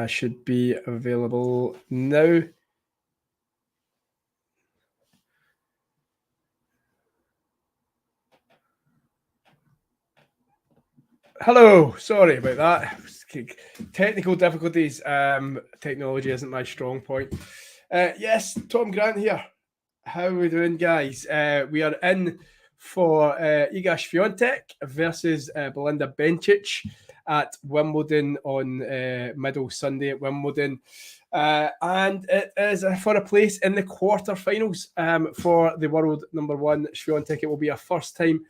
should be available now. Hello, sorry about that. Technical difficulties. Technology isn't my strong point. Yes, Tom Grant here. How are we doing, guys? We are in for Iga Swiatek versus Belinda Bencic at Wimbledon on middle Sunday at Wimbledon. And it is for a place in the quarterfinals for the world number one Swiatek. It will be a first time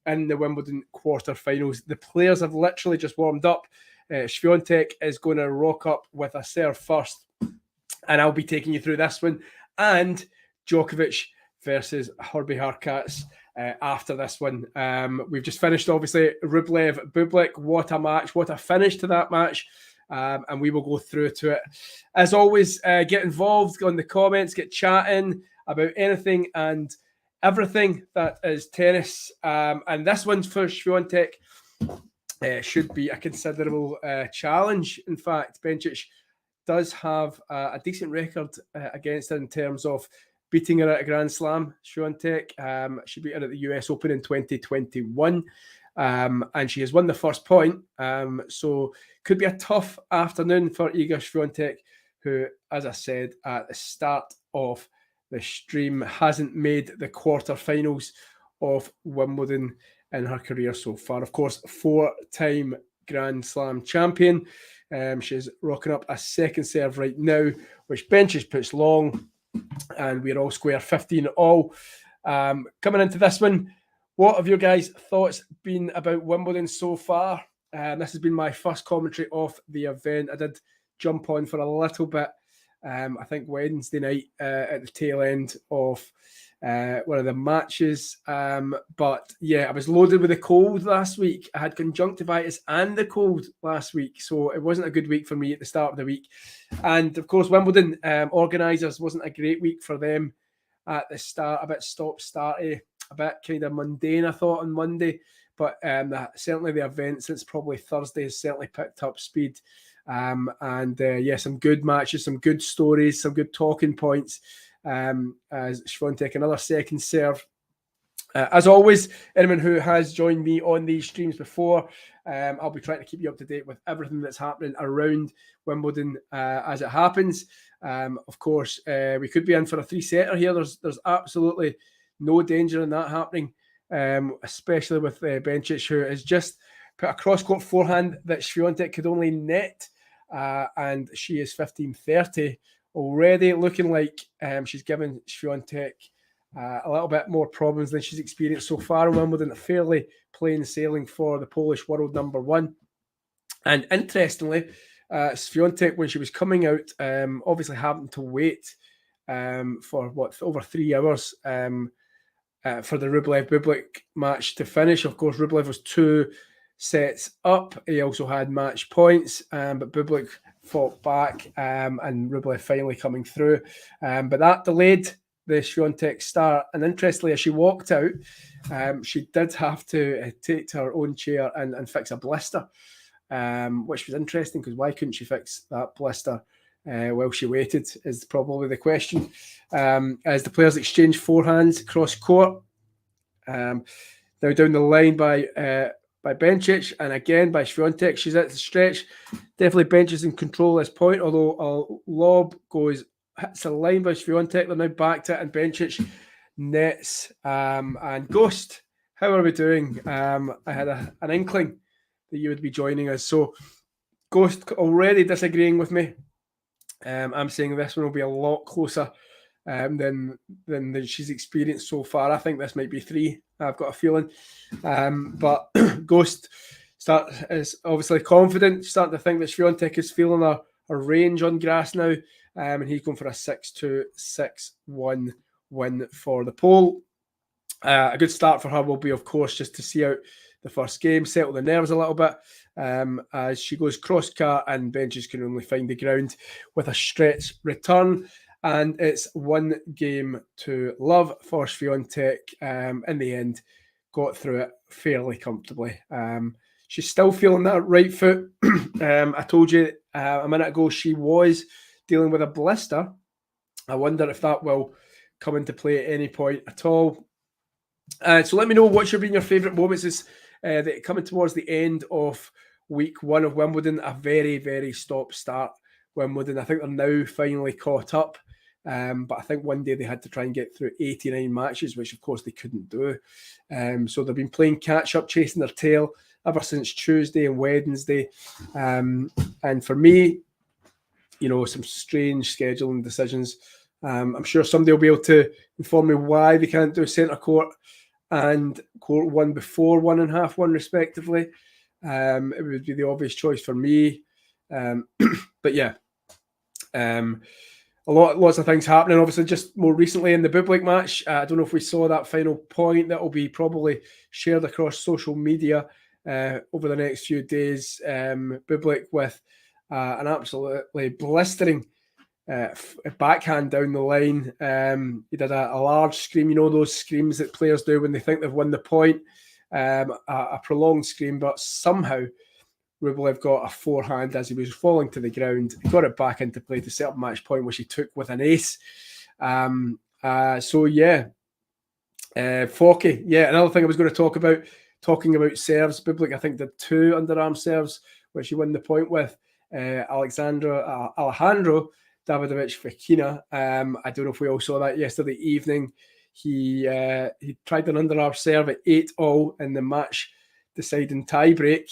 in the Wimbledon quarterfinals. The players have literally just warmed up. Swiatek is going to rock up with a serve first, and I'll be taking you through this one. And Djokovic versus Herbie Hurkacz after this one. We've just finished, obviously, Rublev Bublik. What a match. What a finish to that match. And we will go through to it. As always, get involved on the comments, get chatting about anything and everything that is tennis. And this one's for Swiatek. Should be a considerable challenge. In fact, Bencic does have a decent record against her in terms of beating her at a Grand Slam. Swiatek, she beat her at the US Open in 2021, and she has won the first point. So could be a tough afternoon for Iga Swiatek, who, as I said at the start of the stream, hasn't made the quarterfinals of Wimbledon in her career so far. Of course, four-time Grand Slam champion. She's rocking up a second serve right now, which Bencic puts long, and we're all square 15 all. Coming into this one, what have your guys' thoughts been about Wimbledon so far? This has been my first commentary of the event. I did jump on for a little bit, I think Wednesday night at the tail end of one of the matches. But yeah, I was loaded with a cold last week. I had conjunctivitis and the cold last week, so it wasn't a good week for me at the start of the week. And of course, Wimbledon organisers, wasn't a great week for them at the start. A bit stop-starty, a bit kind of mundane, I thought, on Monday. But certainly the event since probably Thursday has certainly picked up speed. Yeah, some good matches, some good stories, some good talking points. As Swiatek another second serve. As always, anyone who has joined me on these streams before, I'll be trying to keep you up to date with everything that's happening around Wimbledon as it happens. Of course, we could be in for a three-setter here. There's absolutely no danger in that happening, especially with Bencic, who has just put a cross-court forehand that Swiatek could only net, and she is 15-30 already, looking like she's given Swiatek a little bit more problems than she's experienced so far in Wimbledon. Fairly plain sailing for the Polish world number one. And interestingly, Swiatek, when she was coming out, obviously having to wait for over 3 hours for the Rublev Bublik match to finish. Of course, Rublev was 2 sets up. He also had match points, but Bublik fought back, and Rublev finally coming through. But that delayed the Swiatek start. And interestingly, as she walked out, she did have to take to her own chair and fix a blister, which was interesting, because why couldn't she fix that blister while she waited is probably the question. As the players exchange forehands cross court. Now down the line by Bencic, and again by Swiatek. She's at the stretch. Definitely Bencic in control at this point, although a lob hits a line by Swiatek. They're now back to it, and Bencic nets. And Ghost, how are we doing? I had an inkling that you would be joining us. So Ghost already disagreeing with me. I'm saying this one will be a lot closer than she's experienced so far. I think this might be 3. I've got a feeling. But Ghost is obviously confident, starting to think that Swiatek is feeling her range on grass now. And he's going for a 6-2, 6-1 win for the Pole. A good start for her will be, of course, just to see out the first game, settle the nerves a little bit, as she goes cross-cut, and Bencic can only find the ground with a stretch return. And it's 1 game to love for Swiatek. In the end, got through it fairly comfortably. She's still feeling that right foot. I told you a minute ago she was dealing with a blister. I wonder if that will come into play at any point at all. So let me know what's been your favourite moments. Is coming towards the end of week 1 of Wimbledon, a very, very stop-start Wimbledon. I think they're now finally caught up. But I think one day they had to try and get through 89 matches, which of course they couldn't do. So they've been playing catch-up, chasing their tail ever since Tuesday and Wednesday. And for me, some strange scheduling decisions. I'm sure somebody will be able to inform me why they can't do centre court and court 1 before 1 and half 1 respectively. It would be the obvious choice for me. But yeah, lots of things happening. Obviously, just more recently in the Bublik match, I don't know if we saw that final point. That will be probably shared across social media over the next few days. Bublik with an absolutely blistering backhand down the line. He did a large scream, those screams that players do when they think they've won the point, a prolonged scream, but somehow Rublev got a forehand as he was falling to the ground. He got it back into play to set up match point, which he took with an ace. Fokke. Yeah, another thing I was going to talk about, talking about serves. Bublik, I think, did 2 underarm serves, which he won the point with. Alejandro Davidovich Fekina. I don't know if we all saw that yesterday evening. He tried an underarm serve at 8-all in the match deciding tiebreak,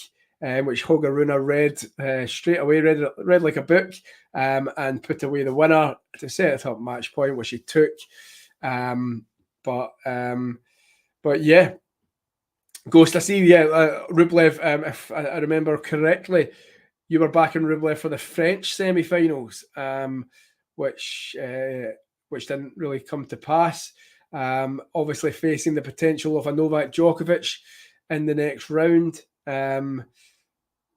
which Holger Rune read straight away, read like a book, and put away the winner to set it up match point, which he took. But yeah, Ghost, I see, Rublev, if I remember correctly, you were backing Rublev for the French semi-finals, which didn't really come to pass. Obviously facing the potential of a Novak Djokovic in the next round.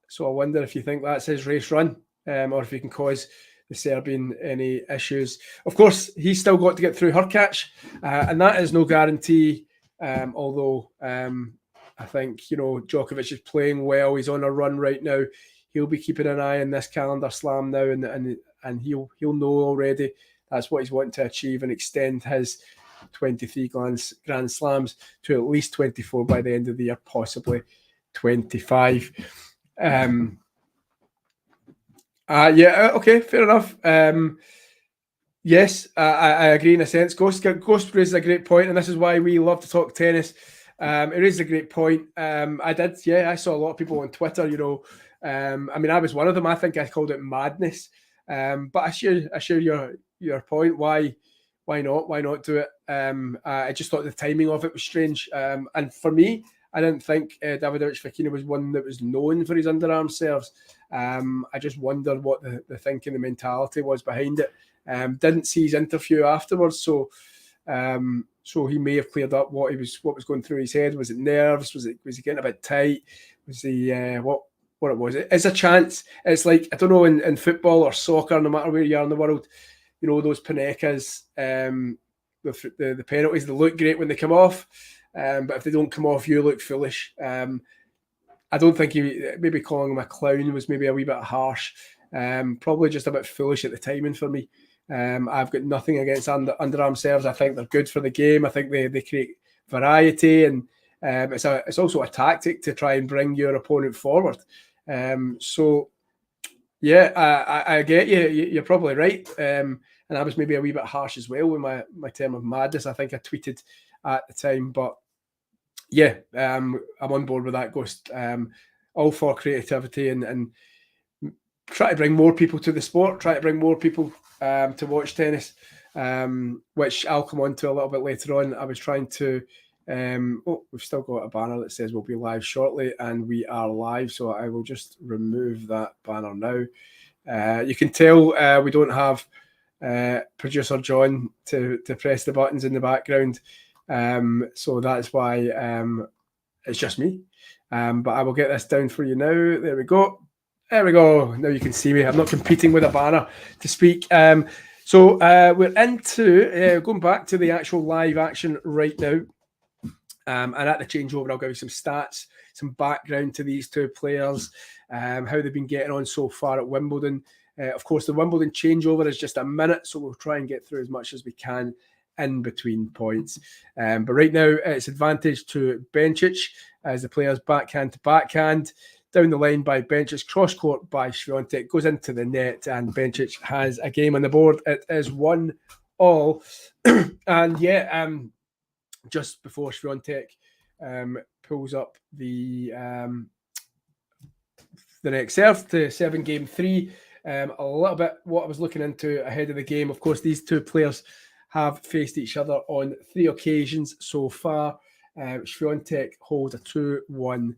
So I wonder if you think that's his race run, or if he can cause the Serbian any issues. Of course, he's still got to get through Hurkacz, and that is no guarantee, although I think, Djokovic is playing well. He's on a run right now. He'll be keeping an eye on this calendar slam now, and he'll know already that's what he's wanting to achieve and extend his 23 Grand Slams to at least 24 by the end of the year, possibly 25. Okay, fair enough. Yes, I agree in a sense. Ghost raises a great point, and this is why we love to talk tennis. It is a great point. I saw a lot of people on Twitter, I was one of them. I think I called it madness. But I share your point. Why not do it? I just thought the timing of it was strange. And for me, I didn't think Davidovich Fekina was one that was known for his underarm serves. I just wondered what the thinking, the mentality was behind it. Didn't see his interview afterwards, so he may have cleared up what was going through his head. Was it nerves? Was he getting a bit tight? Was he what it was? It's a chance. It's like, I don't know, in football or soccer, no matter where you are in the world, those Panekas, the penalties, they look great when they come off. But if they don't come off, you look foolish. I don't think maybe calling him a clown was maybe a wee bit harsh. Probably just a bit foolish at the timing for me. I've got nothing against underarm serves. I think they're good for the game. I think they create variety, and it's also a tactic to try and bring your opponent forward. So yeah, I get you. You're probably right. And I was maybe a wee bit harsh as well with my term of madness. I think I tweeted at the time, but yeah, I'm on board with that, Ghost. All for creativity and try to bring more people to the sport, try to bring more people to watch tennis, which I'll come on to a little bit later on. I was trying to, we've still got a banner that says we'll be live shortly, and we are live, so I will just remove that banner now. You can tell we don't have producer John to press the buttons in the background. So that's why it's just me. But I will get this down for you now. There we go. There we go. Now you can see me. I'm not competing with a banner to speak. So we're into going back to the actual live action right now. And at the changeover, I'll give you some stats, some background to these two players, how they've been getting on so far at Wimbledon. Of course, the Wimbledon changeover is just a minute, so we'll try and get through as much as we can in between points. But right now, it's advantage to Bencic as the players backhand to backhand. Down the line by Bencic, cross court by Swiatek, goes into the net, and Bencic has a game on the board. It is 1-all. And yeah, just before Swiatek pulls up the next serve to 7-game 3. A little bit what I was looking into ahead of the game. Of course, these two players have faced each other on 3 occasions so far. Swiatek holds a 2-1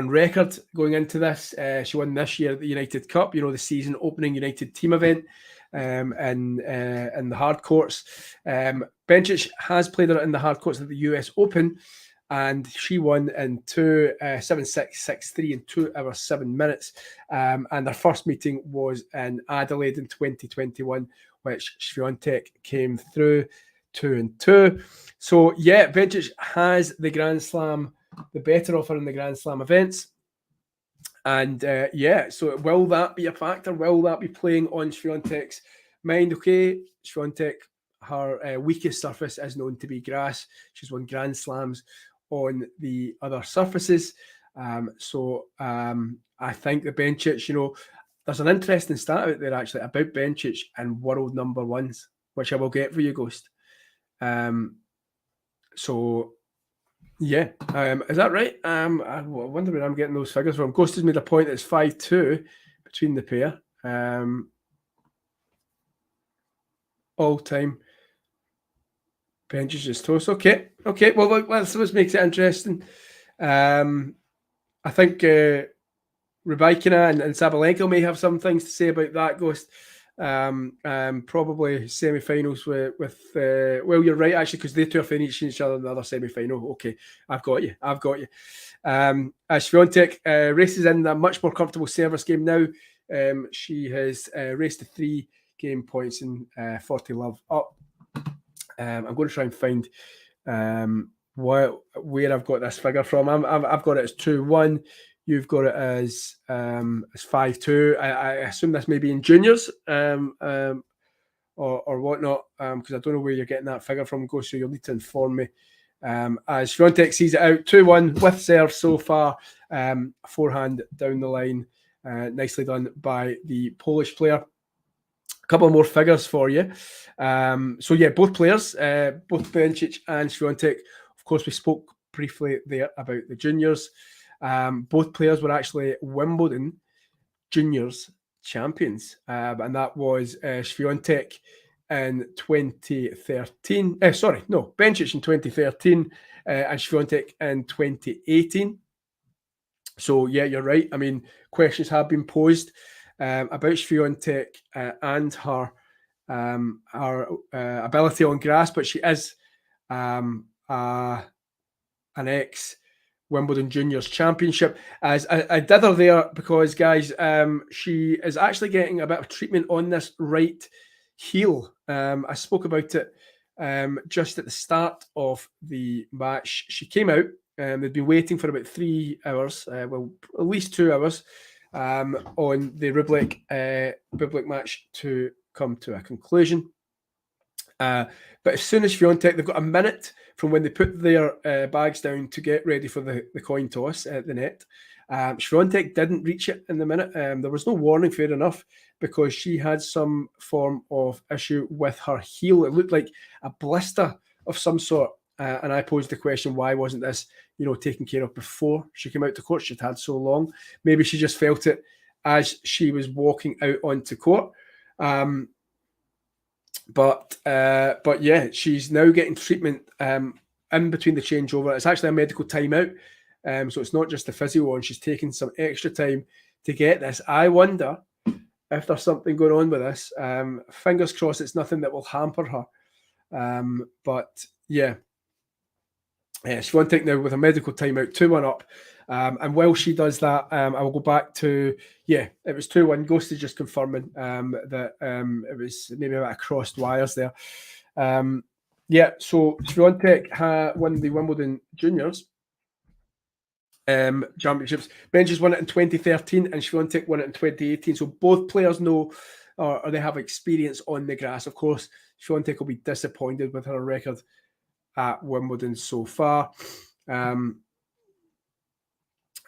record going into this. She won this year at the United Cup, the season opening United team event in the hard courts. Bencic has played her in the hard courts at the US Open, and she won in 7-6, 6-3 in 2 hours 7 minutes. And their first meeting was in Adelaide in 2021, which Swiatek came through 2-2. So yeah, Bencic has the Grand Slam, the better offer in the Grand Slam events. And so will that be a factor? Will that be playing on Swiatek's mind? Okay, Swiatek, her weakest surface is known to be grass. She's won Grand Slams on the other surfaces. I think the Bencic, there's an interesting stat out there actually about Bencic and world number ones, which I will get for you, Ghost. Yeah, is that right? I wonder where I'm getting those figures from. Ghost has made a point that it's 5-2 between the pair. All-time Bencic is toast. Okay. Well, let's make it interesting. I think Rybakina and Sabalenka may have some things to say about that, Ghost. Probably semi-finals with well, you're right actually, because they two are finishing each other in the other semi-final. Okay, I've got you. As Swiatek races in a much more comfortable service game now. She has raced to 3 game points and 40 love up. I'm going to try and find where I've got this figure from. I've got it as 2-1. You've got it as 5-2. I assume this may be in juniors or whatnot, because I don't know where you're getting that figure from, Go. So you'll need to inform me. As Swiatek sees it out 2-1 with serve so far, forehand down the line, nicely done by the Polish player. A couple more figures for you. Both players, both Bencic and Swiatek. Of course, we spoke briefly there about the juniors. Both players were actually Wimbledon juniors champions, and that was Swiatek in 2013. Bencic in 2013 and Swiatek in 2018. So yeah, you're right. I mean, questions have been posed about Swiatek and her ability on grass, but she is an ex Wimbledon Juniors Championship. As I did her there because, guys, she is actually getting a bit of treatment on this right heel. I spoke about it just at the start of the match. She came out. They'd been waiting for about 3 hours, at least 2 hours, on the Bublik match to come to a conclusion. But as soon as Swiatek, they've got a minute from when they put their bags down to get ready for the coin toss at the net. Swiatek didn't reach it in the minute. There was no warning, fair enough, because she had some form of issue with her heel. It looked like a blister of some sort. And I posed the question, why wasn't this, taken care of before she came out to court? She'd had so long. Maybe she just felt it as she was walking out onto court. But yeah, she's now getting treatment in between the changeover. It's actually a medical timeout. So it's not just the physio one. She's taking some extra time to get this. I wonder if there's something going on with this. Fingers crossed it's nothing that will hamper her. But yeah. Swiatek now with a medical timeout, 2-1 up. And while she does that, I will go back to, it was 2-1. Ghost is just confirming that it was maybe about crossed wires there. Yeah, so Swiatek won the Wimbledon Juniors championships. Bencic won it in 2013 and Swiatek won it in 2018. So both players know or they have experience on the grass. Of course, Swiatek will be disappointed with her record at Wimbledon so far.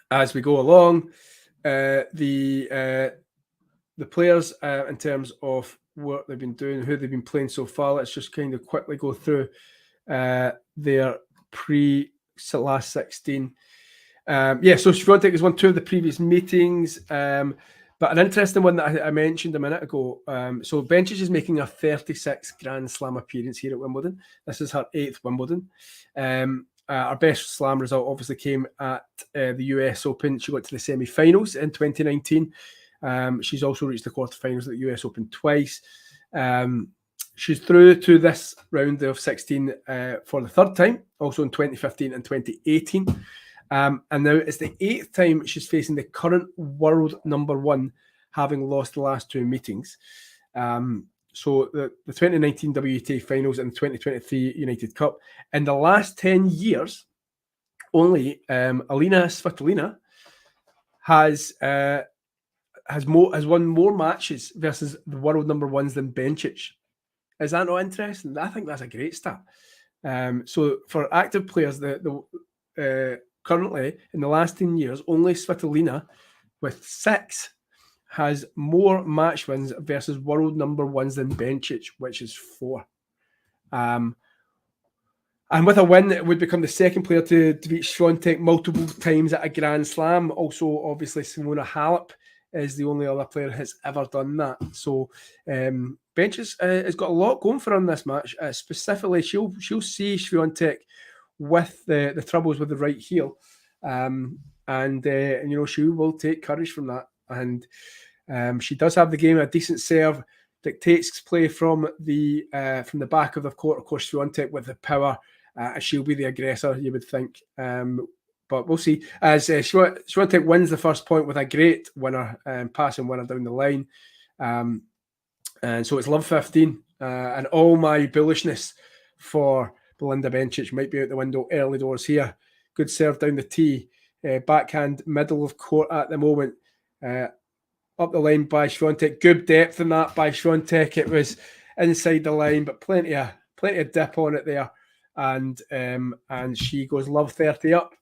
As we go along, the players in terms of what they've been doing, who they've been playing so far, let's just kind of quickly go through their last 16. So Swiatek has won 2 of the previous meetings, but an interesting one that I mentioned a minute ago. So Bencic is making her 36th Grand Slam appearance here at Wimbledon. This is her 8th Wimbledon. Our best Slam result obviously came at the US Open. She got to the semi-finals in 2019. She's also reached the quarterfinals at the US Open twice. She's through to this round of 16 for the 3rd time, also in 2015 and 2018. And now it's the 8th time she's facing the current world number 1, having lost the last 2 meetings. So the 2019 WTA finals and the 2023 United Cup. In the last 10 years, only Alina Svitolina has won more matches versus the world number 1s than Bencic. Is that not interesting? I think that's a great stat. So for active players, currently in the last 10 years, only Svitolina with 6 has more match wins versus world number 1s than Bencic, which is 4. And with a win, it would become the second player to beat Swiatek multiple times at a Grand Slam. Also, obviously, Simona Halep is the only other player who has ever done that. So Bencic has got a lot going for her in this match. Specifically, she'll see Swiatek with the troubles with the right heel, and she will take courage from that. And she does have the game, a decent serve, dictates play from the back of the court. Of course, Swiatek with the power, she'll be the aggressor, you would think. But we'll see. As Swiatek wins the first point with a great winner, passing winner down the line. And so it's love 15. And all my bullishness for Belinda Bencic might be out the window early doors here. Good serve down the tee. Backhand, middle of court at the moment. Up the line by Swiatek. Good depth in that by Swiatek. It was inside the line, but plenty of dip on it there. And she goes love 30 up.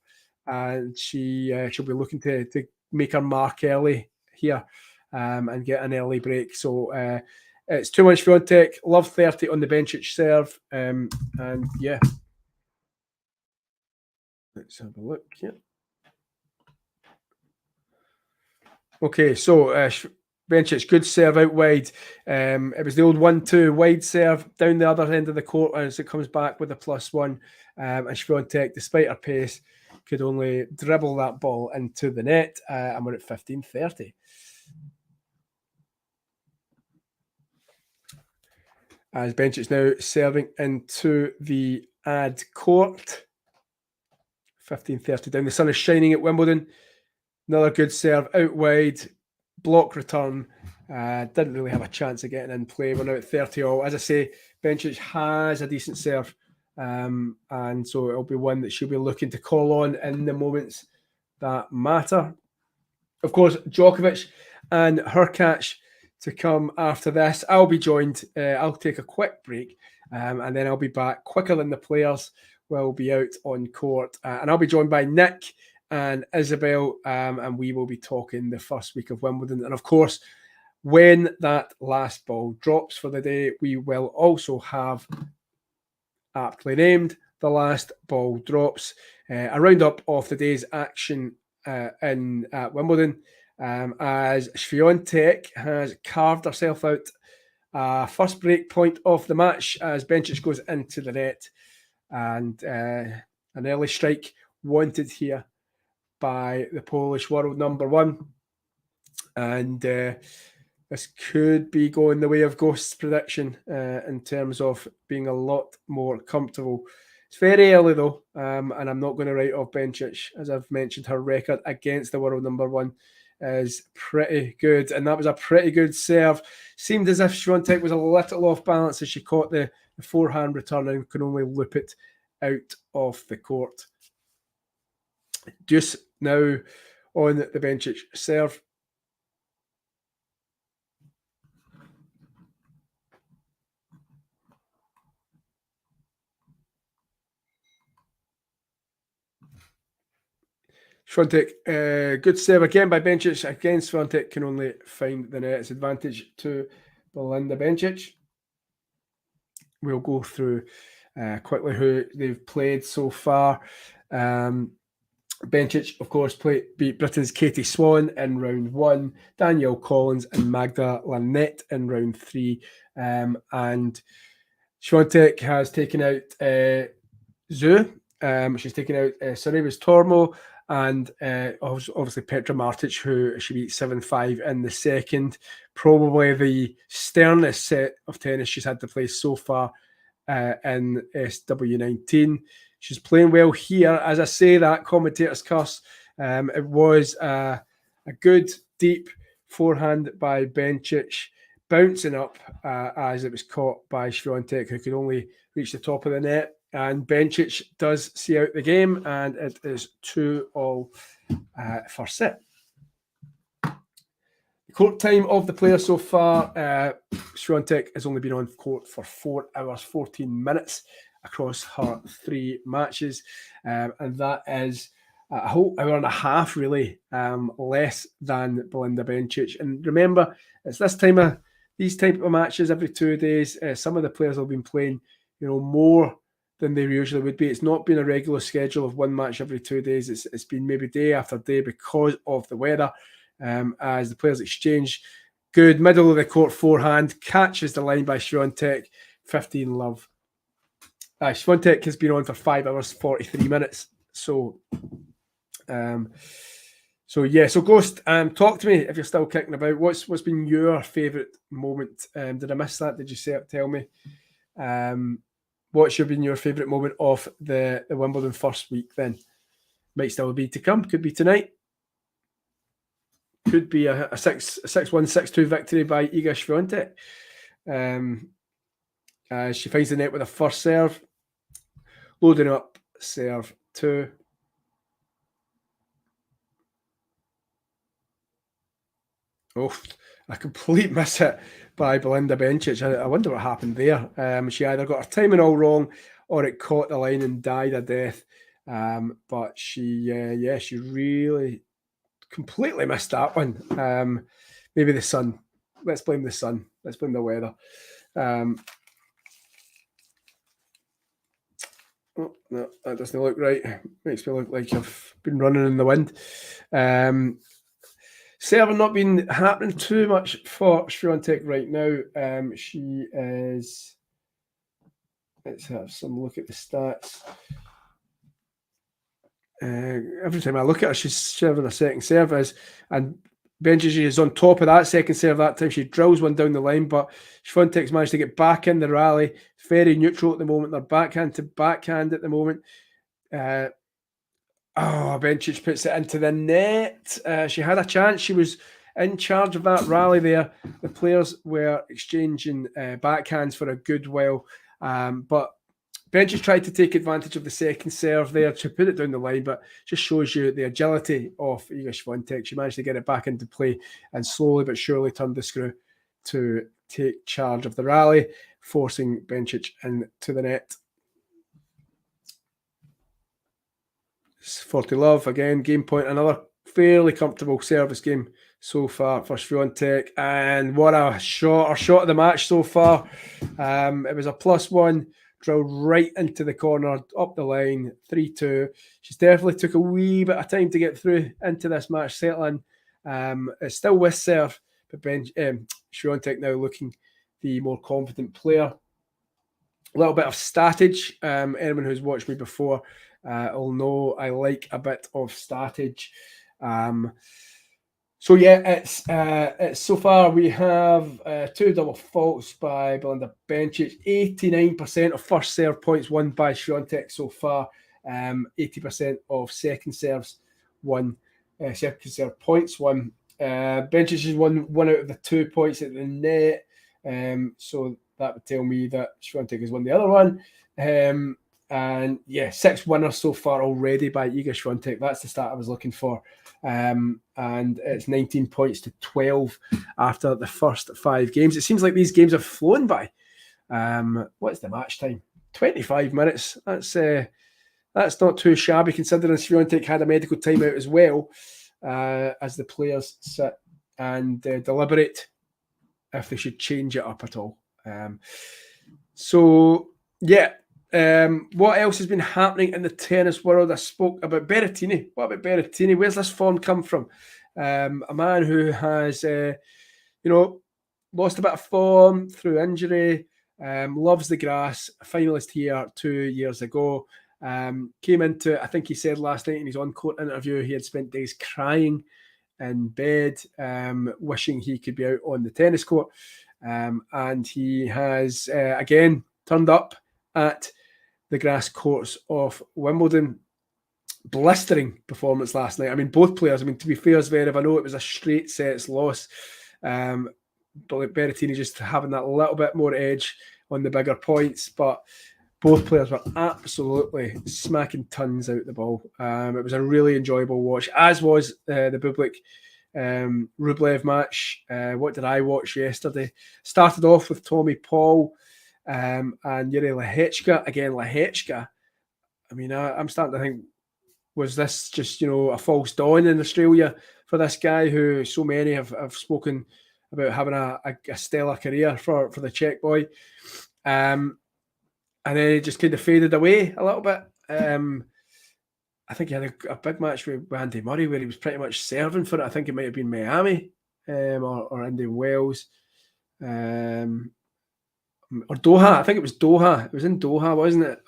And she'll be looking to make her mark early here and get an early break. So it's 2-1 Swiatek, love 30 on the Bencic serve. And yeah. Let's have a look here. Okay, so Bencic, good serve out wide. It was the old 1-2 wide serve down the other end of the court as it comes back with a +1. And Swiatek, despite her pace, could only dribble that ball into the net. And we're at 15-30. As Bencic now serving into the ad court. 15-30 down. The sun is shining at Wimbledon. Another good serve out wide. Block return. Didn't really have a chance of getting in play. We're now at 30-all. As I say, Bencic has a decent serve. And so it'll be one that she'll be looking to call on in the moments that matter. Of course, Djokovic and her catch to come after this. I'll be joined. I'll take a quick break and then I'll be back quicker than the players will be out on court. And I'll be joined by Nick and Isabelle, and we will be talking the first week of Wimbledon. And of course, when that last ball drops for the day, we will also have, aptly named, the last ball drops. A roundup of the day's action in Wimbledon, as Swiatek has carved herself out first break point of the match as Bencic goes into the net, and an early strike wanted here by the Polish world number 1. And this could be going the way of Ghost's prediction in terms of being a lot more comfortable. It's very early though, and I'm not going to write off Bencic, as I've mentioned her record against the world number 1 is pretty good. And that was a pretty good serve. Seemed as if Swiatek was a little off balance as she caught the forehand return and can only loop it out of the court. Just now on the Bencic serve. Swiatek, good serve again by Bencic. Again, Swiatek can only find the net. It's advantage to Belinda. Bencic. We'll go through quickly who they've played so far. Bencic, of course, beat Britain's Katie Swan in round 1, Danielle Collins and Magda Lanette in round 3. And Swiatek has taken out Zhu. She's taken out Sorribes Tormo and obviously Petra Martic, who she beat 7-5 in the second. Probably the sternest set of tennis she's had to play so far in SW19. She's playing well here. As I say that, commentator's curse. It was a good, deep forehand by Bencic, bouncing up as it was caught by Swiatek, who could only reach the top of the net. And Bencic does see out the game, and it is 2-all for set. The court time of the player so far, Swiatek has only been on court for 4 hours, 14 minutes across her 3 matches. And that is a whole hour and a half, really, less than Belinda Bencic. And remember, it's these type of matches every 2 days. Some of the players have been playing, more than they usually would be. It's not been a regular schedule of 1 match every 2 days. It's been maybe day after day because of the weather. As the players exchange, good middle of the court forehand, catches the line by Swiatek, 15-love. Swiatek has been on for 5 hours, 43 minutes. So Ghost, talk to me if you're still kicking about. What's been your favourite moment? Did I miss that? Did you tell me? What's been your favourite moment of the Wimbledon first week then? Might still be to come. Could be tonight. Could be a 6-1, 6-2 victory by Iga Swiatek. She finds the net with a first serve. Loading up, serve 2. Oh, a complete miss hit by Belinda Bencic. I wonder what happened there. She either got her timing all wrong or it caught the line and died a death. But she really completely missed that one. Maybe the sun. Let's blame the sun. Let's blame the weather. Oh, no, that doesn't look right. Makes me look like I've been running in the wind. Serving not been happening too much for Swiatek right now. She is. Let's have some look at the stats. Every time I look at her, she's serving a second service, and Bencic is on top of that second serve that time. She drills one down the line, but Swiatek's managed to get back in the rally. Very neutral at the moment. They're backhand to backhand at the moment. Bencic puts it into the net. She had a chance. She was in charge of that rally there. The players were exchanging backhands for a good while, but Bencic tried to take advantage of the second serve there to put it down the line, but just shows you the agility of Iga Swiatek. She managed to get it back into play and slowly but surely turned the screw to take charge of the rally, forcing Bencic into the net. 40-love again, game point. Another fairly comfortable service game so far for Swiatek, and what a shot of the match so far. It was a +1. Drilled right into the corner, up the line, 3-2. She's definitely took a wee bit of time to get through into this match, settling. It's still with serve, but Swiatek now looking the more confident player. A little bit of statage. Anyone who's watched me before will know I like a bit of statage. So yeah, it's so far we have 2 double faults by Belinda Bencic, 89% of first serve points won by Swiatek so far, 80% of second serves won, second serve points won. Bencic has won 1 out of the 2 points at the net. So that would tell me that Swiatek has won the other one. And yeah, 6 winners so far already by Iga Swiatek. That's the stat I was looking for. And it's 19 points to 12 after the first 5 games. It seems like these games have flown by. What's the match time? 25 minutes. That's not too shabby considering Swiatek had a medical timeout as well, as the players sit and deliberate if they should change it up at all. What else has been happening in the tennis world? I spoke about Berrettini. What about Berrettini? Where's this form come from? A man who has, lost a bit of form through injury, loves the grass, a finalist here 2 years ago. Came into, I think he said last night in his on-court interview, he had spent days crying in bed, wishing he could be out on the tennis court. And he has, again, turned up at the grass courts of Wimbledon. Blistering performance last night. I mean, both players, to be fair, Zverev, I know it was a straight sets loss, but Berrettini just having that little bit more edge on the bigger points, but both players were absolutely smacking tons out the ball. It was a really enjoyable watch, as was the Bublik Rublev match. What did I watch yesterday? Started off with Tommy Paul and Yuri Lehechka. Again, Lehechka, I'm starting to think, was this just, a false dawn in Australia for this guy who so many have spoken about having a stellar career for the Czech boy? And then he just kind of faded away a little bit. I think he had a big match with Andy Murray where he was pretty much serving for it. I think it might have been Miami or Indian Wells. Or Doha. I think it was Doha. It was in Doha, wasn't it?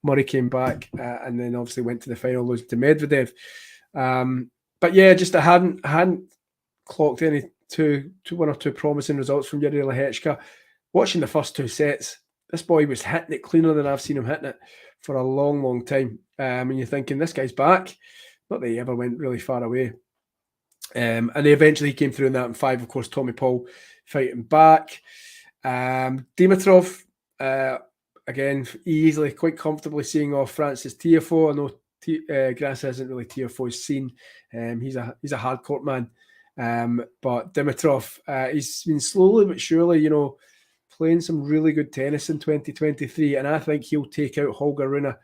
Murray came back and then obviously went to the final, losing to Medvedev. But yeah, just I hadn't clocked any one or two promising results from Yuri Lehechka. Watching the first 2 sets, this boy was hitting it cleaner than I've seen him hitting it for a long, long time. And you're thinking, this guy's back. Not that he ever went really far away. And they eventually came through in that in 5. Of course, Tommy Paul fighting back. Dimitrov, again, easily, quite comfortably seeing off Francis Tiafoe. I know Grass isn't really Tiafoe's scene. He's a hard court man. But Dimitrov, he's been slowly but surely, playing some really good tennis in 2023, and I think he'll take out Holger Rune,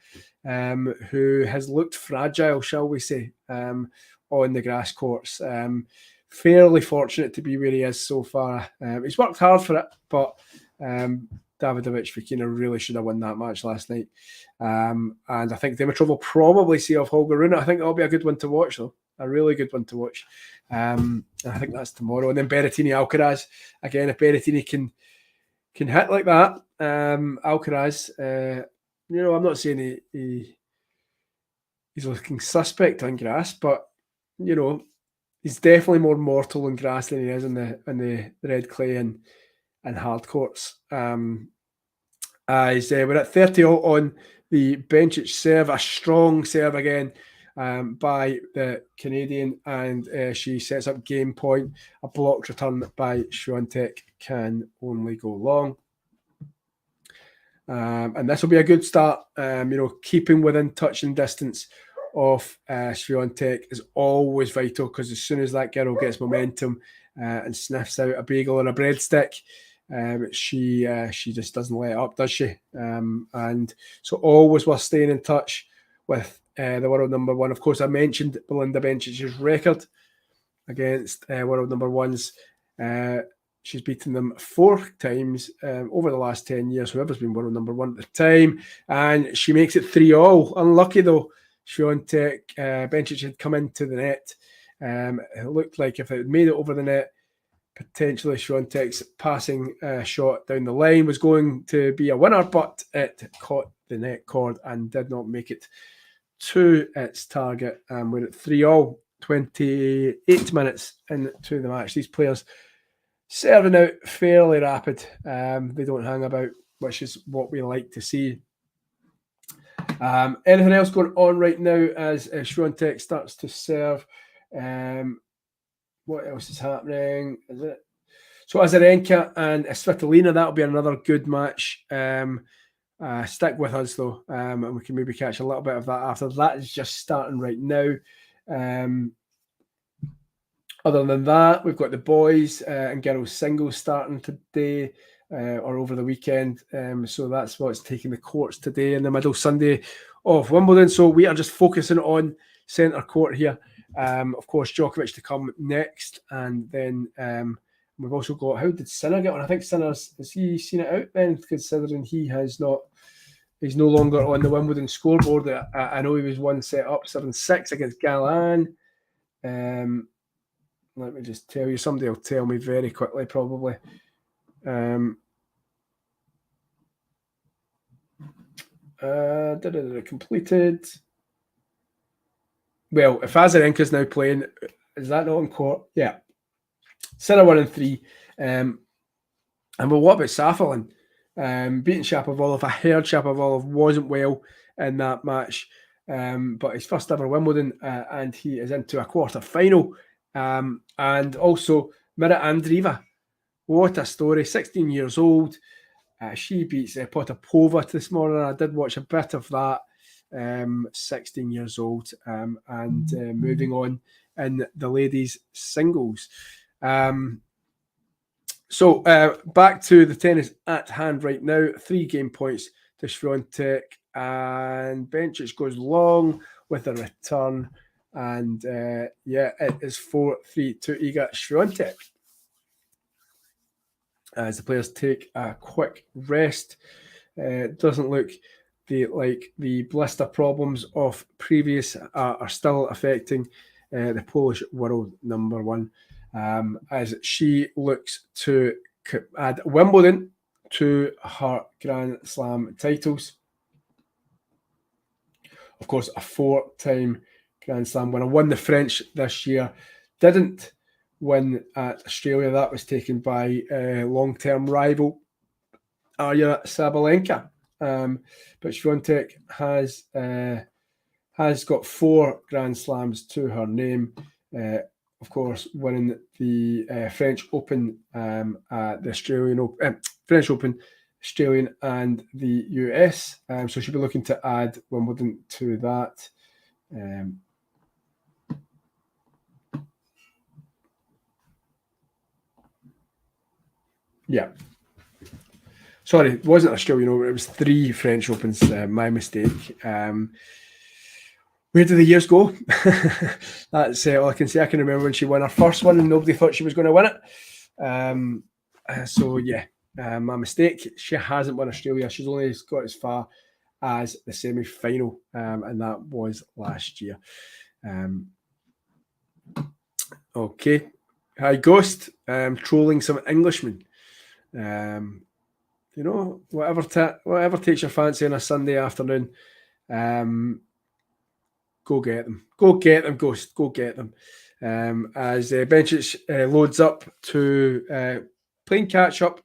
who has looked fragile, shall we say, on the grass courts. Fairly fortunate to be where he is so far. He's worked hard for it, but Davidovich Fokina really should have won that match last night. And I think Dimitrov will probably see off Holger Rune. I think that'll be a good one to watch, though. A really good one to watch. I think that's tomorrow. And then Berrettini Alcaraz. Again, if Berrettini can hit like that, Alcaraz, I'm not saying he's looking suspect on grass, but he's definitely more mortal on grass than he is in the red clay and hard courts. We're at 30 on the Bencic serve, a strong serve again by the Canadian, and she sets up game point. A blocked return by Swiatek can only go long. And this will be a good start. Keeping within touch and distance of Swiatek is always vital, because as soon as that girl gets momentum and sniffs out a bagel or a breadstick, she just doesn't let up, does she? And so always worth staying in touch with the world number one. Of course, I mentioned Belinda Bencic's record against world number ones. She's beaten them 4 times over the last 10 years, whoever's been world number one at the time. And she makes it 3-all. Unlucky, though. Swiatek, Bencic had come into the net. It looked like if it had made it over the net, potentially Swiatek's passing shot down the line was going to be a winner, but it caught the net cord and did not make it to its target. We're at 3-all, 28 minutes into the match. These players serving out fairly rapid. They don't hang about, which is what we like to see. Anything else going on right now as Swiatek starts to serve? what else is happening? Is it? So Azarenka and Svitolina, that'll be another good match. Stick with us though, and we can maybe catch a little bit of that after. That is just starting right now. Other than that, we've got the boys and girls singles starting today or over the weekend. So that's what's taking the courts today in the middle Sunday of Wimbledon. So we are just focusing on centre court here. Of course, Djokovic to come next, and then we've also got, how did Sinner get on? I think Sinner's, has he seen it out then? Considering he's no longer on the Wimbledon scoreboard. I know he was one set up, 7-6 against Galan. Let me just tell you, somebody will tell me very quickly probably. Completed. Well, if Azarenka's now playing, is that not on court? Yeah. Sinner 1-3. And well, what about Safalin? Beating Shapovalov. I heard Shapovalov wasn't well in that match, but his first ever Wimbledon, and he is into a quarter final. And also Mira Andreeva. What a story. 16 years old. She beats Potapova this morning. I did watch a bit of that. 16 years old, and moving on in the ladies singles. So back to the tennis at hand right now. 3 game points to Swiatek, and Bencic goes long with a return, and it is 4-3 to Iga Swiatek as the players take a quick rest. Doesn't look like the blister problems of previous are still affecting the Polish world number one, as she looks to add Wimbledon to her Grand Slam titles. Of course, a 4-time Grand Slam winner. Won the French this year. Didn't win at Australia. That was taken by long-term rival Arya Sabalenka. But Swiatek has got 4 Grand Slams to her name. Of course, winning the French Open, the Australian Open, French Open, Australian, and the US. So she'll be looking to add Wimbledon to that. Yeah. Sorry, it wasn't Australian Open. It was 3 French Opens. My mistake. Where do the years go? That's all I can say. I can remember when she won her first one and nobody thought she was going to win it. So, yeah, my mistake. She hasn't won Australia. She's only got as far as the semi-final, and that was last year. Okay. Hi, Ghost. Trolling some Englishmen. You know, whatever takes your fancy on a Sunday afternoon, go get them. Go get them, Ghost. Go get them. As Bencic loads up to playing catch-up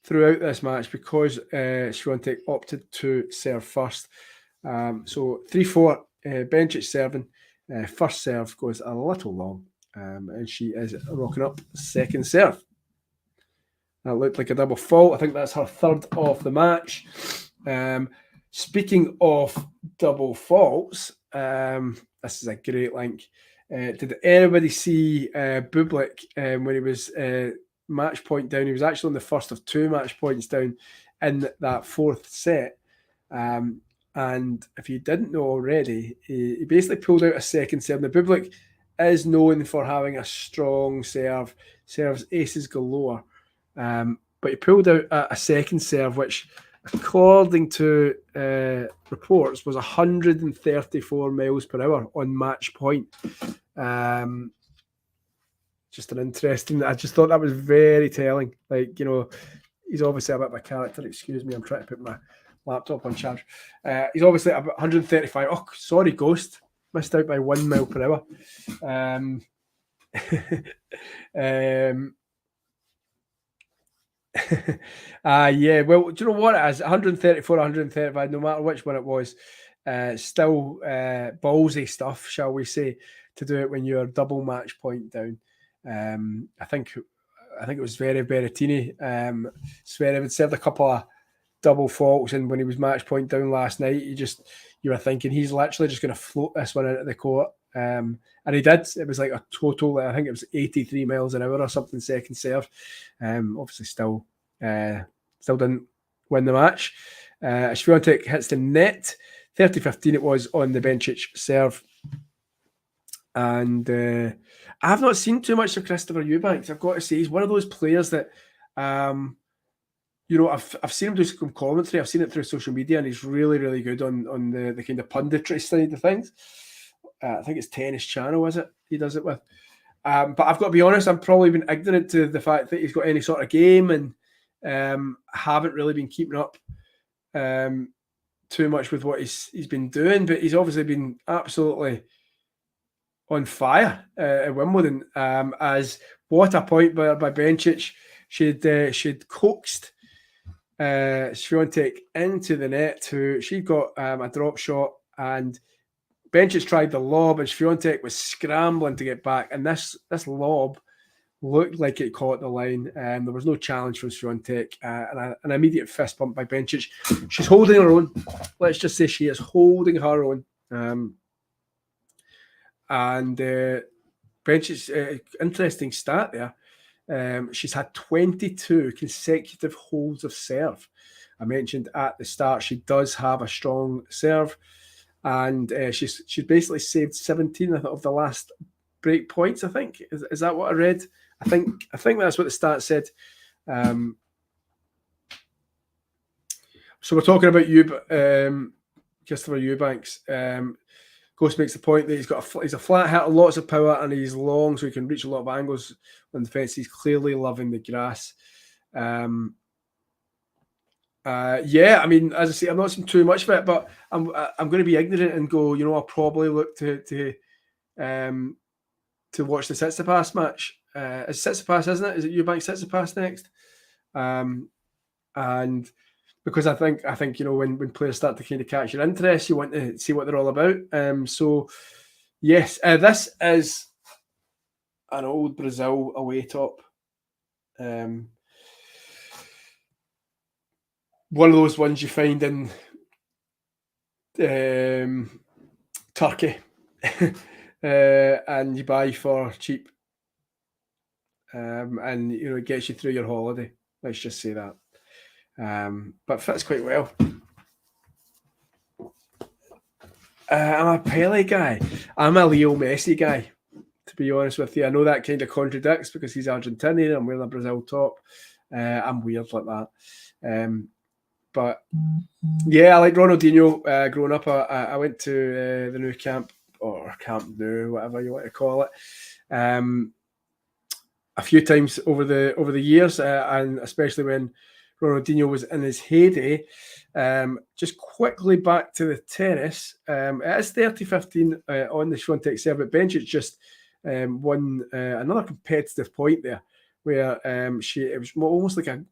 throughout this match because Swiatek opted to serve first. So 3-4, Bencic serving. First serve goes a little long, and she is rocking up second serve. That looked like a double fault. I think that's her 3rd of the match. Speaking of double faults, this is a great link. Did anybody see Bublik when he was match point down? He was actually on the first of 2 match points down in that 4th set. And if you didn't know already, he basically pulled out a second serve. Now, Bublik is known for having a strong serve, serves aces galore. But he pulled out a second serve, which, according to reports, was 134 miles per hour on match point. Just an interesting. I just thought that was very telling. Like, you know, he's obviously a bit of a character. Excuse me, I'm trying to put my laptop on charge. He's obviously about 135. Oh, sorry, Ghost. Missed out by 1 mile per hour. Yeah, well, do you know what it is? 134, 135, no matter which one it was, still ballsy stuff, shall we say, to do it when you're double match point down. I think it was very Berrettini. Zverev had served a couple of double faults, and when he was match point down last night, you were thinking he's literally just going to float this one into the court. And he did. It was like a total, I think it was 83 miles an hour or something, second serve. Obviously still didn't win the match. Swiatek hits the net. 30-15 it was on the Bencic serve. And I've not seen too much of Christopher Eubanks. I've got to say, he's one of those players that, I've seen him do some commentary. I've seen it through social media, and he's really, really good on the kind of punditry side of things. I think it's Tennis Channel, is it? He does it with. But I've got to be honest, I've probably been ignorant to the fact that he's got any sort of game, and haven't really been keeping up too much with what he's been doing. But he's obviously been absolutely on fire at Wimbledon. As what a point by Bencic. She'd coaxed Swiatek into the net. She got a drop shot, and Bencic tried the lob, and Swiatek was scrambling to get back, and this lob looked like it caught the line. There was no challenge from Swiatek, and an immediate fist bump by Bencic. She's holding her own. Let's just say she is holding her own. And Bencic, interesting stat there. She's had 22 consecutive holds of serve. I mentioned at the start she does have a strong serve. And she's basically saved 17 of the last break points, I think. Is that what I read? I think that's what the stat said. So we're talking about Christopher Eubanks. Ghost makes the point that he's a flat hitter, lots of power, and he's long, so he can reach a lot of angles on the fence. He's clearly loving the grass. I mean, as I say, I've not seen too much of it, but I'm going to be ignorant and go, I'll probably look to watch the Tsitsipas match. It's Tsitsipas, isn't it? Is it Eubanks Tsitsipas next? And because I think when players start to kind of catch your interest, you want to see what they're all about. So yes, this is an old Brazil away top. One of those ones you find in Turkey and you buy for cheap, and it gets you through your holiday. Let's just say that. But fits quite well. I'm a Pele guy. I'm a Leo Messi guy, to be honest with you. I know that kind of contradicts because he's Argentinian. I'm wearing a Brazil top. I'm weird like that. But yeah, I like Ronaldinho. Growing up, I went to the Nou Camp, or Camp Nou, whatever you want to call it, a few times over the years, and especially when Ronaldinho was in his heyday. Just quickly back to the tennis. It is 30-15 on the Swiatek serve, but Bencic just won another competitive point there, where it was almost like a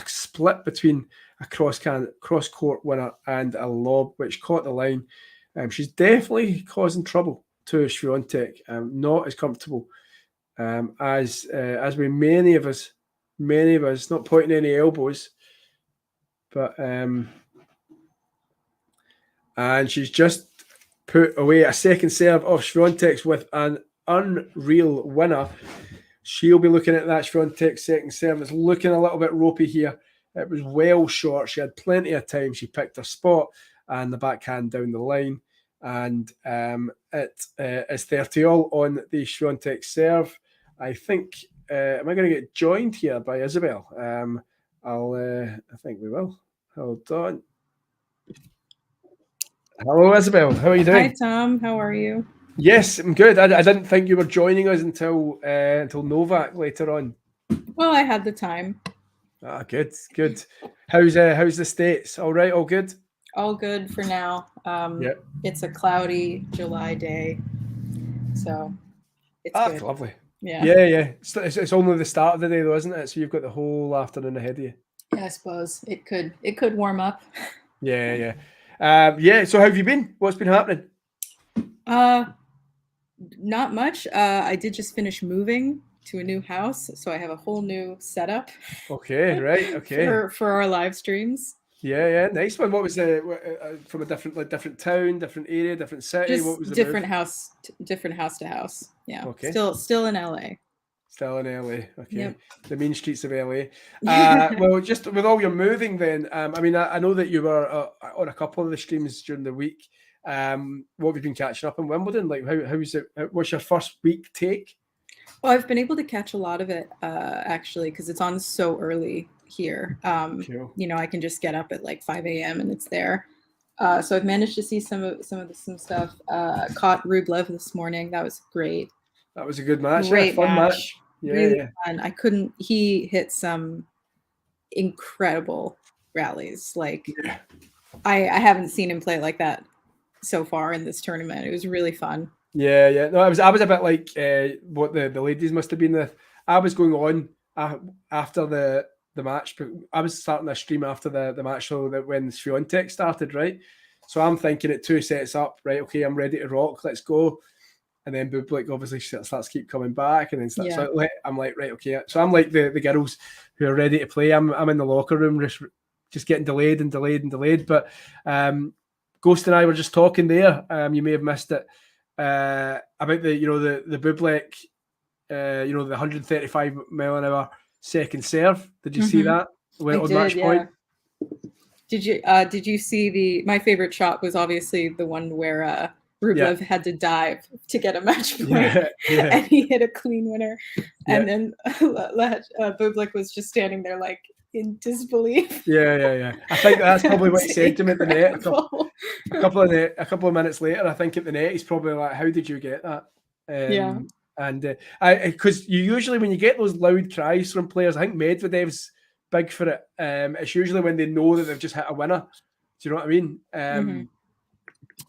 split between a cross court winner and a lob, which caught the line. She's definitely causing trouble to Swiatek. Not as comfortable as with many of us, not pointing any elbows, but and she's just put away a second serve of Swiatek's with an unreal winner. She'll be looking at that Swiatek second serve. It's looking a little bit ropey here. It was well short. She had plenty of time. She picked her spot and the backhand down the line. And it is 30-all on the Swiatek serve. I think, am I going to get joined here by Isabelle? I think we will. Hold on. Hello, Isabelle. How are you doing? Hi, Tom. How are you? Yes, I'm good. I didn't think you were joining us until Novak later on. Well, I had the time. Good. How's the States? All right, all good? All good for now. Yeah. It's a cloudy July day, so it's good. Lovely. Yeah. It's only the start of the day, though, isn't it? So you've got the whole afternoon ahead of you. Yeah, I suppose it could warm up. Yeah. So how have you been? What's been happening? Not much. I did just finish moving to a new house, so I have a whole new setup Okay, right, okay. for our live streams. Yeah, nice one. What was from a different town, different area, different city? What was Just the different move? house, different house to house. Yeah, Okay, still in LA. still in LA. Okay, Yep. the mean streets of LA. Well, just with all your moving, then. I mean, I know that you were on a couple of the streams during the week. What have you been catching up in Wimbledon? Like, how's it? What's your first week take? Well, I've been able to catch a lot of it actually because it's on so early here. Cool. You know, I can just get up at like 5 a.m. and it's there. So I've managed to see some stuff. Caught Rublev this morning. That was great. That was a good match. Yeah, Great fun match. Yeah, Really yeah. fun. He hit some incredible rallies. Like Yeah. I haven't seen him play like that so far in this tournament. It was really fun. Yeah. No, I was a bit like what the ladies must have been. I was going on after the match. But I was starting a stream after the match, so that when Swiatek started, right? So I'm thinking at 2 sets up, right? Okay, I'm ready to rock. Let's go. And then Bublik obviously starts keep coming back, and then starts, Yeah. so I'm like, right, okay. So I'm like the girls who are ready to play. I'm in the locker room just getting delayed. But Ghost and I were just talking there. You may have missed it about the Bublik, the 135 mile an hour second serve. Did you see that on match point? Did you see my favorite shot was obviously the one where Rublev had to dive to get a match point, and he hit a clean winner, and then Bublik was just standing there like in disbelief. Yeah. I think that's probably what he said to him at the net. A couple of minutes later, I think at the net, he's probably like, "How did you get that?" And because you usually, when you get those loud cries from players, I think Medvedev's big for it. It's usually when they know that they've just hit a winner. Do you know what I mean?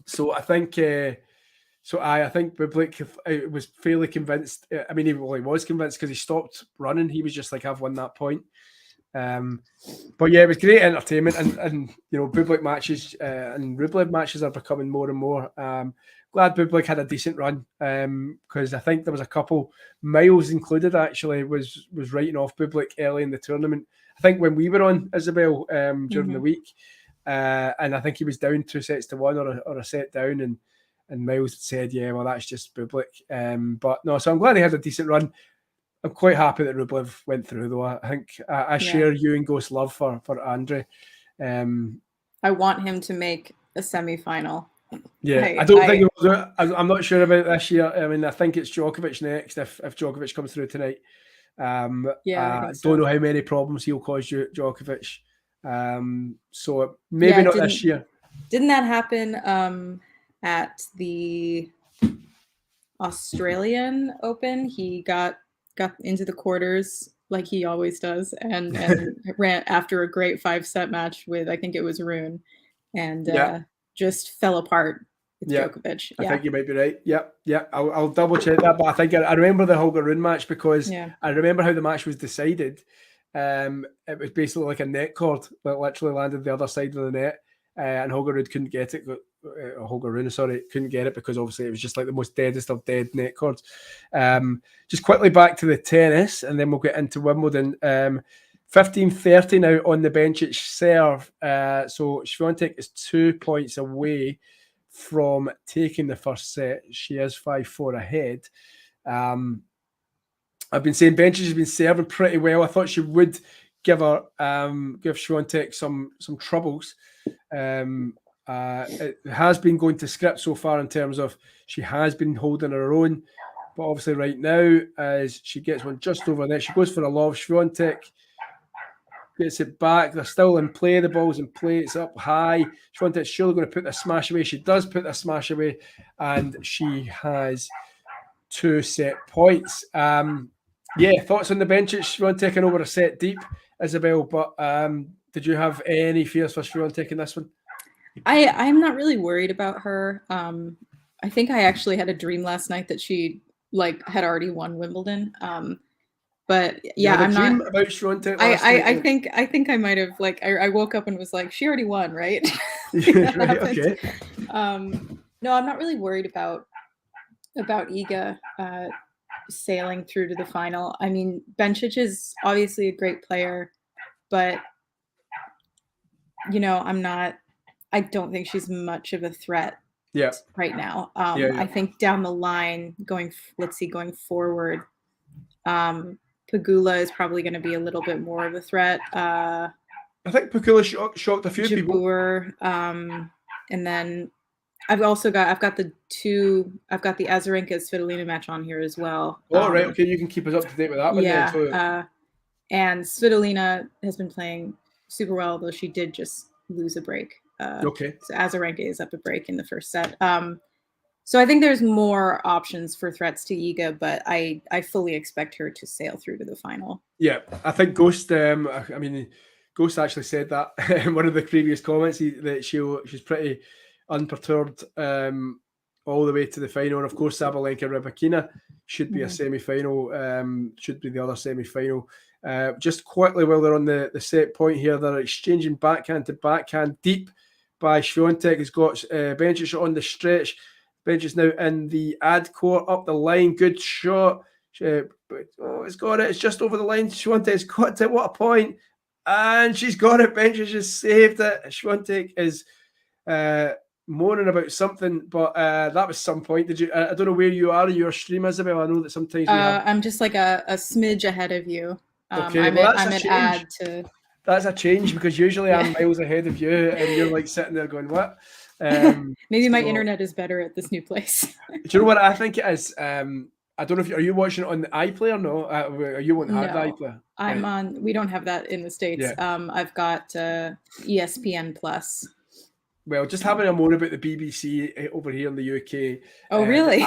So I think, I think Bublik was fairly convinced. I mean, he was convinced because he stopped running. He was just like, "I've won that point." But yeah, it was great entertainment, and Bublik matches and Rublev matches are becoming more and more. Glad Bublik had a decent run because I think there was a couple Miles included actually was writing off Bublik early in the tournament. I think when we were on Isabelle during the week, and I think he was down 2-1 or a set down, and Miles said, "Yeah, well, that's just Bublik." But no, so I'm glad he had a decent run. I'm quite happy that Rublev went through, though. I think I share you and Ghost's love for Andre. I want him to make a semifinal. Yeah, I don't think he'll do it. I'm not sure about this year. I mean, I think it's Djokovic next if Djokovic comes through tonight. I don't know how many problems he'll cause Djokovic. So maybe not this year. Didn't that happen at the Australian Open? He got into the quarters like he always does, and ran after a great 5-set match with, I think it was Rune, and just fell apart with Djokovic. I think you might be right. Yeah. I'll double check that, but I think I remember the Holger Rune match because I remember how the match was decided. It was basically like a net cord that literally landed the other side of the net, and Holger Rune couldn't get it. Couldn't get it because obviously it was just like the most deadest of dead net cords. Just quickly back to the tennis, and then we'll get into Wimbledon. 15-30 now on the Bencic serve. So Swiatek is 2 points away from taking the first set. She is 5-4 ahead. I've been saying Bencic has been serving pretty well. I thought she would give Swiatek some troubles. It has been going to script so far in terms of she has been holding her own, but obviously right now as she gets one just over there, she goes for a love. Swiatek gets it back. They're still in play. The ball's in play. It's up high. Swiatek's surely going to put the smash away. She does put the smash away, and she has 2 set points. Thoughts on the Bencic? Swiatek over a set deep, Isabelle. But did you have any fears for Swiatek in this one? I'm not really worried about her. I think I actually had a dream last night that she had already won Wimbledon. But yeah, I'm not about Swiatek. I think I might have I woke up and was like, she already won, right? Right, okay. No, I'm not really worried about about Iga sailing through to the final. I mean, Bencic is obviously a great player, but I don't think she's much of a threat right now. I think down the line, going forward, Pegula is probably going to be a little bit more of a threat. I think Pegula shocked a few people. And then I've got the Azarenka Svitolina match on here as well. Oh, right. Okay, you can keep us up to date with that one. Yeah. Then, and Svitolina has been playing super well, though she did just lose a break. Okay. So Azarenka is up a break in the first set. So I think there's more options for threats to Iga, but I fully expect her to sail through to the final. Yeah, I think Ghost. Ghost actually said that in one of the previous comments that she's pretty unperturbed all the way to the final. And of course, Sabalenka Rybakina should be a semi-final. Should be the other semi-final. Just quickly while they're on the set point here, they're exchanging backhand to backhand deep by Swiatek. Has got Bencic on the stretch. Bencic now in the ad court up the line. Good shot. It's got it. It's just over the line. Swiatek's got it. What a point. And she's got it. Bencic has saved it. Swiatek is moaning about something, but that was some point. Did you? I don't know where you are in your stream, Isabelle. I know that sometimes I'm just like a smidge ahead of you. Okay, I'm an ad to. That's a change because usually I'm miles ahead of you, and you're like sitting there going, "What?" Maybe my internet is better at this new place. Do you know what I think it is? I don't know if are you watching it on the iPlayer? No, you won't have the iPlayer. I'm on. We don't have that in the States. Yeah. I've got ESPN Plus. Well, just having a more about the BBC over here in the UK. Oh, really?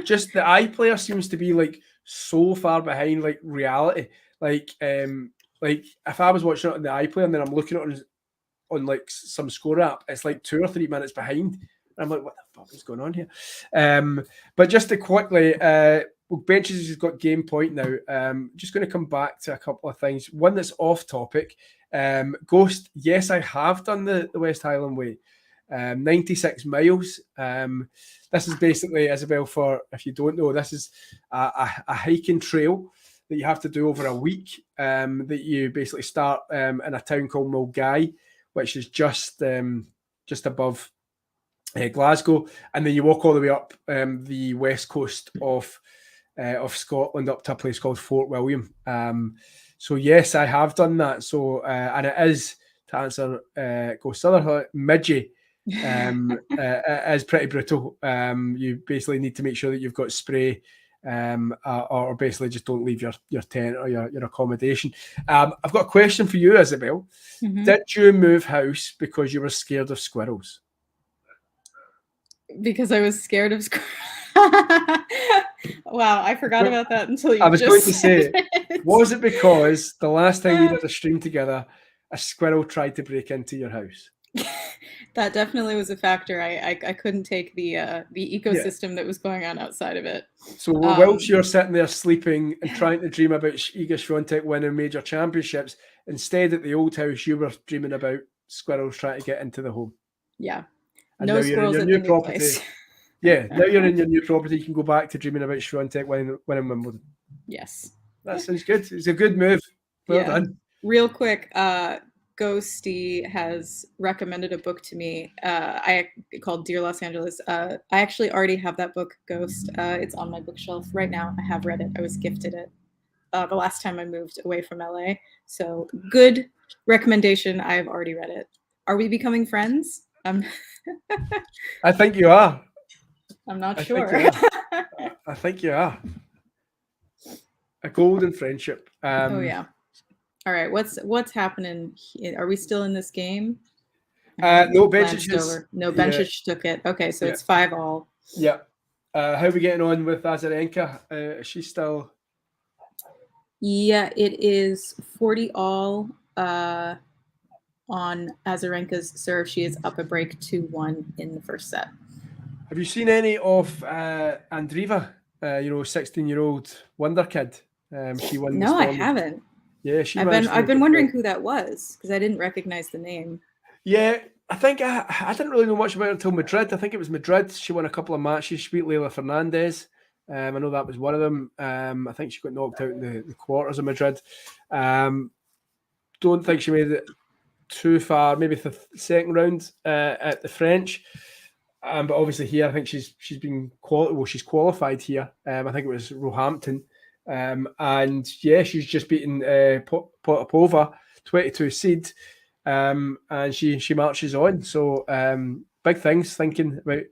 Just the iPlayer seems to be like so far behind like reality. Like if I was watching it on the iPlayer and then I'm looking at it on like some score app, it's like 2 or 3 minutes behind. And I'm like, what the fuck is going on here? But just to quickly, Bencic has got game point now. Just going to come back to a couple of things. One that's off topic. Ghost, yes, I have done the West Highland Way. 96 miles. This is basically, Isabelle, for if you don't know, this is a hiking trail that you have to do over a week, that you basically start in a town called Mulgai, which is just above Glasgow, and then you walk all the way up the west coast of Scotland up to a place called Fort William. So yes, I have done that. So and it is, to answer Ghost Other midgy, it is pretty brutal. You basically need to make sure that you've got spray. Or basically just don't leave your tent or your accommodation. I've got a question for you, Isabelle. Mm-hmm. Did you move house because you were scared of squirrels? Because I was scared of squirrels. Wow, I forgot about that until you. I was going to say, was it because the last time we did a stream together, a squirrel tried to break into your house? That definitely was a factor. I couldn't take the ecosystem that was going on outside of it. So whilst you're sitting there sleeping and trying to dream about Iga Swiatek winning major championships, instead at the old house you were dreaming about squirrels trying to get into the home. Yeah. And no squirrels at the new property. Place. Yeah, now you're in your new property. You can go back to dreaming about Swiatek winning Wimbledon. Yes. That sounds good. It's a good move. Well done. Real quick, Ghosty has recommended a book to me. I called Dear Los Angeles. I actually already have that book, Ghost. It's on my bookshelf right now. I have read it. I was gifted it the last time I moved away from LA. So good recommendation. I've already read it. Are we becoming friends? I think you are. I'm not sure. I think you are. A golden friendship. Oh yeah. All right, what's happening? Are we still in this game? No, Bencic Bencic took it. Okay, so it's 5-all. Yeah. How are we getting on with Azarenka? Is she still? Yeah, it is 40-all on Azarenka's serve. She is up a break 2-1 in the first set. Have you seen any of Andreeva? 16-year-old wonder kid. She won. No, I haven't. Yeah, I've been wondering who that was because I didn't recognize the name. Yeah, I think I didn't really know much about her until Madrid. I think it was Madrid. She won a couple of matches. She beat Leila Fernandez. I know that was one of them. I think she got knocked out in the quarters of Madrid. Don't think she made it too far, maybe the second round at the French. But obviously here, I think she's been she's qualified here. I think it was Roehampton. And yeah, she's just beaten Potapova, 22 seed. And she marches on. So big things thinking about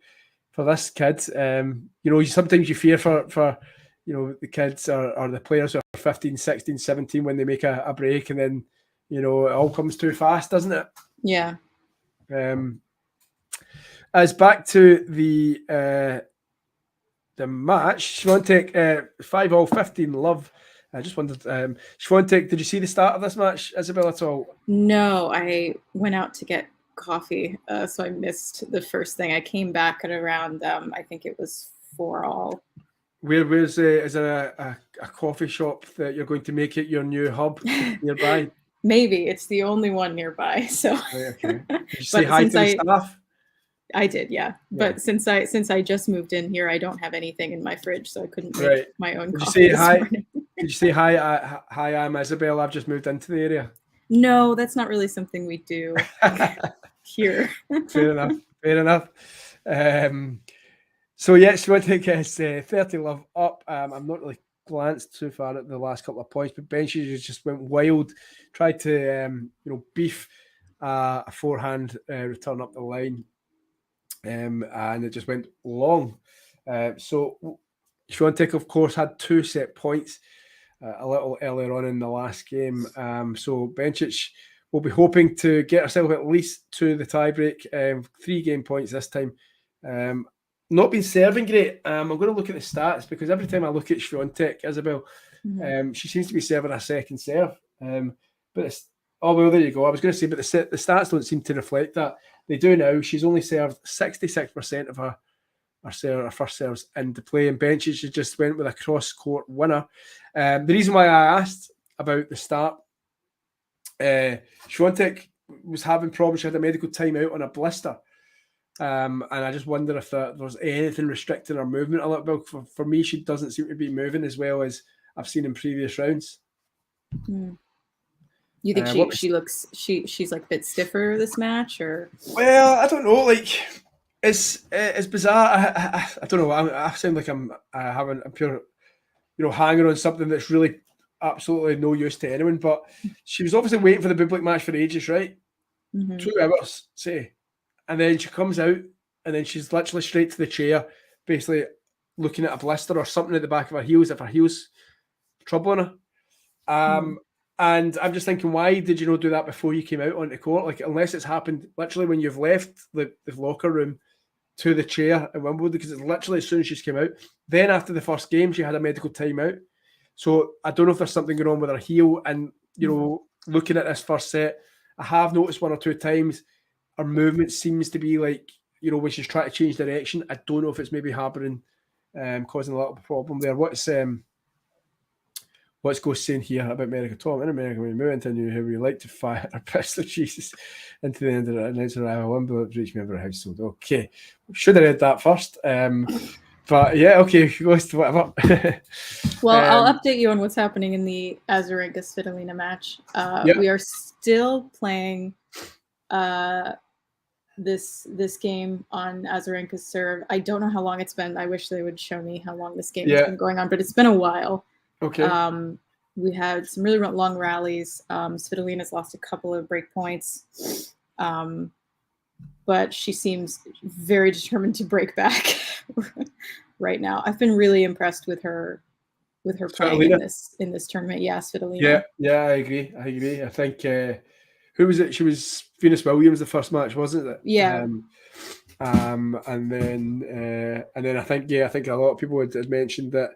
for this kid. Sometimes you fear for the kids or the players who are 15, 16, 17 when they make a break, and then it all comes too fast, doesn't it? Yeah. As back to the match, Swiatek 5-all, 15 love. I just wondered, Swiatek, did you see the start of this match, Isabelle, at all? No, I went out to get coffee, so I missed the first thing. I came back at around, I think it was 4-all. Is there a coffee shop that you're going to make it your new hub nearby? Maybe. It's the only one nearby. So. Right, okay. Did you say hi to the staff? I did, yeah. But since I just moved in here, I don't have anything in my fridge, so I couldn't make my own coffee this morning. Did you say hi? Hi, I'm Isabelle. I've just moved into the area. No, that's not really something we do here. Fair enough. So yeah, Swiatek is 30 love up. I'm not really glanced too far at the last couple of points, but Bencic just went wild, tried to beef a forehand return up the line, and it just went long. So Swiatek, of course, had 2 set points a little earlier on in the last game. So Bencic will be hoping to get herself at least to the tiebreak. 3 game points this time. Not been serving great. I'm going to look at the stats because every time I look at Swiatek, Isabelle, she seems to be serving a second serve. But there you go. I was going to say, but the stats don't seem to reflect that. They do now. She's only served 66% of her first serves into play, and Bencic just went with a cross-court winner. The reason why I asked about the start, Swiatek was having problems. She had a medical timeout on a blister. And I just wonder if there was anything restricting her movement a little bit. For me, she doesn't seem to be moving as well as I've seen in previous rounds. You think she's like a bit stiffer this match, or? Well, I don't know. Like it's bizarre. I don't know. I sound like I'm pure, hanging on something that's really absolutely no use to anyone. But she was obviously waiting for the Bublik match for ages, right? 2 hours, say. And then she comes out, and then she's literally straight to the chair, basically looking at a blister or something at the back of her heels, if her heels troubling her. And I'm just thinking, why did you not do that before you came out onto court? Like, unless it's happened literally when you've left the locker room to the chair at Wimbledon, because it's literally as soon as she came out. Then after the first game, she had a medical timeout. So I don't know if there's something going on with her heel. And, looking at this first set, I have noticed 1 or 2 times her movement seems to be like, when she's trying to change direction. I don't know if it's maybe harboring, causing a little problem there. What's Ghost saying here about America? Tom, in America, when you move into a new area, we like to fire our pistol Jesus into the end of the announcer arrival. Wimbledon reach member household. Okay. Should have read that first. But yeah, okay, Ghost, whatever. Well, I'll update you on what's happening in the Azarenka Svitolina match. We are still playing this game on Azarenka's serve. I don't know how long it's been. I wish they would show me how long this game has been going on, but it's been a while. Okay. We had some really long rallies. Svitolina's lost a couple of break points, but she seems very determined to break back right now. I've been really impressed with her playing in this tournament. Yeah, Svitolina. Yeah, I agree. I think who was it? She was Venus Williams the first match, wasn't it? Yeah. And then I think a lot of people had mentioned that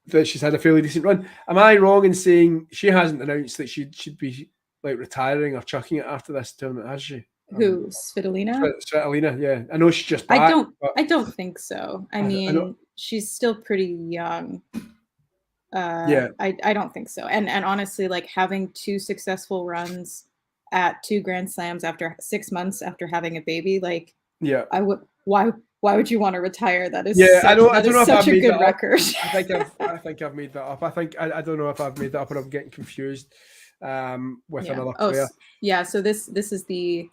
that she's had a fairly decent run. Am I wrong in saying she hasn't announced that she'd be like retiring or chucking it after this tournament, has she? Who, Svitolina? Svitolina, yeah. I know she's just back. I don't think so. I mean, she's still pretty young. I don't think so. And honestly, like having 2 successful runs at 2 Grand Slams after 6 months after having a baby. Like, yeah, I would. Why would you want to retire? That is yeah. I don't know if such I've a made good that record. up. I think I've made that up. I don't know if I've made that up, or I'm getting confused with another player. Yeah. So this is the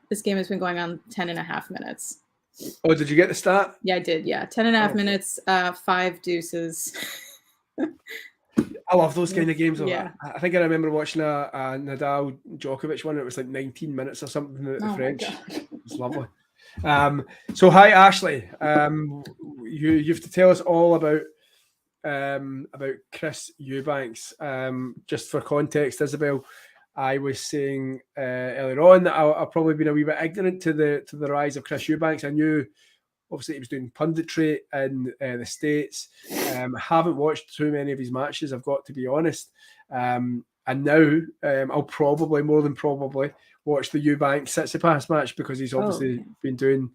this game has been going on 10.5 minutes. Oh, did you get the stat? Yeah, I did. Yeah, 10.5 minutes, 5 deuces. I love those kind of games. Yeah. I think I remember watching a Nadal Djokovic one. It was like 19 minutes or something at the French. It was lovely. So hi Ashley. You have to tell us all about Chris Eubanks. Just for context, Isabelle, I was saying earlier on that I've probably been a wee bit ignorant to the rise of Chris Eubanks. I knew obviously he was doing punditry in the States. Haven't watched too many of his matches, I've got to be honest. And now I'll probably, more than probably, watch the Eubanks Tsitsipas match because he's obviously been doing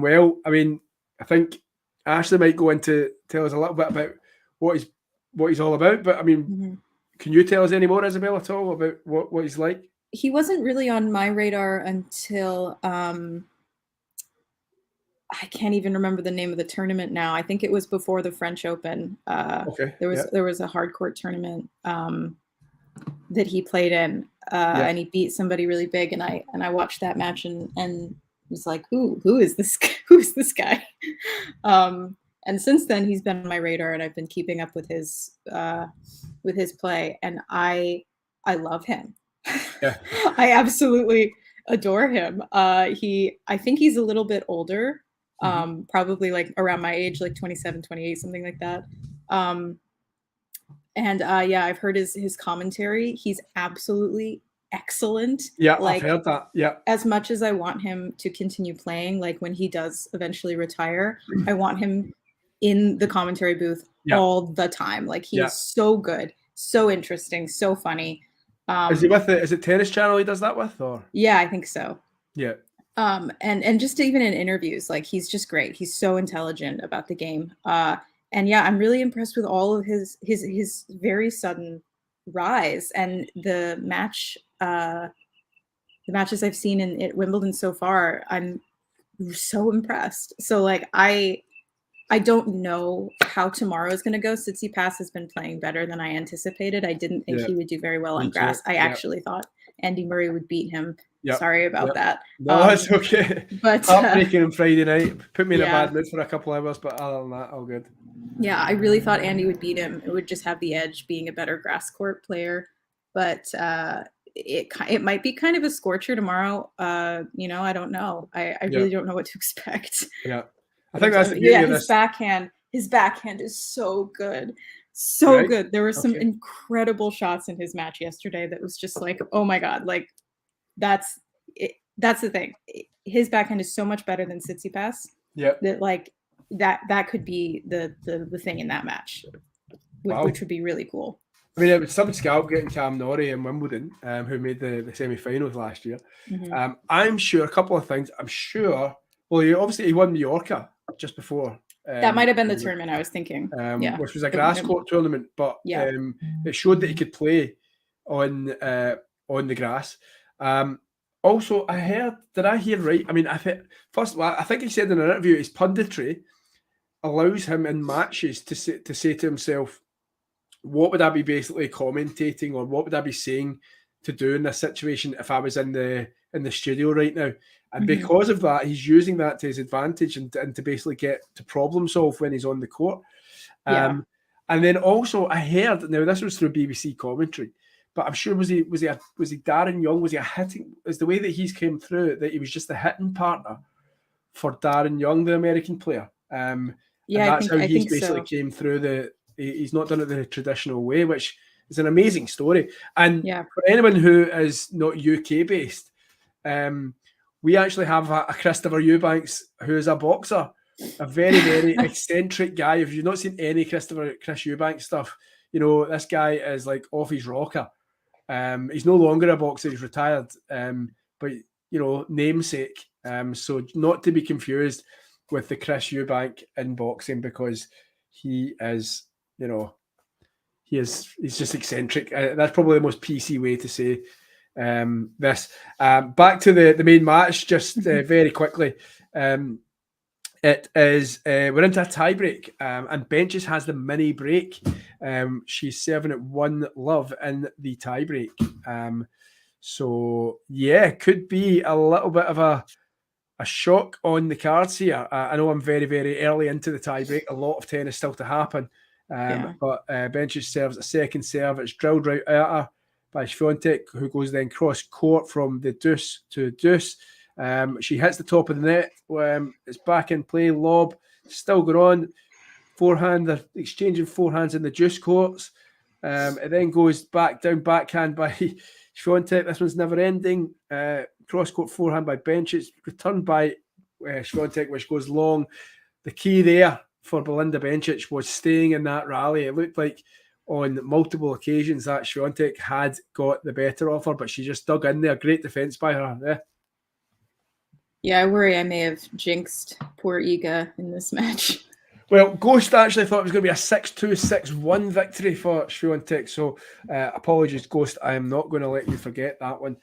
well. I mean, I think Ashley might go into tell us a little bit about what he's all about. But I mean, can you tell us any more, Isabelle, at all about what he's like? He wasn't really on my radar until I can't even remember the name of the tournament now. I think it was before the French Open. There was a hard court tournament that he played in, and he beat somebody really big. And I watched that match and was like, who is this? Who is this guy? And since then, he's been on my radar, and I've been keeping up with his play, and I love him. Yeah. I absolutely adore him. I think he's a little bit older. Probably like around my age, like 27, 28, something like that. I've heard his commentary. He's absolutely excellent. Yeah, like, I've heard that. Yeah. As much as I want him to continue playing, like when he does eventually retire, I want him in the commentary booth all the time. Like he's so good, so interesting, so funny. Is he with is it Tennis Channel he does that with, or? Yeah, I think so. Yeah. And just even in interviews, like he's just great. He's so intelligent about the game. And yeah, I'm really impressed with all of his very sudden rise, and the matches I've seen at Wimbledon so far. I'm so impressed. So like I don't know how tomorrow is going to go. Tsitsipas has been playing better than I anticipated. I didn't think he would do very well on grass. I actually thought Andy Murray would beat him. Sorry about that. No, that's okay. But heartbreaking on Friday night. Put me in a bad mood for a couple hours, but other than that, all good. Yeah, I really thought Andy would beat him. It would just have the edge being a better grass court player. But it might be kind of a scorcher tomorrow. I don't know. I really don't know what to expect. Yeah. I think that's the beauty of this. His backhand is so good. So good. There were some incredible shots in his match yesterday that was just like, oh my God, like that's it. That's the thing. His backhand is so much better than Tsitsipas. Yeah. That like that could be the thing in that match, which would be really cool. I mean, it was some scalp getting Cam Norrie in Wimbledon, who made the semi-finals last year. I'm sure a couple of things. I'm sure. Well, he won Mallorca just before. That might have been the tournament I was thinking. Which was a grass court tournament, but it showed that he could play on the grass. Also, did I hear right? I mean, I think he said in an interview his punditry allows him in matches to say to himself, what would I be basically commentating, or what would I be saying to do in this situation if I was in the studio right now? And because of that, he's using that to his advantage and to basically get to problem solve when he's on the court. And then also I heard, now this was through BBC commentary, but I'm sure was he Darren Young? Was he a hitting? Is the way that he's came through that he was just a hitting partner for Darren Young, the American player? And that's how he's basically came through he's not done it the traditional way, which is an amazing story. And for anyone who is not UK based, we actually have a Christopher Eubanks who is a boxer, a very, very eccentric guy. If you've not seen any Chris Eubanks stuff, this guy is like off his rocker. He's no longer a boxer, he's retired, but namesake. So not to be confused with the Chris Eubank in boxing, because he is, he's just eccentric. That's probably the most PC way to say this. Back to the main match, just very quickly. It is we're into a tie break, and Bencic has the mini break. She's serving at 1-love in the tie break. So yeah, could be a little bit of a shock on the cards here. I know I'm very, very early into the tie break. A lot of tennis still to happen. But Bencic serves a second serve. It's drilled right at her by Swiatek, who goes then cross court from the deuce to deuce. She hits the top of the net. It's back in play. Lob still going on. Forehand. They're exchanging forehands in the deuce courts. It then goes back down backhand by Swiatek. This one's never ending. Cross court forehand by Bencic. Returned by Swiatek, which goes long. The key there for Belinda Bencic was staying in that rally. It looked like on multiple occasions that Swiatek had got the better of her, but she just dug in there. Great defense by her. Yeah, I worry I may have jinxed poor Iga in this match. Well, Ghost actually thought it was going to be a 6-2, 6-1 victory for Swiatek. So apologies, Ghost. I am not going to let you forget that one.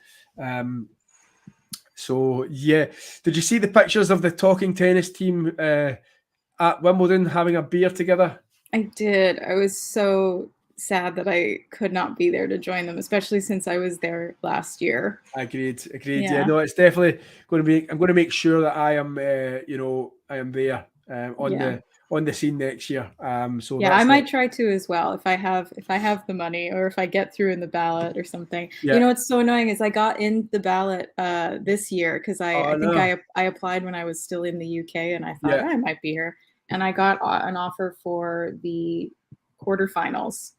So yeah, did you see the pictures of the talking tennis team at Wimbledon having a beer together? I did. I was so sad that I could not be there to join them, especially since I was there last year. Agreed. Yeah, no, it's definitely going to be. I'm going to make sure that I am, I am there on the scene next year. So yeah, I might try to as well if I have the money, or if I get through in the ballot or something. Yeah. You know what's so annoying is I got in the ballot this year because I think I applied when I was still in the UK, and I thought I might be here, and I got an offer for the quarterfinals.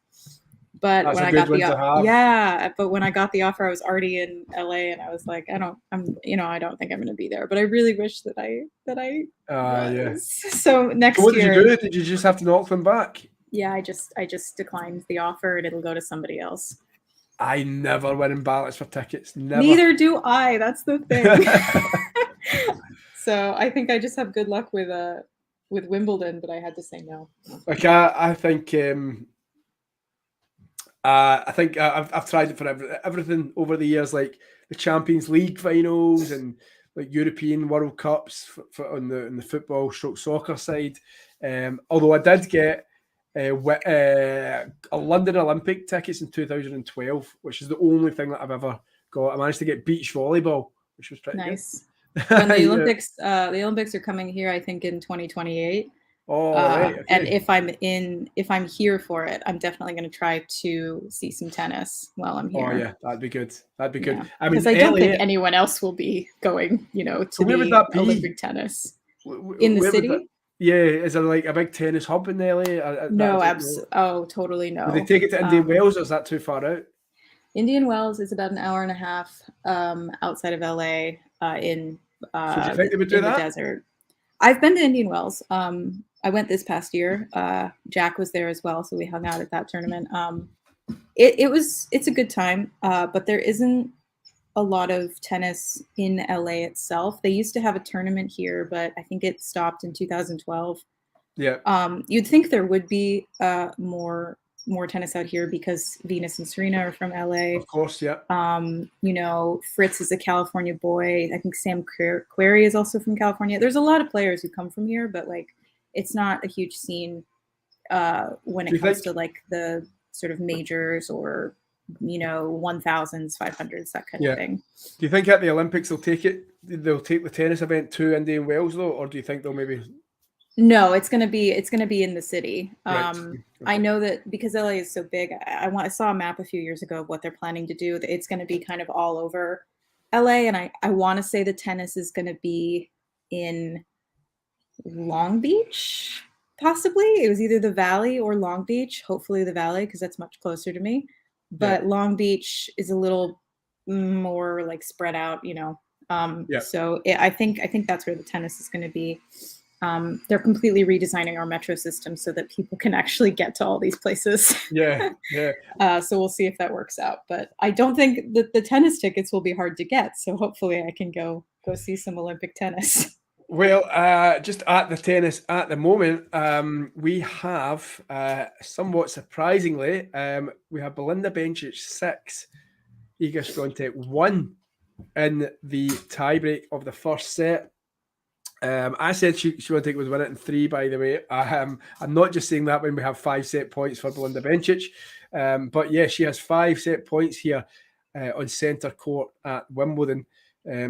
But when I got when I got the offer, I was already in LA, and I was like, I don't think I'm going to be there. But I really wish that I was. So next year. What did you do? Did you just have to knock them back? Yeah, I just declined the offer, and it'll go to somebody else. I never win in ballots for tickets. Never. Neither do I. That's the thing. So I think I just have good luck with Wimbledon, but I had to say no. Like I think. I've tried it for everything over the years, like the Champions League finals and like European World Cups for on the football / soccer side. Although I did get a London Olympic tickets in 2012, which is the only thing that I've ever got. I managed to get beach volleyball, which was pretty nice. When the Olympics, the Olympics are coming here, I think in 2028. Oh, right. Okay. And if I'm here for it, I'm definitely going to try to see some tennis while I'm here. Oh yeah, that'd be good. That'd be good. Yeah. I mean, because I don't think anyone else will be going, to the Olympic tennis in the city. Is there like a big tennis hub in LA? No, absolutely. Oh, totally no. Would they take it to Indian Wells, or is that too far out? Indian Wells is about an hour and a half outside of LA in so do you think they would do that? The desert. I've been to Indian Wells. I went this past year. Jack was there as well, so we hung out at that tournament. It's a good time, but there isn't a lot of tennis in LA itself. They used to have a tournament here, but I think it stopped in 2012. Yeah. You'd think there would be more tennis out here because Venus and Serena are from LA. Of course, yeah. Fritz is a California boy. I think Sam Querrey is also from California. There's a lot of players who come from here, but like it's not a huge scene when it comes to like the sort of majors or 1000s, 500s, that kind of thing. Do you think at the Olympics they'll take the tennis event to Indian Wells though, or do you think they'll maybe? No, it's gonna be in the city. Right. Okay. I know that because LA is so big. I saw a map a few years ago of what they're planning to do. It's going to be kind of all over LA, and I want to say the tennis is going to be in Long Beach, possibly. It was either the Valley or Long Beach. Hopefully the Valley, because that's much closer to me. But Long Beach is a little more like spread out, So I think that's where the tennis is going to be. They're completely redesigning our metro system so that people can actually get to all these places. Yeah. So we'll see if that works out. But I don't think that the tennis tickets will be hard to get. So hopefully I can go see some Olympic tennis. Well, just at the tennis at the moment, we have, somewhat surprisingly, we have Belinda Bencic 6, Iga Swiatek won in the tiebreak of the first set. I said Swiatek would win it in 3, by the way. I'm not just saying that when we have 5 set points for Belinda Bencic. But yeah, she has 5 set points here on centre court at Wimbledon.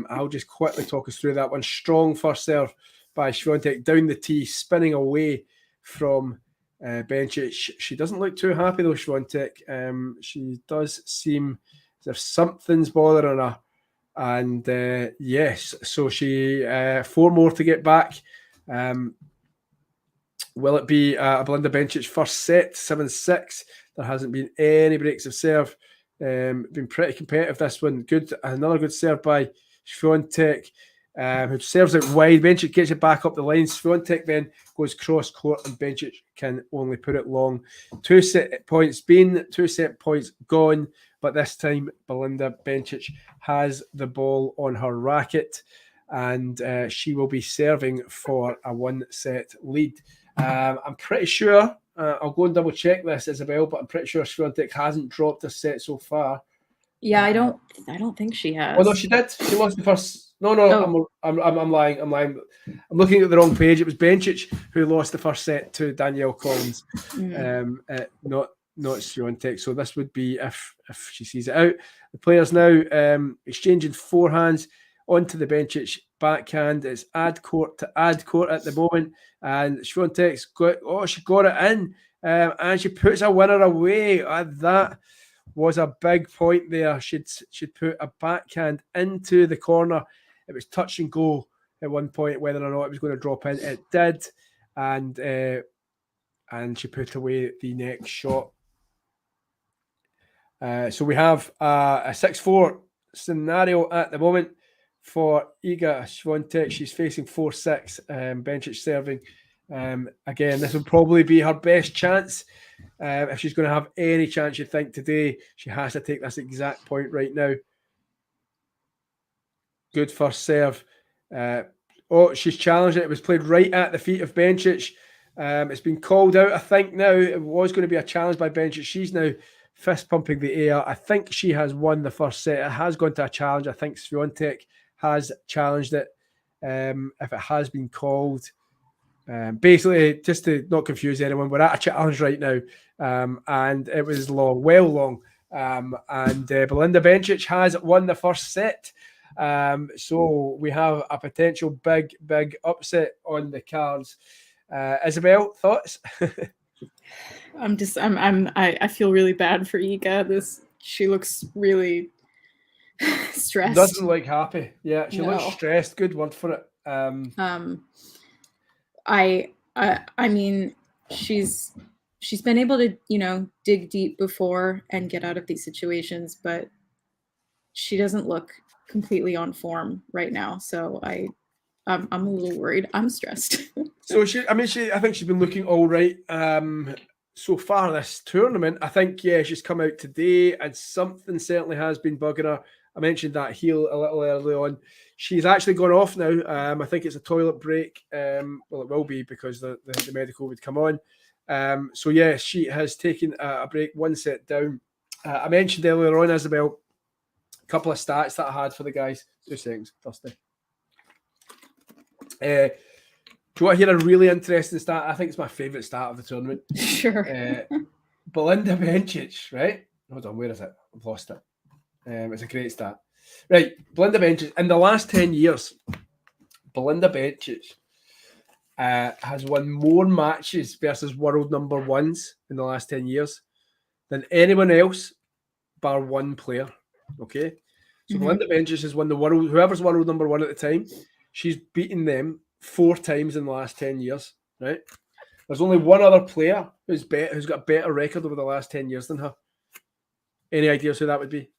I'll just quickly talk us through that one. Strong first serve by Swiatek down the tee, spinning away from Bencic. She doesn't look too happy though, Swiatek. She does seem as if something's bothering her. And yes, so she 4 more to get back. Will it be Belinda Bencic first set, 7-6? There hasn't been any breaks of serve. Been pretty competitive this one. Good, another good serve by Swiatek, who serves it wide. Bencic gets it back up the line. Swiatek then goes cross court, and Bencic can only put it long. 2 set points been, 2 set points gone, but this time Belinda Bencic has the ball on her racket, and she will be serving for a 1-set lead. I'm pretty sure. I'll go and double check this, Isabelle, but I'm pretty sure Swiatek hasn't dropped a set so far. Yeah, I don't think she has. Oh no, she did. She lost the first. No, I'm lying. I'm looking at the wrong page. It was Bencic who lost the first set to Danielle Collins, not Swiatek. So this would be if she sees it out. The players now exchanging forehands onto the Bencic backhand. It's ad court to ad court at the moment, and Swiatek's she got it in, and she puts a winner away. That was a big point there. She'd put a backhand into the corner. It was touch and go at one point whether or not it was going to drop in. It did, and she put away the next shot. So we have a 6-4 scenario at the moment for Iga Swiatek. She's facing 4-6. Bencic serving. Again, this will probably be her best chance. If she's going to have any chance, you think, today, she has to take this exact point right now. Good first serve. She's challenged it. It was played right at the feet of Bencic. It's been called out, I think, now. It was going to be a challenge by Bencic. She's now fist pumping the air. I think she has won the first set. It has gone to a challenge. I think Swiatek has challenged it. If it has been called. Basically, just to not confuse anyone, we're at a challenge right now, and it was long, well long, and Belinda Bencic has won the first set, so we have a potential big upset on the cards. Isabelle, thoughts? I feel really bad for Iga. She looks really stressed. Doesn't look happy. Yeah, she looks stressed. Good word for it. I mean, she's been able to, dig deep before and get out of these situations, but she doesn't look completely on form right now. So I'm a little worried. I'm stressed. So I think she's been looking all right so far this tournament. I think, she's come out today and something certainly has been bugging her. I mentioned that heel a little early on. She's actually gone off now. I think it's a toilet break. Well, it will be because the medical would come on. So, yeah, she has taken a break, 1 set down. I mentioned earlier on, Isabelle, a couple of stats that I had for the guys. 2 seconds, thirsty. Do you want to hear a really interesting stat? I think it's my favourite stat of the tournament. Sure. Belinda Bencic, right? Hold on, where is it? I've lost it. It's a great stat. Right, Belinda Bencic. In the last 10 years, Belinda Bencic has won more matches versus world number ones in the last 10 years than anyone else bar one player. Okay? So Belinda Bencic has won the world, whoever's world number one at the time, she's beaten them 4 times in the last 10 years, right? There's only one other player who's got a better record over the last 10 years than her. Any ideas who that would be?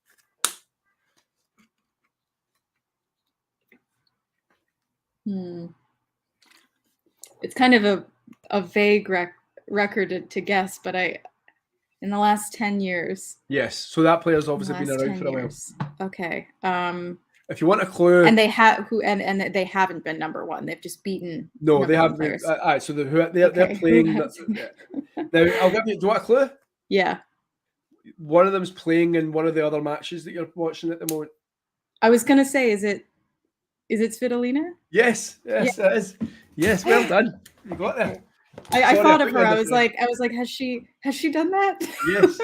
It's kind of a vague record to guess, but in the last 10 years. Yes, so that player's obviously been around for a while. Okay. If you want a clue, and they have and they haven't been number one. They've just beaten. No, they haven't been. So they're playing. Now I'll give you. Do you want a clue? Yeah. one of them's playing in one of the other matches that you're watching at the moment. I was gonna say, is it Svitolina? Yes, it is. Yes, well done. You got there. I thought of her. I was like, has she done that? Yes.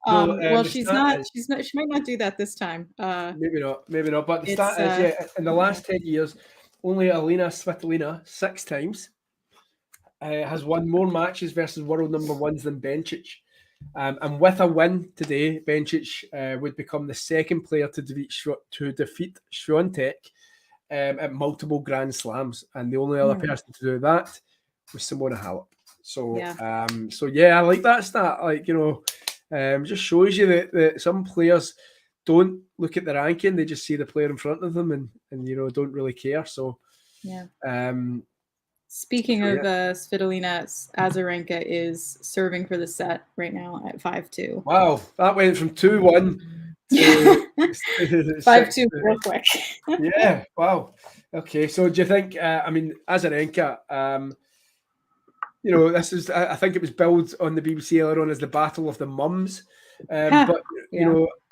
No, well, she's not. She might not do that this time. Maybe not. But the stat is, in the last 10 years, only Alina Svitolina 6 times has won more matches versus world number ones than Bencic. And with a win today, Bencic would become the second player to defeat Swiatek at multiple Grand Slams, and the only other person to do that was Simona Halep. So, I like that stat. Like, just shows you that some players don't look at the ranking; they just see the player in front of them, and don't really care. So, Speaking of Svitolina, Azarenka is serving for the set right now at 5-2. Wow, that went from 2-1 to 5-2 real quick. Yeah, wow. Okay, so do you think? Azarenka. This is. I think it was billed on the BBC earlier on as the Battle of the Mums. But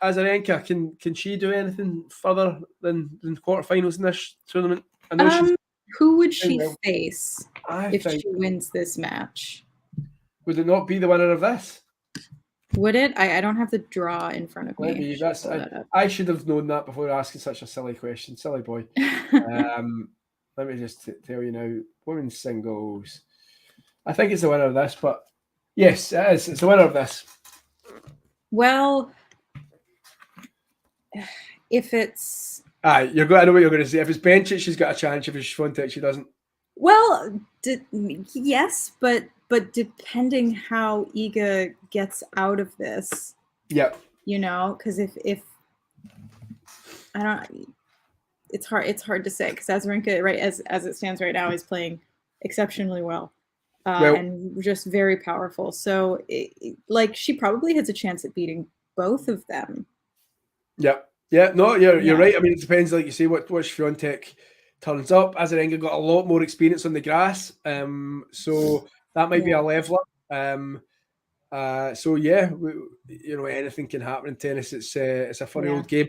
Azarenka, can she do anything further than quarterfinals in this tournament? I know she's. Who would she face if she wins this match? Would it not be the winner of this? Would it? I don't have the draw in front of me. I should have known that before asking such a silly question. Silly boy. Let me just tell you now. Women's singles. I think it's the winner of this, but yes, it is. It's the winner of this. Well, if it's... I know what you're going to say. If it's Bencic, she's got a chance. If it's Swiatek, she doesn't. Well, yes, but depending how Iga gets out of this, because if I don't, it's hard to say because Azarenka, right as it stands right now, is playing exceptionally well, and just very powerful. So, she probably has a chance at beating both of them. Yeah, no, you're right. I mean, it depends, like you say, what Swiatek turns up. Azarenka got a lot more experience on the grass, so that might be a leveler. Anything can happen in tennis. It's a funny old game.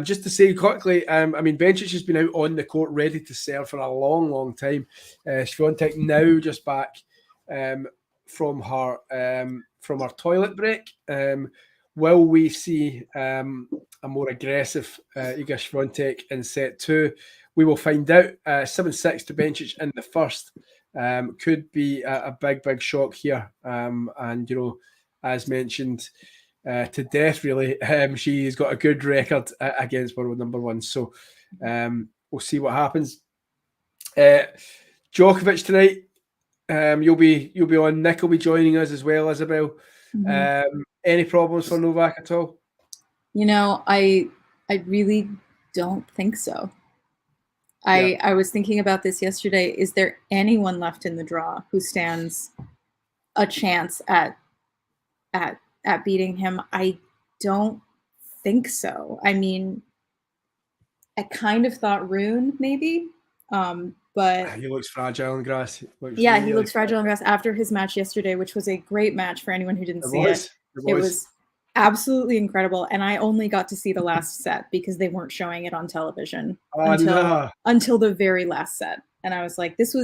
Just to say quickly, Bencic has been out on the court ready to serve for a long, long time. Swiatek now just back from her toilet break. Will we see a more aggressive Iga Swiatek in set 2? We will find out. 7-6 to Bencic in the first could be a big shock here. As mentioned, to death, really, she's got a good record against world number one. So we'll see what happens. Djokovic tonight. You'll be on. Nick will be joining us as well, Isabelle. Any problems for Novak at all? I really don't think so. I was thinking about this yesterday. Is there anyone left in the draw who stands a chance at beating him? I don't think so. I mean, I kind of thought Rune maybe, but he looks fragile in grass. He looks fragile in grass after his match yesterday, which was a great match for anyone who didn't see it. It was absolutely incredible, and I only got to see the last set because they weren't showing it on television until the very last set. And I was like, this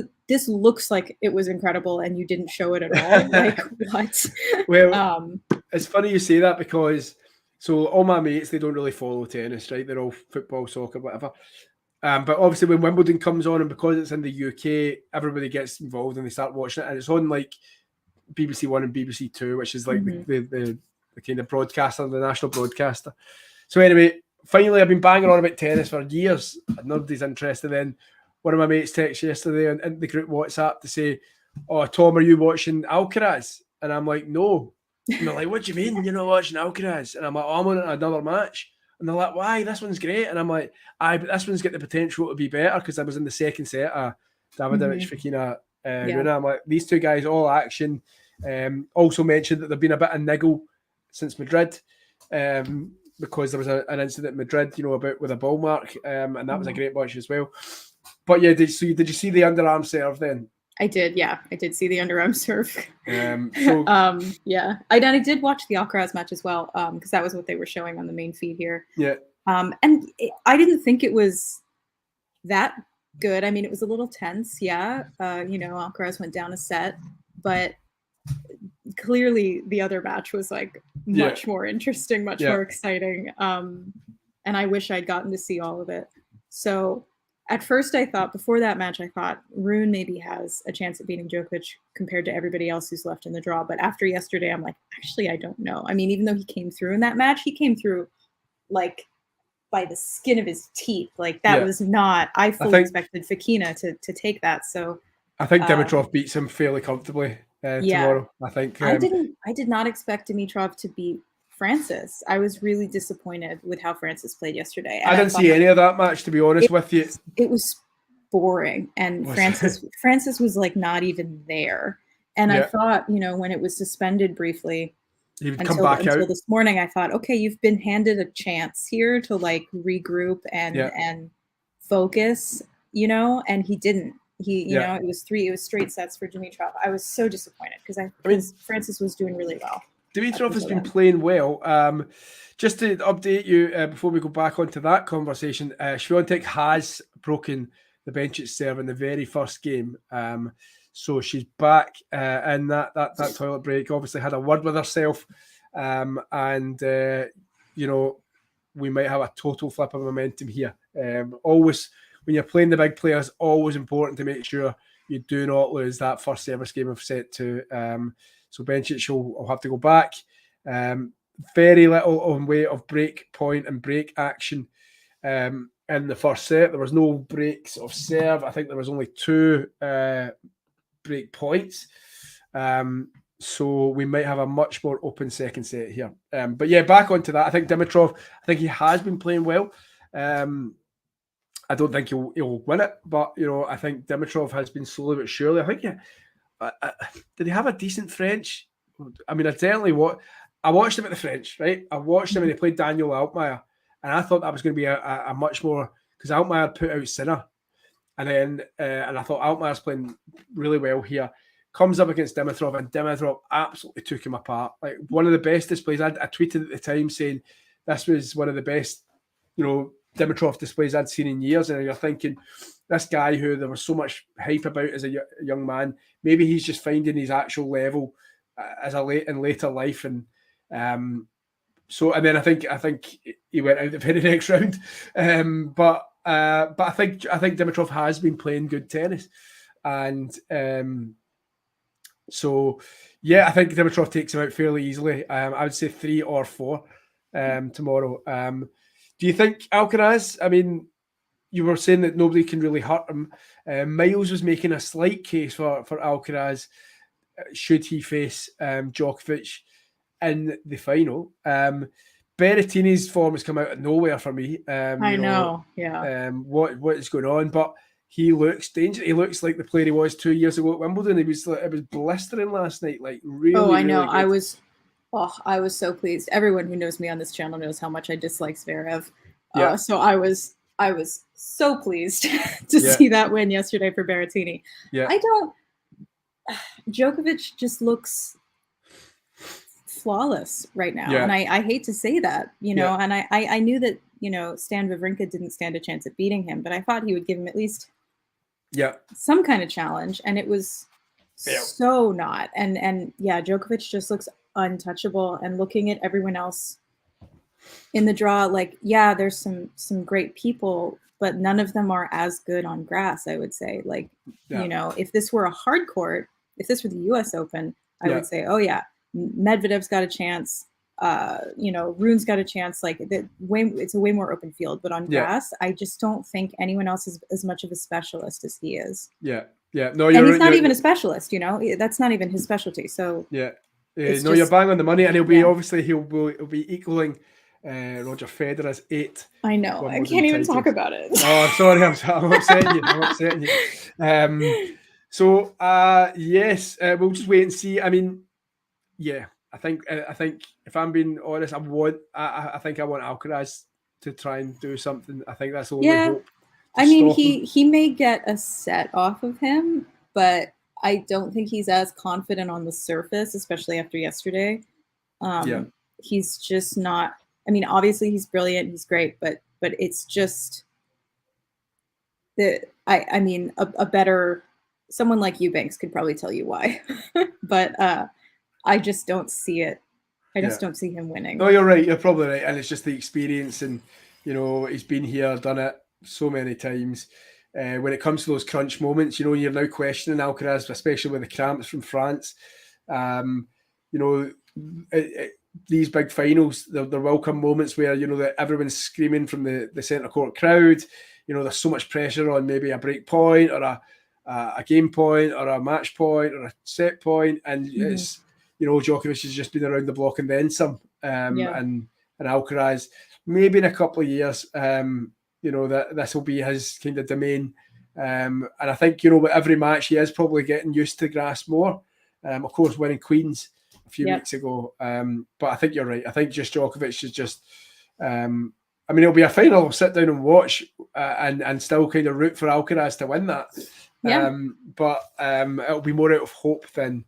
looks like it was incredible, and you didn't show it at all. Like, what? Well, it's funny you say that because all my mates, they don't really follow tennis, right? They're all football, soccer, whatever. But obviously when Wimbledon comes on, and because it's in the UK, everybody gets involved and they start watching it, and it's on like BBC One and BBC Two, which is like the kind of broadcaster, the national broadcaster. So anyway, finally, I've been banging on about tennis for years, and nobody's interested. Then one of my mates texted yesterday in the group WhatsApp to say, "Oh, Tom, are you watching Alcaraz?" And I'm like, "No." And they're like, "What do you mean you're not watching Alcaraz?" And I'm like, "Oh, I'm on another match." And they're like, "Why? This one's great." And I'm like, but this one's got the potential to be better because I was in the second set of Davidovich, Fokina, Rune. I'm like, these two guys, all action. Also mentioned that there've been a bit of niggle since Madrid because there was an incident in Madrid, about with a ball mark, and that was a great watch as well. But yeah, did you see the underarm serve then? I did, yeah. I did see the underarm serve. So yeah. I did watch the Alcaraz match as well, because that was what they were showing on the main feed here. Yeah. And I didn't think it was that good. I mean, it was a little tense, yeah. Alcaraz went down a set, but clearly the other match was like much more interesting, much more exciting. And I wish I'd gotten to see all of it. So at first I thought, before that match, I thought Rune maybe has a chance at beating Djokovic compared to everybody else who's left in the draw. But after yesterday, I'm like, actually, I don't know. I mean, even though he came through in that match, he came through like by the skin of his teeth. Like that was not, I fully expected Fokina to take that. So I think Dimitrov beats him fairly comfortably tomorrow. I think I did not expect Dimitrov to beat Francis. I was really disappointed with how Francis played yesterday. I didn't see any of that match, to be honest with you. It was boring, and Francis was like not even there. And I thought, when it was suspended briefly, he would come back until out. This morning, I thought, okay, you've been handed a chance here to like regroup and focus, and he didn't. It was straight sets for Dimitrov. I was so disappointed because Francis was doing really well. Dimitrov has been playing well. Just to update you before we go back onto that conversation, Swiatek has broken the Bencic serve in the very first game. So she's back in that toilet break. Obviously had a word with herself, and we might have a total flip of momentum here. Always, when you're playing the big players, always important to make sure you do not lose that first service game of set two. So Bencic will have to go back. Very little on way of break point and break action in the first set. There was no breaks of serve. I think there was only 2 break points. So we might have a much more open second set here. But yeah, back onto that. I think Dimitrov, he has been playing well. I don't think he'll win it, but I think Dimitrov has been slowly but surely. I think did he have a decent French? I mean, I watched him at the French, right? I watched him and he played Daniel Altmaier, and I thought that was going to be a much more, because Altmaier put out Sinner, and then and I thought Altmaier's playing really well here. Comes up against Dimitrov, and Dimitrov absolutely took him apart. Like one of the best displays. I tweeted at the time saying this was one of the best, Dimitrov displays I'd seen in years, and you're thinking, this guy who there was so much hype about as a young man, maybe he's just finding his actual level as in later life, and so. And then I think he went out the very next round, but I think Dimitrov has been playing good tennis, and so yeah, I think Dimitrov takes him out fairly easily. I would say 3 or 4 tomorrow. Do you think Alcaraz? I mean, you were saying that nobody can really hurt him. Miles was making a slight case for Alcaraz should he face Djokovic in the final. Berrettini's form has come out of nowhere for me. I know, yeah. What is going on? But he looks dangerous. He looks like the player he was 2 years ago at Wimbledon. It was blistering last night, like really. Oh, I know. Really I was so pleased. Everyone who knows me on this channel knows how much I dislike Zverev. Yeah. So I was so pleased to see that win yesterday for Berrettini. Yeah. Djokovic just looks flawless right now. Yeah. And I hate to say that, and I knew that, Stan Wawrinka didn't stand a chance at beating him, but I thought he would give him at least some kind of challenge. And it was so not. And Djokovic just looks untouchable, and looking at everyone else in the draw, like, there's some great people, but none of them are as good on grass, I would say. Like, if this were a hard court, if this were the US Open, I would say, Medvedev's got a chance. Rune's got a chance. Like, it's a way more open field. But on grass, I just don't think anyone else is as much of a specialist as he is. Yeah. No, and he's not even a specialist. That's not even his specialty. So you're bang on the money, and he'll be equaling Roger Federer's 8. I know. I can't even talk about it. Oh, sorry, I'm upsetting you. So yes, we'll just wait and see. I mean, I think if I'm being honest, I think I want Alcaraz to try and do something. I think that's the only hope. I mean, he may get a set off of him, but I don't think he's as confident on the surface, especially after yesterday. He's just not. I mean, obviously he's brilliant, he's great, but it's just that I mean, a better someone like Eubanks could probably tell you why, but I just don't see it. I just don't see him winning. No, you're right. You're probably right, and it's just the experience, and he's been here, done it so many times. When it comes to those crunch moments, you're now questioning Alcaraz, especially with the cramps from France. These big finals, there will come moments where that everyone's screaming from the centre court crowd. There's so much pressure on maybe a break point or a game point or a match point or a set point, and it's Djokovic has just been around the block and then some. And Alcaraz, maybe in a couple of years, that this will be his kind of domain. And I think with every match he is probably getting used to grass more. Of course, winning Queens a few weeks ago. But I think you're right. I think just Djokovic is just. It'll be a final. I'll sit down and watch and still kind of root for Alcaraz to win that. But it'll be more out of hope than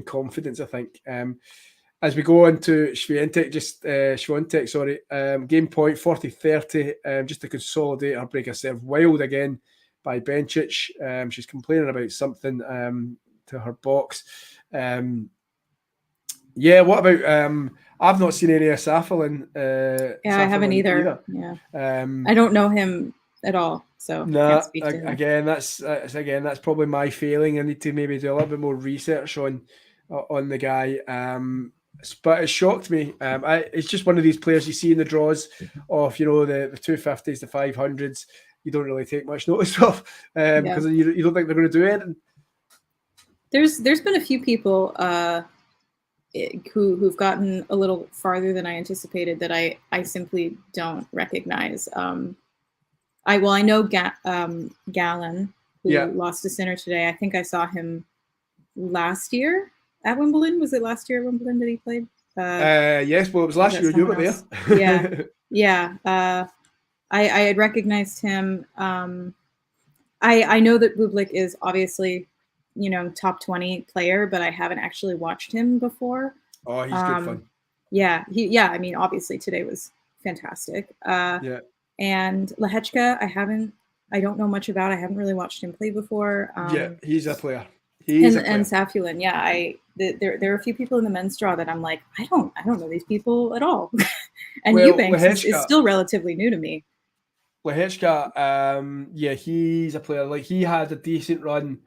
confidence, I think. As we go into Swiatek, game point 40-30, just to consolidate her break of serve wild again by Bencic. She's complaining about something to her box. What about I've not seen any of Safalin. I haven't either. Yeah. I don't know him at all, so can't speak to him. Again, that's probably my failing. I need to maybe do a little bit more research on the guy. But it shocked me. It's just one of these players you see in the draws of the 250s, the 500s. You don't really take much notice of because you don't think they're going to do anything. There's been a few people who've gotten a little farther than I anticipated that I simply don't recognize. I know Gallen, who lost to Sinner today. I think I saw him last year at Wimbledon. Was it last year at Wimbledon that he played? Yes, well, it was last year. You were there. Yeah. I had recognized him. I know that Bublik is obviously, top 20 player, but I haven't actually watched him before. Oh, he's good fun. Yeah. I mean, obviously today was fantastic. And Lehechka, I don't know much about. I haven't really watched him play before. He's a player. And Safulin, there are a few people in the men's draw that I'm like, I don't know these people at all. And Eubanks is still relatively new to me. Lehechka, he's a player. Like, he had a decent run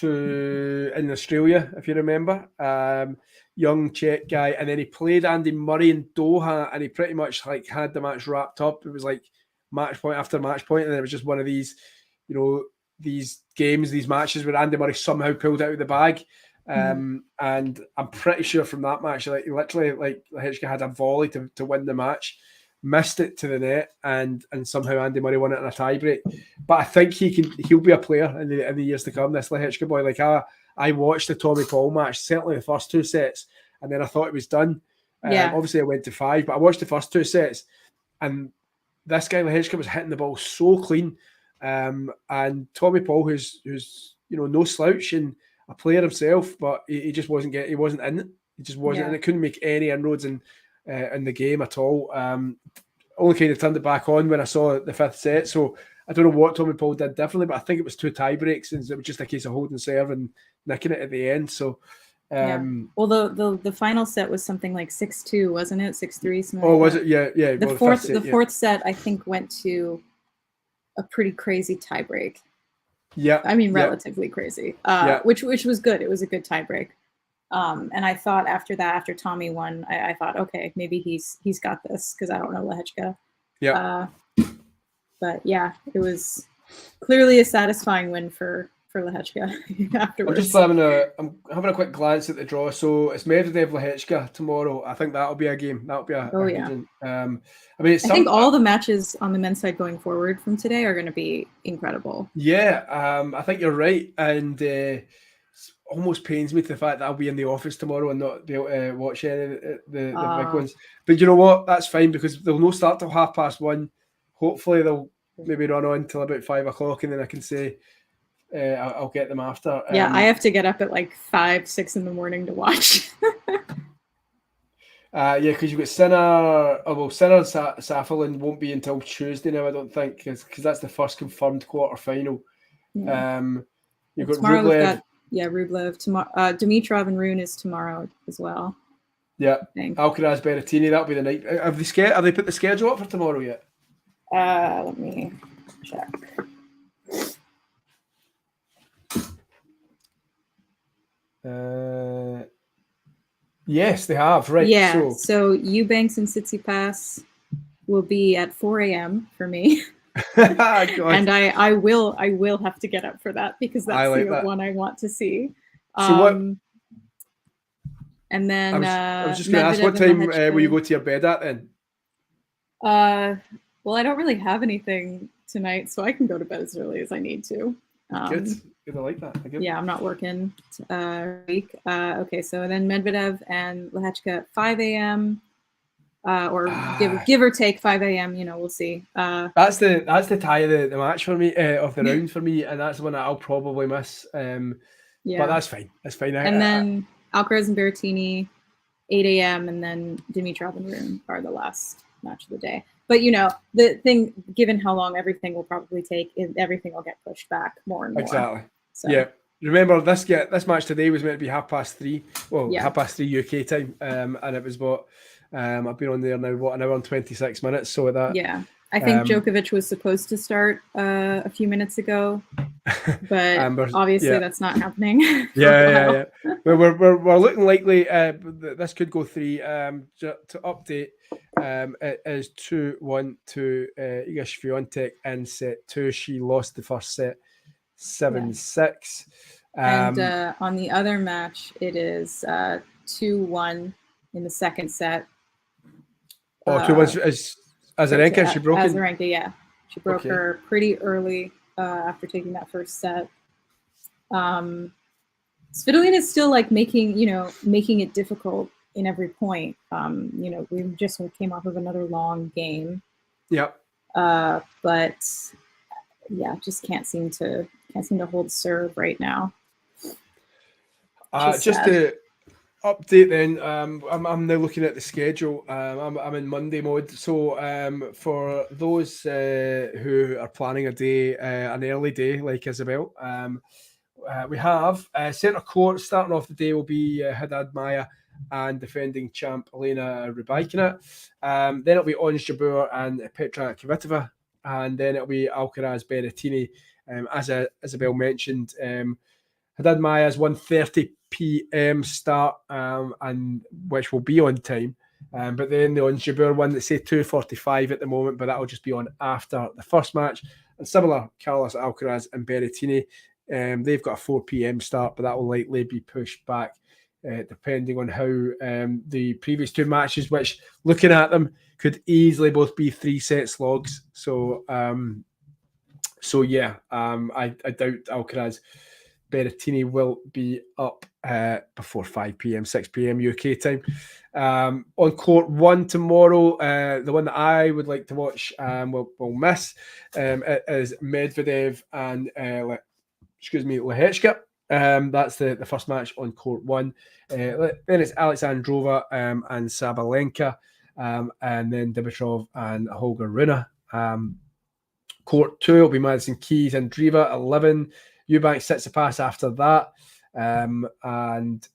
in Australia, if you remember. Young Czech guy, and then he played Andy Murray in Doha, and he pretty much had the match wrapped up. It was like match point after match point, and it was just one of these, these games, these matches where Andy Murray somehow pulled out of the bag. And I'm pretty sure from that match, Lehechka had a volley to win the match, missed it to the net, and somehow Andy Murray won it in a tiebreak. But I think he'll be a player in the years to come, this Lehechka boy. Like, I watched the Tommy Paul match, certainly the first two sets, and then I thought it was done. Obviously I went to 5, but I watched the first two sets, and this guy Lehechka was hitting the ball so clean. And Tommy Paul, who's no slouch and a player himself, but he just wasn't in it. He just wasn't in it. Couldn't make any inroads in the game at all. Only kind of turned it back on when I saw the 5th set. So I don't know what Tommy Paul did differently, but I think it was 2 tie breaks, and it was just a case of holding serve and nicking it at the end. So well, the final set was something like 6-2, wasn't it? 6-3. Oh, was it? Yeah. The fourth set, I think, went to a pretty crazy tiebreak. Yeah. I mean, relatively crazy. Which was good. It was a good tiebreak. And I thought after Tommy won, I thought, okay, maybe he's got this, because I don't know Lehechka. Yeah. But yeah, it was clearly a satisfying win for Lehechka afterwards. I'm having a quick glance at the draw. So it's Medvedev Lehechka tomorrow. I think that'll be a game. That'll be a good one. I think all the matches on the men's side going forward from today are going to be incredible. Yeah, I think you're right, and it almost pains me to the fact that I'll be in the office tomorrow and not be able to watch any of the big ones. But you know what? That's fine, because they'll no start till 1:30. Hopefully they'll maybe run on till about 5 o'clock, and then I can say I'll get them after. Yeah, I have to get up at like 5, 6 in the morning to watch. Yeah, because you've got Sinner. Sinner and Safalin won't be until Tuesday now, I don't think, because that's the first confirmed quarterfinal. Yeah. You've got tomorrow Rublev. Rublev. Tomorrow, Dimitrov and Rune is tomorrow as well. Yeah, Alcaraz, Berrettini. That'll be the night. Have they put the schedule up for tomorrow yet? Let me check. Yes, they have. Right. Yeah. So Eubanks and Tsitsipas will be at 4 a.m. for me. And I will have to get up for that because that's the one I want to see. So what? And then I was just going to ask, what time will you go to your bed at then? Well, I don't really have anything tonight, so I can go to bed as early as I need to. Good. I like that. Yeah, I'm not working week. Okay, so then Medvedev and Lehechka at 5 a.m. Or give or take 5 a.m. We'll see. That's the tie of the match for me, of the round for me, and that's the one that I'll probably miss. Yeah, but that's fine. That's fine. And then Alcaraz and Berrettini, 8 a.m. and then Dimitrov and Rune are the last match of the day. But the thing, given how long everything will probably take, everything will get pushed back more and more. Exactly. So. Yeah. Remember, this match today was meant to be 3:30. Well, 3:30 UK time, and it was what. I've been on there now, an hour and 26 minutes. So that. Yeah, I think Djokovic was supposed to start a few minutes ago, but obviously that's not happening. Yeah. Well, we're looking likely. This could go 3. To update, it is 2-1 to Iga Swiatek in set 2. She lost the first set 7-6. And on the other match, it is 2-1 in the second set. 2-1 is Azarenka. She broke Azarenka, yeah. She broke her pretty early after taking that first set. Svitolina is still like making it difficult in every point. We just came off of another long game. Yep. But yeah, just can't seem to hold serve right now. Just to update then, I'm now looking at the schedule. I'm in Monday mode. So for those who are planning a day, an early day like Isabelle, we have centre court starting off the day will be Haddad Maia and defending champ Elena Rybakina. Then it'll be Ons Jabeur and Petra Kvitova, and then it'll be Alcaraz Berrettini. As Isabelle mentioned, Haddad Maia's 1:30 p.m. start, and which will be on time. But then the Ons Jabeur one, they say 2:45 at the moment, but that'll just be on after the first match. And similar, Carlos Alcaraz and Berrettini, they've got a 4 p.m. start, but that will likely be pushed back depending on how the previous two matches, which looking at them could easily both be 3-set slogs. So yeah, I doubt Alcaraz Berrettini will be up before 5 p.m, 6 p.m. UK time. On court 1 tomorrow, the one that I would like to watch will miss. It is Medvedev and Lehechka. That's the first match on court 1. Then it's Alexandrova and Sabalenka, and then Dimitrov and Holger Rune. Court 2 will be Madison Keys and Driva at 11. Eubanks Tsitsipas after that, and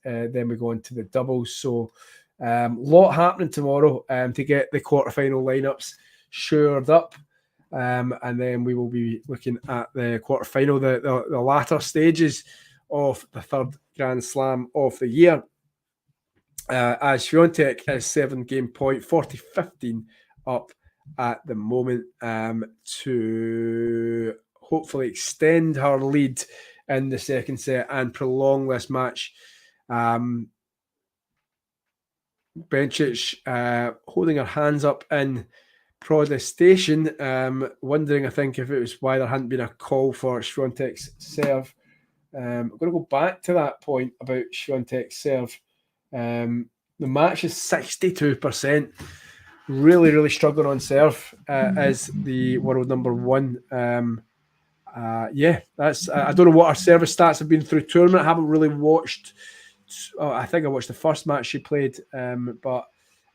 then we go into the doubles. So lot happening tomorrow to get the quarterfinal lineups shored up, and then we will be looking at the quarterfinal, the latter stages of the third Grand Slam of the year. As Swiatek is 7-game point, 40-15 up at the moment, to hopefully extend her lead in the second set and prolong this match. Bencic holding her hands up in protestation, wondering, I think, if it was why there hadn't been a call for Swiatek's serve. I'm going to go back to that point about Swiatek's serve. The match is 62%. Really, really struggling on serve as the world number 1. Yeah, that's. I don't know what her service stats have been through tournament. I haven't really watched. I think I watched the first match she played, but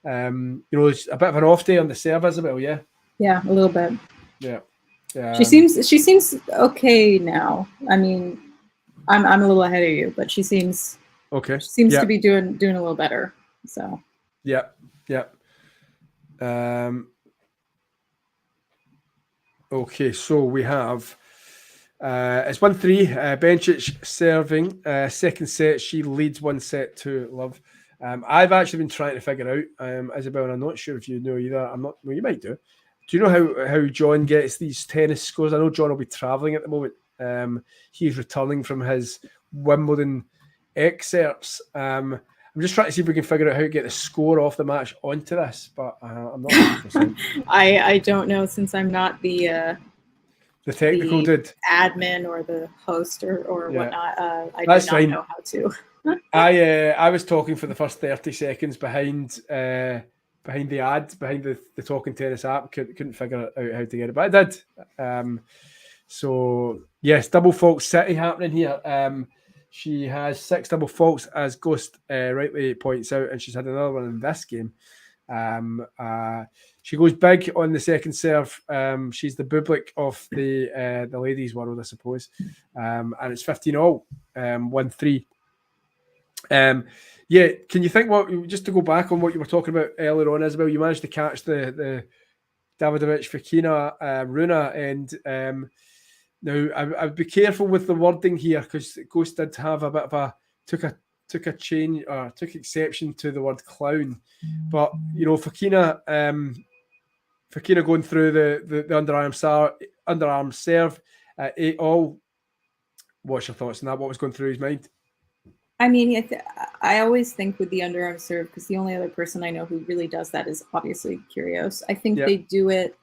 it's a bit of an off day on the serve, Isabelle. Yeah. Yeah, a little bit. Yeah. She seems okay now. I mean, I'm a little ahead of you, but she seems okay. She seems to be doing a little better. So. Yeah. Okay, so we have it's 1-3. Bencic serving. Second set, she leads 1-2. I've actually been trying to figure out, Isabelle, and I'm not sure if you know either. I'm not. Well, you might do. Do you know how John gets these tennis scores? I know John will be travelling at the moment. He's returning from his Wimbledon excerpts. I'm just trying to see if we can figure out how to get the score off the match onto this, but I'm not 100%. I don't know, since I'm not the technical admin or the host or whatnot. I That's do not fine. know how to. I was talking for the first 30 seconds behind the ad, behind the Talking Tennis app. Couldn't figure out how to get it, but I did. So yes, double fault City happening here. She has 6 double faults, as Ghost rightly points out, and she's had another one in this game. She goes big on the second serve. She's the Bublik of the ladies' world, I suppose. And it's 15-all, 1-3. Yeah, can you think just to go back on what you were talking about earlier on, Isabelle, you managed to catch the Davidovich, Fokina, Runa, and now I'd be careful with the wording here, because Ghost did have a bit of took a change, or took exception to the word clown. But Fokina going through the underarm serve, 8-all. What's your thoughts on that? What was going through his mind? I mean, I always think with the underarm serve, because the only other person I know who really does that is obviously Kyrgios. I think they do it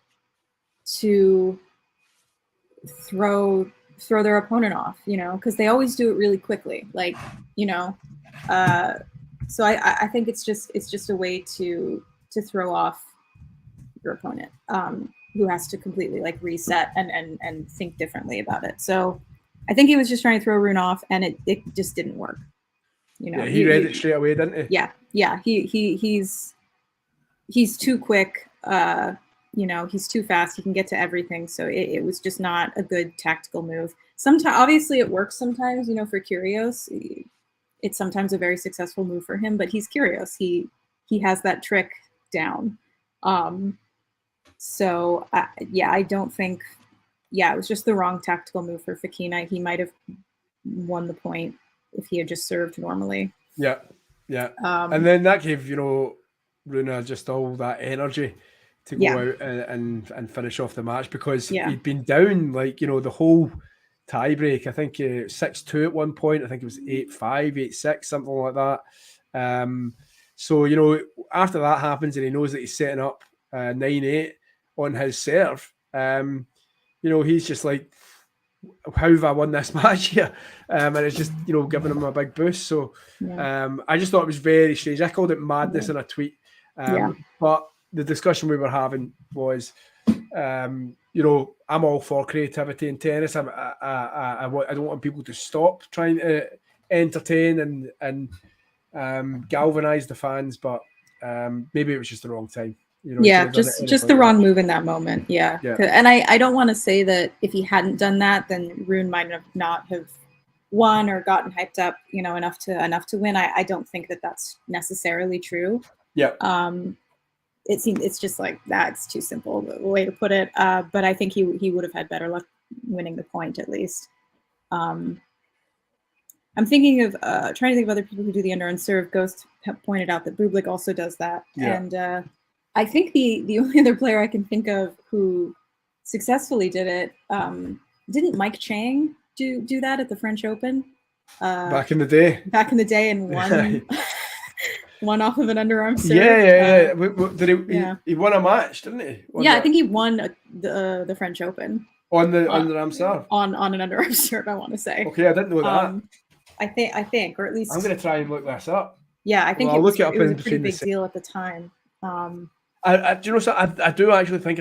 to throw their opponent off, because they always do it really quickly, so I think it's just a way to throw off your opponent, who has to completely reset and think differently about it. So I think he was just trying to throw Rune off, and it just didn't work. He read it straight away, didn't he? Yeah. He's too quick. He's too fast. He can get to everything. So it was just not a good tactical move. Sometimes, obviously, it works sometimes. For Kyrgios, it's sometimes a very successful move for him. But he's Kyrgios. He has that trick down. So I don't think. Yeah, it was just the wrong tactical move for Fokina. He might have won the point if he had just served normally. Yeah. And then that gave Runa just all that energy to go out and finish off the match, because he'd been down the whole tiebreak. I think 6-2 at one point. I think it was 8-5, 8-6, something like that. So after that happens, and he knows that he's setting up 9-8 on his serve, he's just like, how have I won this match here? And it's just, giving him a big boost. So I just thought it was very strange. I called it madness in a tweet. But the discussion we were having was, I'm all for creativity in tennis. I don't want people to stop trying to entertain and galvanize the fans, but maybe it was just the wrong time. Just the wrong move in that moment. Yeah. And I don't want to say that if he hadn't done that, then Rune might not have won or gotten hyped up, enough to win. I don't think that that's necessarily true. It's just like that's too simple a way to put it. But I think he would have had better luck winning the point, at least. I'm thinking of trying to think of other people who do the underarm serve. Ghost pointed out that Bublik also does that, and I think the only other player I can think of who successfully did it, didn't Mike Chang do that at the French Open? Back in the day, and won. One off of an underarm serve. He won a match, didn't he? I think he won the French Open on the underarm serve. On an underarm serve, I want to say. Okay, I didn't know that. I think, or at least I'm going to try and look this up. Yeah, I think it was a pretty big deal at the time. I do actually think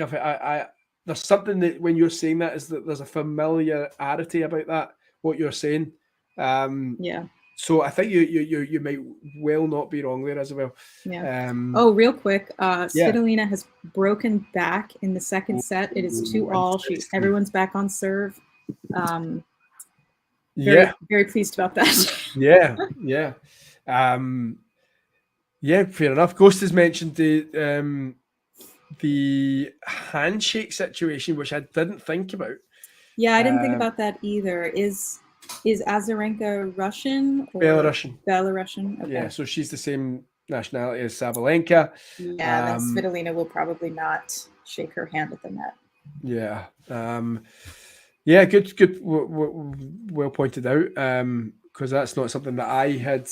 there's there's something that when you're saying that is that there's a familiarity about that, what you're saying. Yeah. So I think you might well not be wrong there, Isabelle. Yeah. Oh, real quick, Svitolina has broken back in the second set. It is 2-2. Everyone's back on serve. Very pleased about that. Yeah. Yeah, fair enough. Ghost has mentioned the handshake situation, which I didn't think about. Yeah, I didn't think about that either. Is Azarenka Russian or Belarusian? Belarusian. Okay. Yeah, so she's the same nationality as Sabalenka. Yeah, then Svitolina will probably not shake her hand at the net. Yeah. Yeah, good. Well pointed out. Because that's not something that I had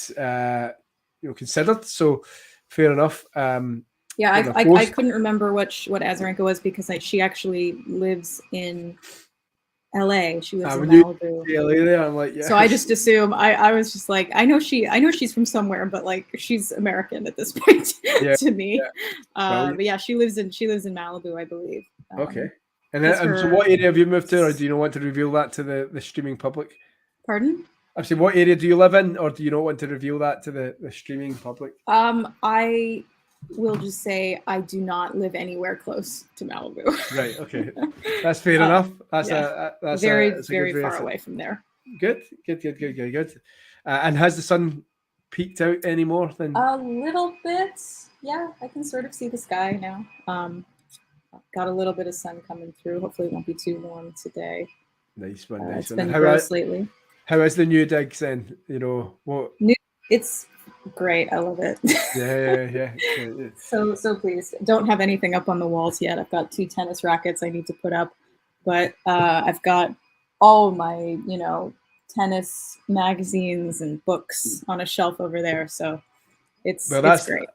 considered. So fair enough. Yeah, I couldn't remember what Azarenka was because she actually lives in LA. She lives in Malibu. LA there, I'm like, yeah. So I just assume I was just like, I know she's from somewhere, but like she's American at this point to me. Yeah. But yeah, she lives in Malibu, I believe. Okay. And so what area have you moved to, or do you not want to reveal that to the streaming public? Pardon? I'm saying, what area do you live in, or do you not want to reveal that to the streaming public? I will just say I do not live anywhere close to Malibu. Right. Okay. That's fair enough. That's very far away from there. Good. And has the sun peeked out any more than a little bit? Yeah, I can sort of see the sky now. Got a little bit of sun coming through. Hopefully, it won't be too warm today. Nice one. It's been gross lately. How is the new digs then? What? It's great. I love it. Yeah. So pleased. Don't have anything up on the walls yet. I've got 2 tennis rackets I need to put up, but I've got all my tennis magazines and books on a shelf over there. So it's great.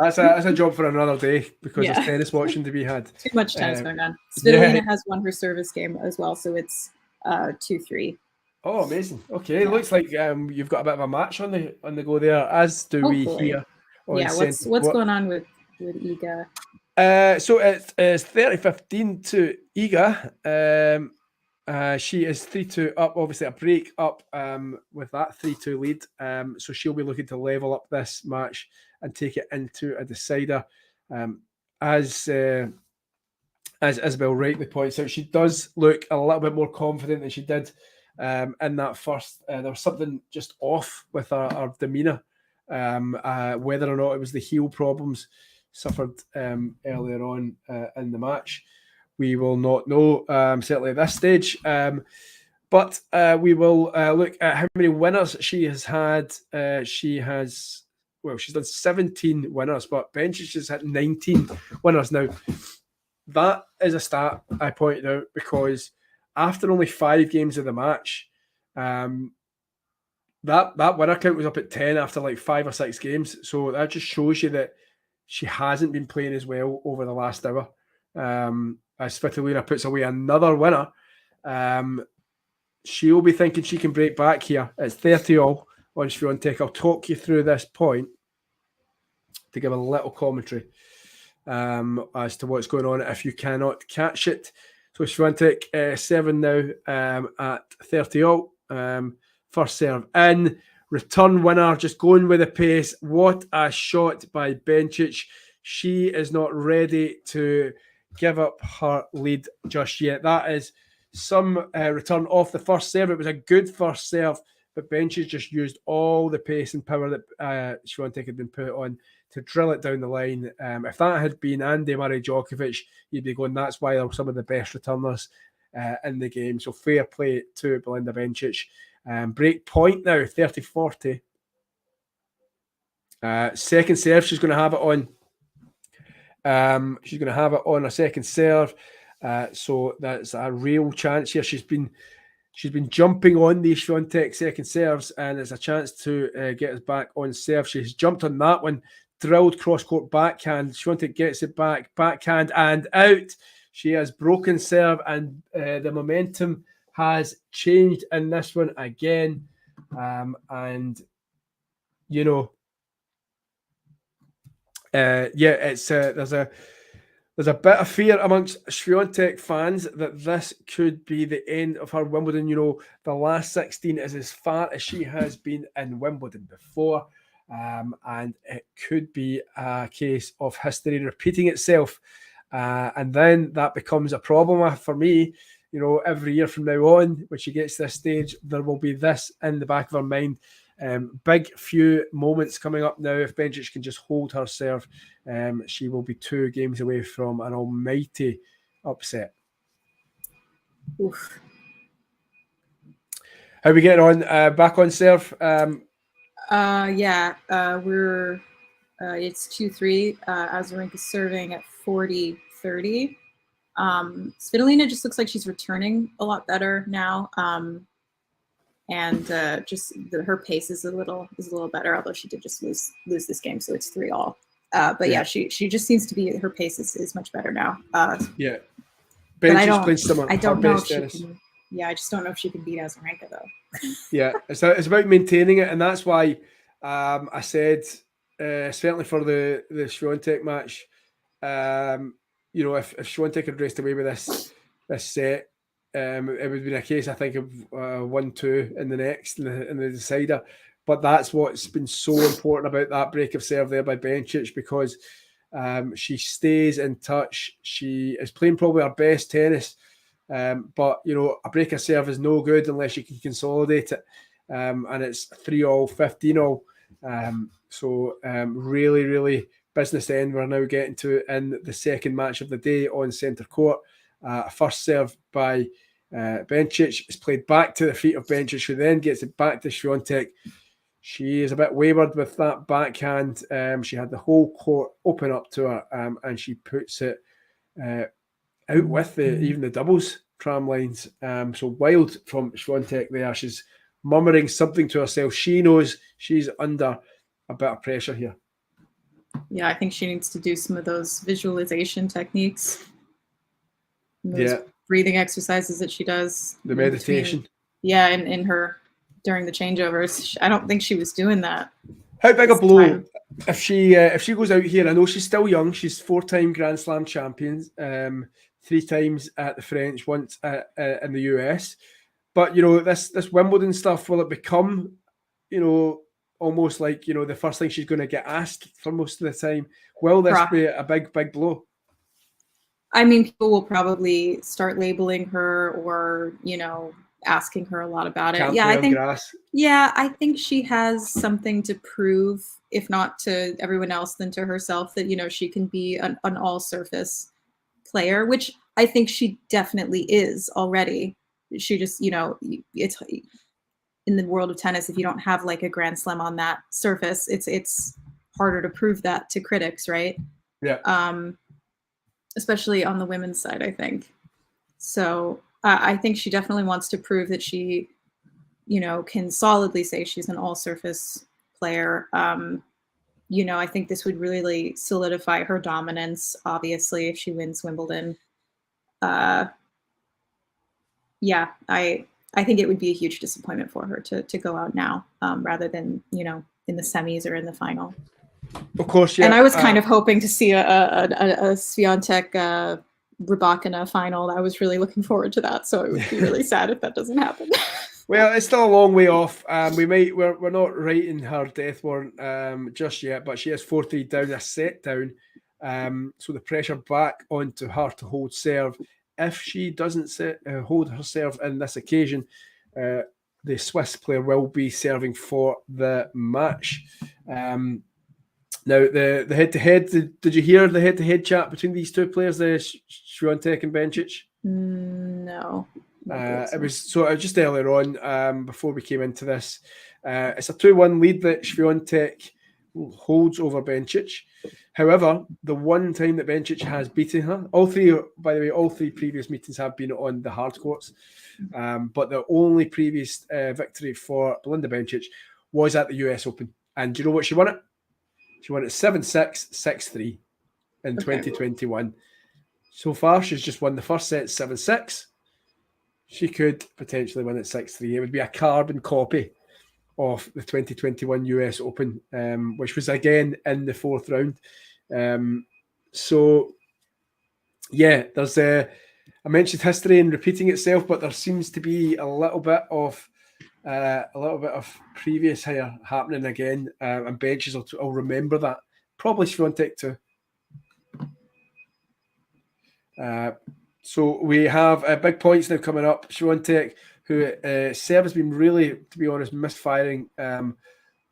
That's a job for another day because there's tennis watching to be had. Too much tennis going on. Svitolina has won her service game as well, so it's 2-3. Oh, amazing! Okay, looks like you've got a bit of a match on the go there, as do we here. What's going on with Iga? So it's 30-15 to Iga. She is 3-2 up. Obviously, a break up with that 3-2 lead. So she'll be looking to level up this match and take it into a decider. As Isabelle rightly points out, she does look a little bit more confident than she did in that first. There was something just off with her demeanour. Whether or not it was the heel problems suffered earlier on in the match, we will not know, certainly at this stage. But we will look at how many winners she has had. She's done 17 winners, but Bencic has had 19 winners. Now, that is a stat I pointed out because after only 5 games of the match, that winner count was up at 10 after like 5 or 6 games. So that just shows you that she hasn't been playing as well over the last hour. As Svitolina puts away another winner, she'll be thinking she can break back here. It's 30-all on Swiatek. I'll talk you through this point to give a little commentary as to what's going on if you cannot catch it. So Swiatek 7 now at 30-all. First serve in. Return winner, just going with the pace. What a shot by Bencic. She is not ready to give up her lead just yet. That is some return off the first serve. It was a good first serve, but Bencic just used all the pace and power that Swiatek had been put on to drill it down the line. If that had been Andy Murray Djokovic, you'd be going, that's why they're some of the best returners in the game. So fair play to Belinda Bencic. Break point now, 30-40. Second serve, she's going to have it on. She's going to have it on a second serve. So that's a real chance here. She's been jumping on these Swiatek second serves, and it's a chance to get us back on serve. She's jumped on that one, drilled cross-court backhand. Swiatek gets it back, backhand and out. She has broken serve, and the momentum has changed in this one again. It's there's There's a bit of fear amongst Swiatek fans that this could be the end of her Wimbledon. You know, the last 16 is as far as she has been in Wimbledon before. And it could be a case of history repeating itself. And then that becomes a problem for me. You know, every year from now on, when she gets to this stage, there will be this in the back of her mind. Big few moments coming up now. If Bencic can just hold her serve, she will be 2 games away from an almighty upset. Oof. How are we getting on? Back on serve? Yeah, we're it's 2-3. Azarenka serving at 40-30. Svitolina just looks like she's returning a lot better now. And just her pace is a little better, although she did just lose this game, so it's 3-all. But yeah, she just seems to be, her pace is much better now. Yeah, but I don't know if she can. Yeah, I just don't know if she can beat Azarenka though. Yeah, it's about maintaining it, and that's why I said certainly for the Swiatek match, you know, if Swiatek had raced away with this set, it would have been a case, I think, of 1-2 in the next in the decider. But that's what's been so important about that break of serve there by Bencic, because she stays in touch. She is playing probably her best tennis. But, you know, a break of serve is no good unless you can consolidate it. And it's 3-all, 15-all. So really, really business end we're now getting to in the second match of the day on centre court. First serve by Bencic. It's played back to the feet of Bencic, who then gets it back to Swiatek. She is a bit wayward with that backhand. She had the whole court open up to her, and she puts it out with even the doubles tram lines. So wild from Swiatek there. She's murmuring something to herself. She knows she's under a bit of pressure here. Yeah, I think she needs to do some of those visualization techniques. Those breathing exercises that she does. The meditation. Yeah, in her during the changeovers. I don't think she was doing that. How big a blow if she goes out here? I know she's still young. She's 4-time Grand Slam champion, 3 times at the French, once in the US. But, you know, this Wimbledon stuff, will it become, you know, almost like, you know, the first thing she's going to get asked for most of the time? Will this be a big blow? I mean, people will probably start labeling her, or, you know, asking her a lot about it. I think she has something to prove, if not to everyone else, then to herself, that, you know, she can be an all surface player, which I think she definitely is already. She just, you know, it's in the world of tennis, if you don't have like a Grand Slam on that surface, it's harder to prove that to critics, right? Yeah. Especially on the women's side, I think. So I think she definitely wants to prove that she, you know, can solidly say she's an all-surface player. You know, I think this would really solidify her dominance, obviously, if she wins Wimbledon. Yeah, I think it would be a huge disappointment for her to go out now, rather than, you know, in the semis or in the final. Of course, yeah. And I was kind of hoping to see a Swiatek Rybakina final. I was really looking forward to that, so it would be really sad if that doesn't happen. Well, it's still a long way off. We're not writing her death warrant just yet, but she is 4-3 down, a set down. So the pressure back onto her to hold serve. If she doesn't hold her serve in this occasion, the Swiss player will be serving for the match. Now, the head-to-head, did you hear the head-to-head chat between these two players, Swiatek and Bencic? No. It was just earlier on, before we came into this. It's a 2-1 lead that Swiatek holds over Bencic. However, the one time that Bencic has beaten her, all three previous meetings have been on the hard courts. But the only previous victory for Belinda Bencic was at the US Open. And do you know what she won it? She won it 7-6, 6-3 in 2021. So far, she's just won the first set 7-6. She could potentially win it 6-3. It would be a carbon copy of the 2021 US Open, which was again in the 4th round. So yeah, there's I mentioned history and repeating itself, but there seems to be a little bit of previous here happening again, and benches will remember that. Probably Swiatek too. So we have big points now coming up. Swiatek, who serve has been really, to be honest, misfiring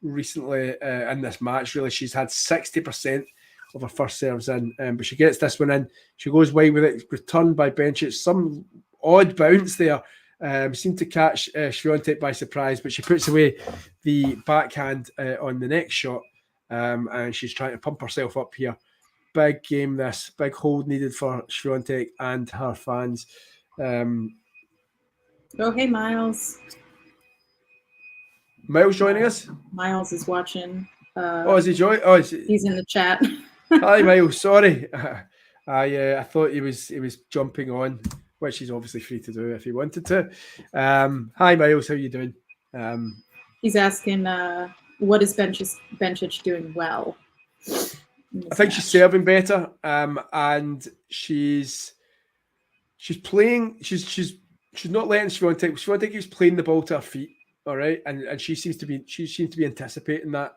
recently in this match. Really, she's had 60% of her first serves in, but she gets this one in. She goes wide with it, returned by Bencic. Some odd bounce there. Seemed to catch Swiatek by surprise, but she puts away the backhand on the next shot, and she's trying to pump herself up here. Big game, this big hold needed for Swiatek and her fans. Oh, hey, Miles. Miles joining us. Miles is watching. Is he joining? He's in the chat. Hi, Miles. Sorry, I thought he was jumping on, which he's obviously free to do if he wanted to. Hi, Miles. How you doing? He's asking, what is Bencic doing well? I think she's serving better, and she's playing. She's not letting Swiatek. Swiatek keeps playing the ball to her feet. All right, and she seems to be anticipating that,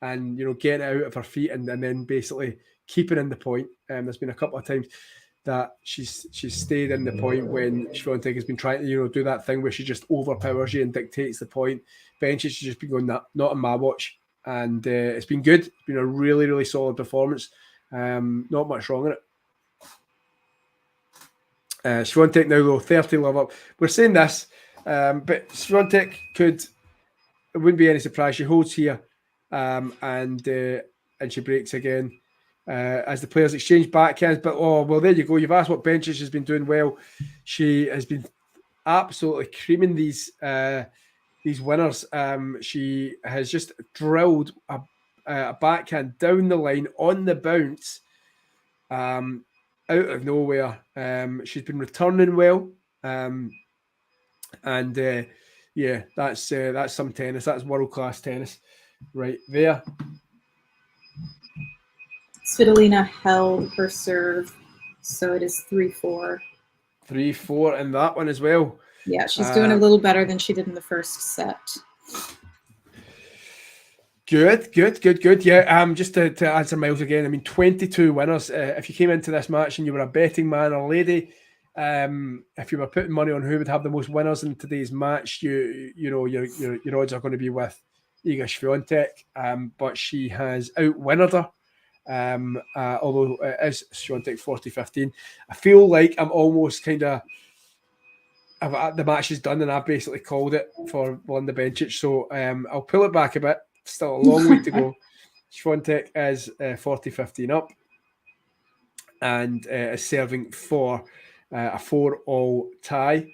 and getting it out of her feet, and then basically keeping in the point. There's been a couple of times that she's stayed in the point when Swiatek has been trying to do that thing where she just overpowers you and dictates the point. Bencic has just been going, not on my watch, and it's been good. It's been a really, really solid performance. Not much wrong in it. Swiatek now though 30 love up. We're saying this, but Swiatek it wouldn't be any surprise. She holds here, and she breaks again as the players exchange backhands. But there you go. You've asked what Bencic has been doing well. She has been absolutely creaming these winners. She has just drilled a backhand down the line on the bounce, out of nowhere. She's been returning well, and that's some tennis. That's world-class tennis right there. Svitolina held her serve, so it is 3-4. 3-4 in that one as well. Yeah, she's doing a little better than she did in the first set. Good. Yeah, just to answer Miles again, I mean, 22 winners. If you came into this match and you were a betting man or lady, if you were putting money on who would have the most winners in today's match, your odds are going to be with Iga Swiatek, but she has out-winnered her. Although it is Swiatek 40-15. I feel like I'm almost kind of the match is done and I basically called it for Belinda Bencic, so I'll pull it back a bit. Still a long way to go. Swiatek is 40-15 up and is serving for a 4-all tie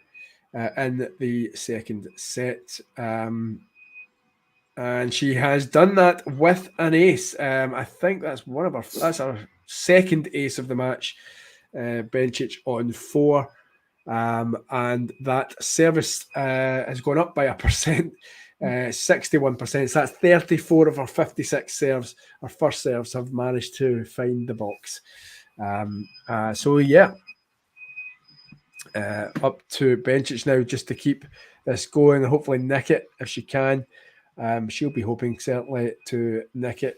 in the second set. And she has done that with an ace. I think that's that's our second ace of the match. Bencic on 4. And that service has gone up by 1%, 61%. So that's 34 of our 56 serves. Our first serves have managed to find the box. So yeah, up to Bencic now just to keep this going and hopefully nick it if she can. She'll be hoping certainly to nick it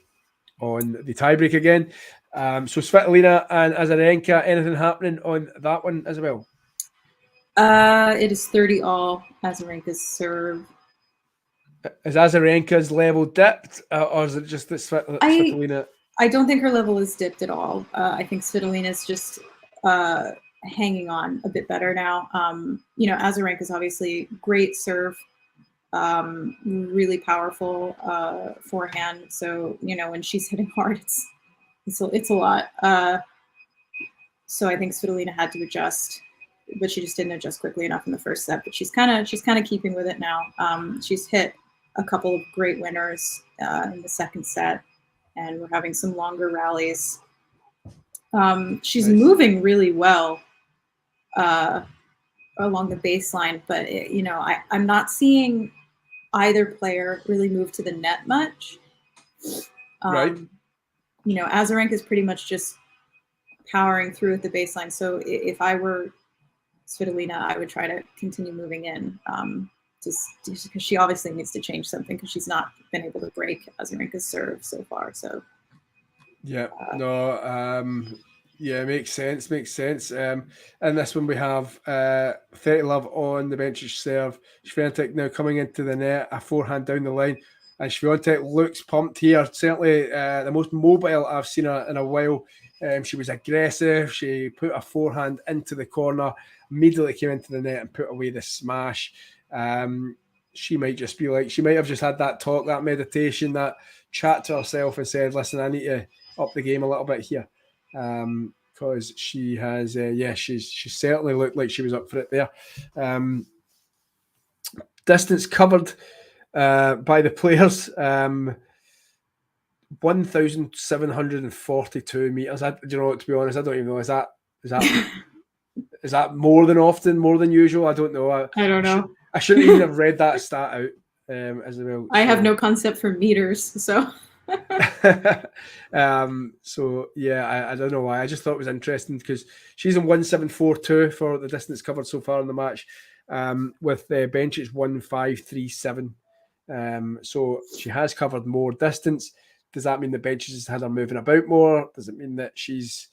on the tiebreak again. So Svitolina and Azarenka, anything happening on that one, Isabelle? It is 30-all. Azarenka's serve. Is Azarenka's level dipped, or is it just that Svitolina? I don't think her level is dipped at all. I think Svitolina's just hanging on a bit better now. Azarenka's obviously great serve, really powerful forehand. So when she's hitting hard, it's a lot. So I think Svitolina had to adjust, but she just didn't adjust quickly enough in the first set. But she's kind of keeping with it now. She's hit a couple of great winners in the second set, and we're having some longer rallies. She's moving really well along the baseline, but I'm not seeing either player really move to the net much. Right. Azarenka is pretty much just powering through at the baseline. So if I were Svitolina, I would try to continue moving in, just because she obviously needs to change something because she's not been able to break Azarenka's serve so far. So yeah, yeah, makes sense. And this one we have 30 love on the Bencic serve. Swiatek now coming into the net, a forehand down the line, and Swiatek looks pumped here. Certainly the most mobile I've seen her in a while. She was aggressive. She put a forehand into the corner, immediately came into the net and put away the smash. She might just be like, she might have just had that talk, that meditation, that chat to herself and said, listen, I need to up the game a little bit here. Because she has, she certainly looked like she was up for it there. Distance covered by the players, 1,742 meters. To be honest, I don't even know. Is that is that more than often, more than usual? I don't know. I don't know. I shouldn't even have read that stat out. As well. I have no concept for meters, so. So yeah, I don't know why. I just thought it was interesting because she's in 1,742 for the distance covered so far in the match, with the Bencic 1,537. So she has covered more distance. Does that mean the Bencic has had her moving about more? Does it mean that she's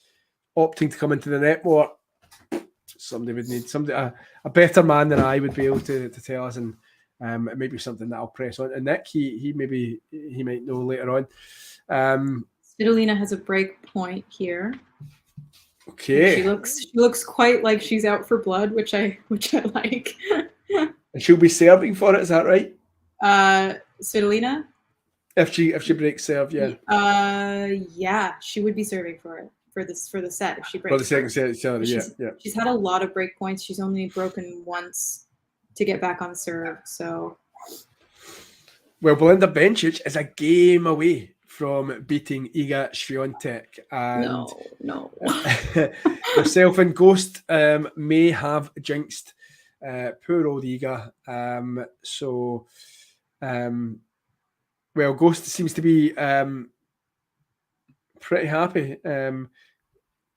opting to come into the net more? Somebody would need a better man than I would be able to tell us, and it may be something that I'll press on. And Nick, he might know later on. Svitolina has a break point here. Okay. She looks quite like she's out for blood, which I like. And she'll be serving for it, is that right? Svitolina? If she breaks serve, yeah. Yeah, she would be serving for it for the set if she breaks. For the second set, sorry, yeah. She's had a lot of break points. She's only broken once to get back on serve. So, well, Belinda Bencic is a game away from beating Iga Swiatek, and no. herself and Ghost may have jinxed poor old Iga. Well, Ghost seems to be pretty happy,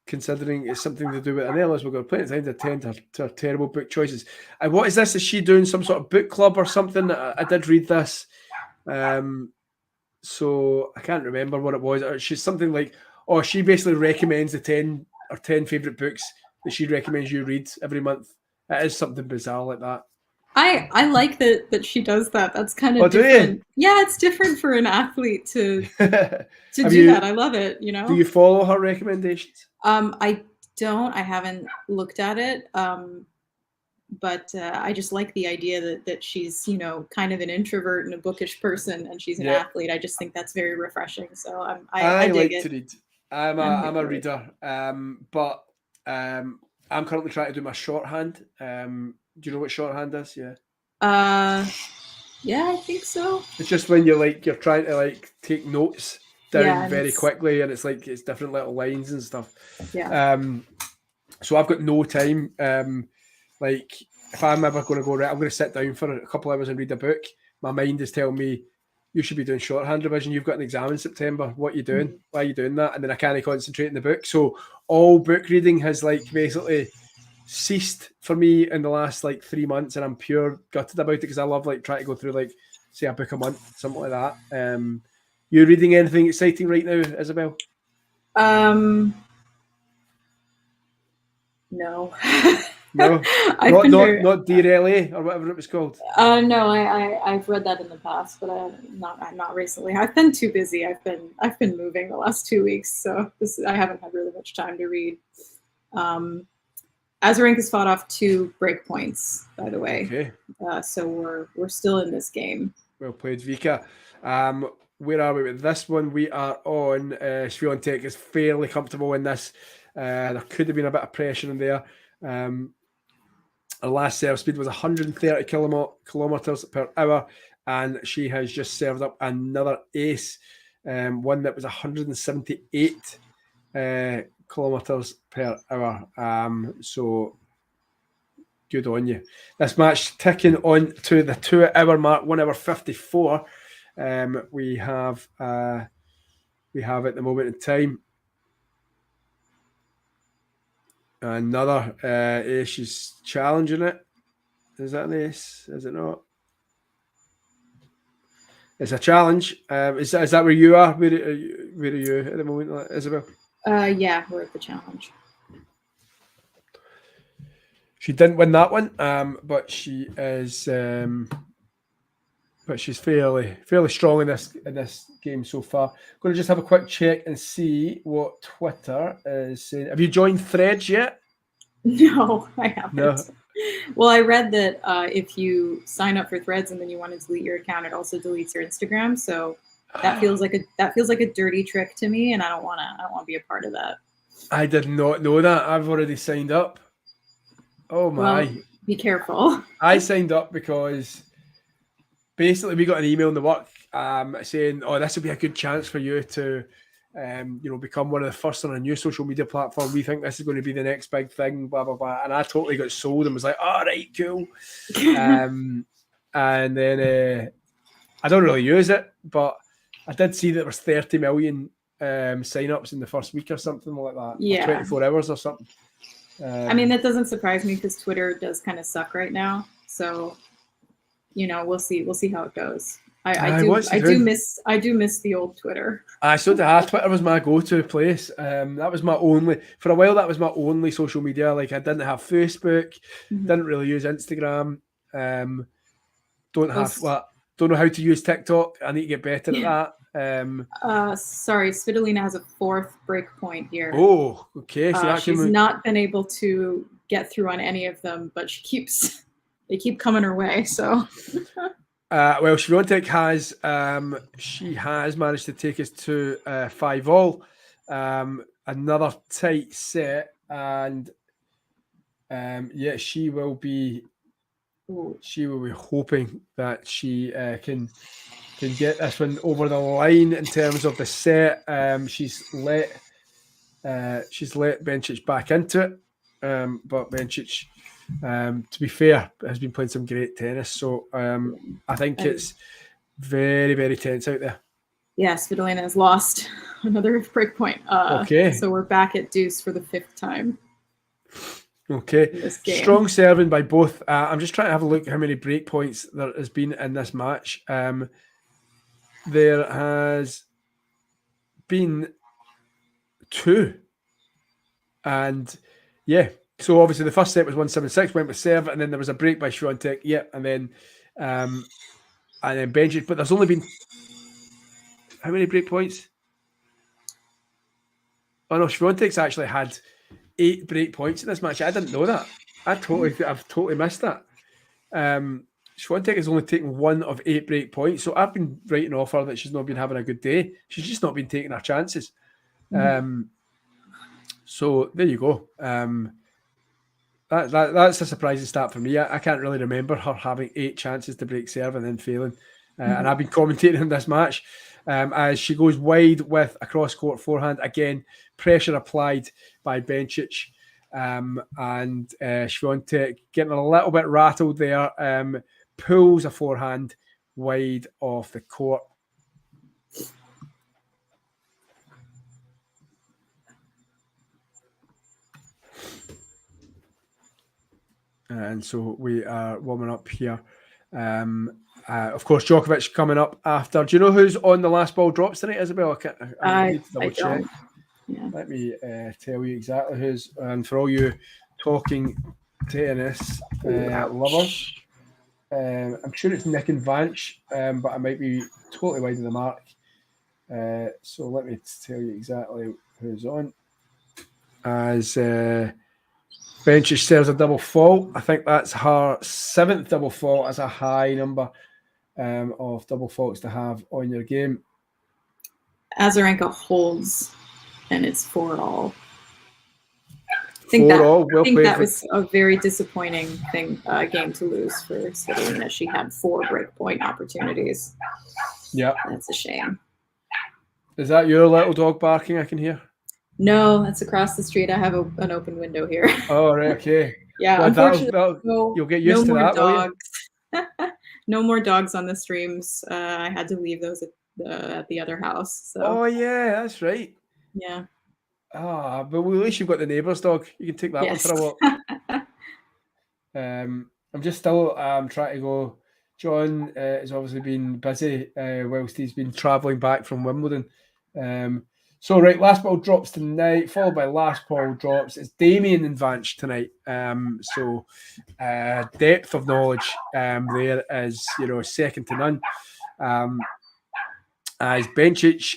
considering it's something to do with Anellas. We've got plenty of time to attend to her terrible book choices. And what is this? Is she doing some sort of book club or something? I did read this. So I can't remember what it was. She's something like, she basically recommends the 10 favourite books that she recommends you read every month. It is something bizarre like that. I like that she does that. That's kind of different. Yeah, it's different for an athlete to do that. I love it. You know. Do you follow her recommendations? I don't. I haven't looked at it. But I just like the idea that she's, kind of an introvert and a bookish person, and she's an athlete. I just think that's very refreshing. So I dig it. To read. I'm a reader, but I'm currently trying to do my shorthand. Do you know what shorthand is? Yeah. Yeah, I think so. It's just when you're trying to take notes down very quickly, and it's different little lines and stuff. Yeah. So I've got no time. If I'm ever going to go, right, I'm going to sit down for a couple of hours and read a book. My mind is telling me, you should be doing shorthand revision. You've got an exam in September. What are you doing? Mm-hmm. Why are you doing that? And then I can't concentrate in the book. So all book reading has basically ceased for me in the last 3 months, and I'm pure gutted about it because I love trying to go through say a book a month, something like that. You reading anything exciting right now, Isabelle? No. No, not Dear LA or whatever it was called. No, I've read that in the past, but not recently. I've been too busy. I've been moving the last 2 weeks, so I haven't had really much time to read. Azarenka's fought off 2 break points, by the way. Okay. So we're still in this game. Well played, Vika. Where are we with this one? We are on Swiatek is fairly comfortable in this. There could have been a bit of pressure in there. Her last serve speed was 130 kilometers per hour, and she has just served up another ace, one that was 178 kilometers per hour. So good on you. This match ticking on to the 2 hour mark, 1 hour 54. We have at the moment in time. Another ace. She's challenging it. Is that an ace? Is it not? It's a challenge. Is that where you are? Where are you at the moment, Isabelle? Yeah, we're at the challenge. She didn't win that one, but she is. But she's fairly strong in this game so far. I'm going to just have a quick check and see what Twitter is saying. Have you joined Threads yet? No, I haven't. No. Well, I read that if you sign up for Threads and then you want to delete your account, it also deletes your Instagram. So that feels like a dirty trick to me, and I don't want to be a part of that. I did not know that. I've already signed up. Oh my! Well, be careful. I signed up because basically we got an email in the work saying, "Oh, this would be a good chance for you to, become one of the first on a new social media platform. We think this is going to be the next big thing." Blah blah blah. And I totally got sold and was like, "All right, cool." And then I don't really use it, but I did see that there was 30 million sign-ups in the first week or something like that. Yeah, 24 hours or something. I mean, that doesn't surprise me because Twitter does kind of suck right now. So, we'll see how it goes. I do miss the old Twitter. So Twitter was my go-to place. That was my only, for a while, that was my only social media. Like, I didn't have Facebook, didn't really use Instagram. Don't know how to use TikTok. I need to get better at that. Sorry, Svitolina has a 4th break point here. Oh, okay. So she's not been able to get through on any of them, but they keep coming her way. So, well, Swiatek has managed to take us to 5-all. Another tight set, and she will be hoping that she can get this one over the line in terms of the set. She's let Bencic back into it, but Bencic, to be fair, has been playing some great tennis. So I think it's very, very tense out there. Yeah, Svitolina has lost another break point. Okay. So we're back at deuce for the 5th time. Okay. Strong serving by both. I'm just trying to have a look at how many break points there has been in this match. There has been 2. And yeah, so obviously the first set was 176, went with serve, and then there was a break by Swiatek. And then Bencic. But there's only been how many break points? Oh no, Swiatek's actually had 8 break points in this match. I didn't know that. I've totally missed that. Swiatek has only taken 1 of 8 break points, so I've been writing off her that she's not been having a good day. She's just not been taking her chances. So there you go. That's a surprising stat for me. I can't really remember her having 8 chances to break serve and then failing. And I've been commentating on this match as she goes wide with a cross-court forehand. Again, pressure applied by Bencic. And Swiatek getting a little bit rattled there. Pulls a forehand wide off the court. And so we are warming up here. Of course, Djokovic coming up after. Do you know who's on the last ball drops tonight, Isabelle? I need to double check. Yeah. Let me tell you exactly who's. And for all you talking tennis lovers, I'm sure it's Nick and Vance, but I might be totally wide of the mark. So let me tell you exactly who's on. As Bencic serves a double fault. I think that's her 7th double fault. As a high number of double faults to have on your game. Azarenka holds, and it's 4-all. I think that was a very disappointing game to lose for Svitolina. She had 4 breakpoint opportunities. Yeah, that's a shame. Is that your little dog barking? I can hear. No, that's across the street. I have an open window here. Oh, right, okay. Yeah, well, unfortunately, you'll get used to that. Dogs. No more dogs on the streams. I had to leave those at the other house. So. Oh yeah, that's right. Yeah. But at least you've got the neighbour's dog. You can take that one Yes. for a walk. I'm just still trying to go. John has obviously been busy whilst he's been travelling back from Wimbledon. So, right, last ball drops tonight, followed by last ball drops. It's Damien and Vance tonight. So, depth of knowledge there is, second to none. As Bencic,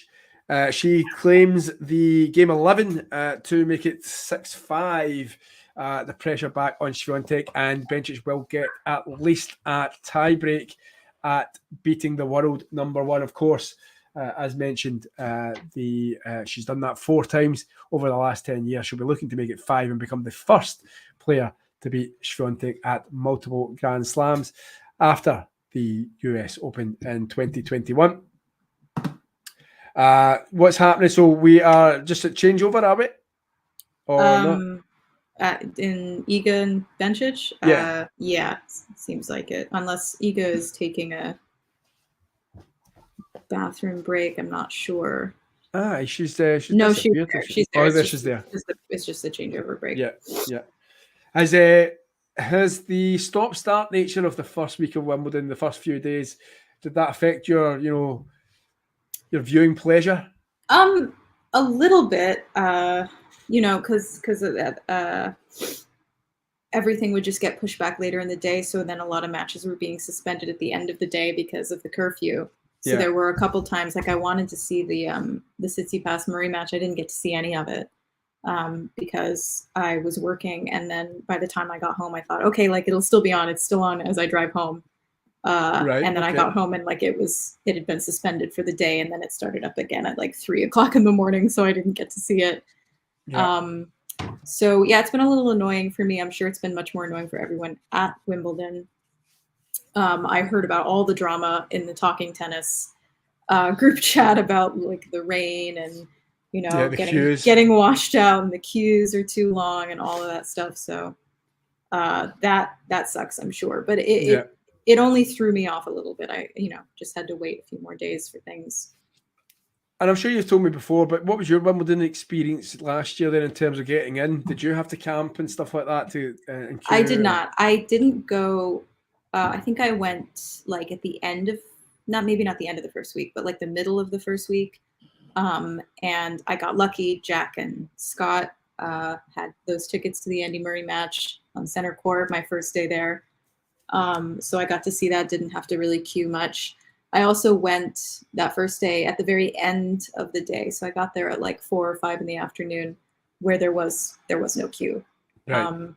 she claims the game 11 to make it 6-5. The pressure back on Swiatek, and Bencic will get at least at tiebreak at beating the world number one. Of course, as mentioned, she's done that 4 times over the last 10 years. She'll be looking to make it 5 and become the first player to beat Swiatek at multiple Grand Slams after the US Open in 2021. What's happening? So we are just at changeover, are we? Or not? In Iga and Bencic? Yeah, seems like it. Unless Iga is taking a bathroom break, I'm not sure. She's no, she's there. She's there. She's there. It's just a changeover break. Yeah. Has the stop-start nature of the first week of Wimbledon, the first few days, did that affect your viewing pleasure? A little bit. Because of that, everything would just get pushed back later in the day. So then a lot of matches were being suspended at the end of the day because of the curfew. So there were a couple times, like I wanted to see the Tsitsipas Murray match. I didn't get to see any of it because I was working. And then by the time I got home, I thought, okay, like it'll still be on. It's still on as I drive home. And then I got home and like it had been suspended for the day, and then it started up again at like 3:00 in the morning, so I didn't get to see it. So yeah, it's been a little annoying for me. I'm sure it's been much more annoying for everyone at Wimbledon. I heard about all the drama in the Talking Tennis group chat about like the rain and getting washed out, and the queues are too long and all of that stuff. So that sucks, I'm sure, but it only threw me off a little bit. I just had to wait a few more days for things. And I'm sure you've told me before, but what was your Wimbledon experience last year then in terms of getting in? Did you have to camp and stuff like that to? I did not. I didn't go. I think I went like at the end of maybe not the end of the first week, but like the middle of the first week. And I got lucky. Jack and Scott had those tickets to the Andy Murray match on center court my first day there. So I got to see that. Didn't have to really queue much. I also went that first day at the very end of the day. So I got there at like 4 or 5 in the afternoon where there was no queue. Right.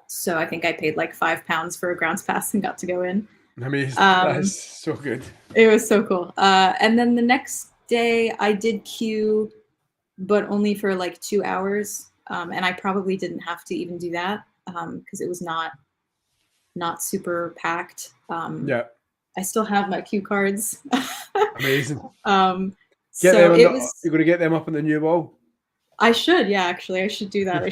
So I think I paid like £5 for a grounds pass and got to go in. Amazing. That is so good. It was so cool. And then the next day I did queue, but only for like 2 hours. And I probably didn't have to even do that because it was not super packed. I still have my cue cards. Amazing. You're going to get them up on the new wall. I should, yeah. Actually, I should do that.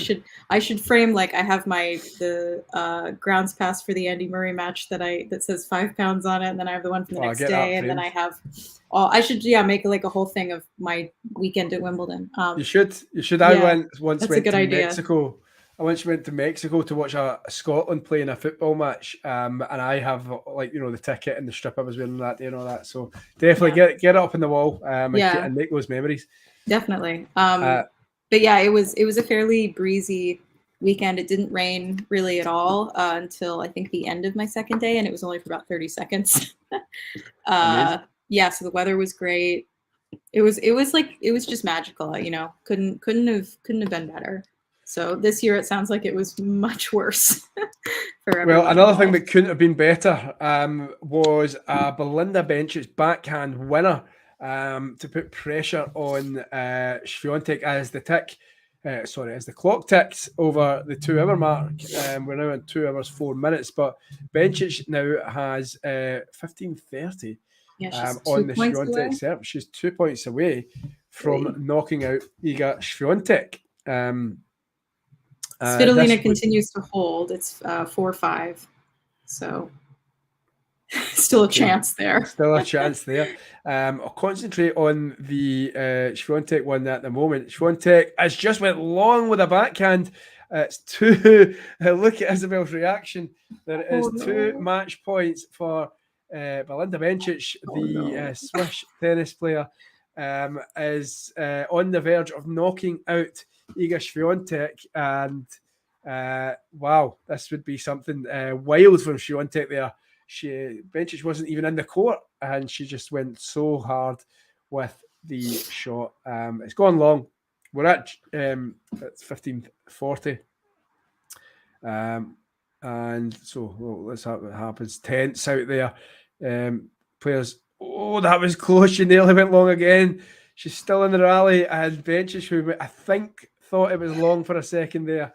I should frame like I have the grounds pass for the Andy Murray match that says £5 on it, and then I have the one for the next day, and then I have. I should make like a whole thing of my weekend at Wimbledon. You should. I went to Mexico. I once went to Mexico to watch a Scotland play in a football match, and I have the ticket and the strip I was wearing that day and all that. So definitely get it up on the wall and make those memories. Definitely. But yeah, it was a fairly breezy weekend. It didn't rain really at all until I think the end of my second day, and it was only for about 30 seconds. So the weather was great. It was just magical. Couldn't have been better. So this year it sounds like it was much worse for everyone. Well, another thing that couldn't have been better was Belinda Bencic's backhand winner to put pressure on Swiatek as the clock ticks over the 2 hour mark. We're now at 2 hours 4 minutes, but Bencic now has 15:30 on the Swiatek serve. She's 2 points away from knocking out Iga Swiatek. Svitolina continues to hold. It's 4-5. So Still a chance there. Still a chance there. I'll concentrate on the Swiatek one at the moment. Swiatek has just went long with a backhand. It's two. Look at Isabelle's reaction. There is 2 match points for Belinda Bencic, the Swiss tennis player, is on the verge of knocking out Iga Swiatek. And wow, this would be something wild from Swiatek there. Bencic wasn't even in the court, and she just went so hard with the shot. It's gone long. We're at it's 15:40, and so let's see what happens. Tense out there. Players. Oh, that was close. She nearly went long again. She's still in the rally, and Bencic, who I think thought it was long for a second there.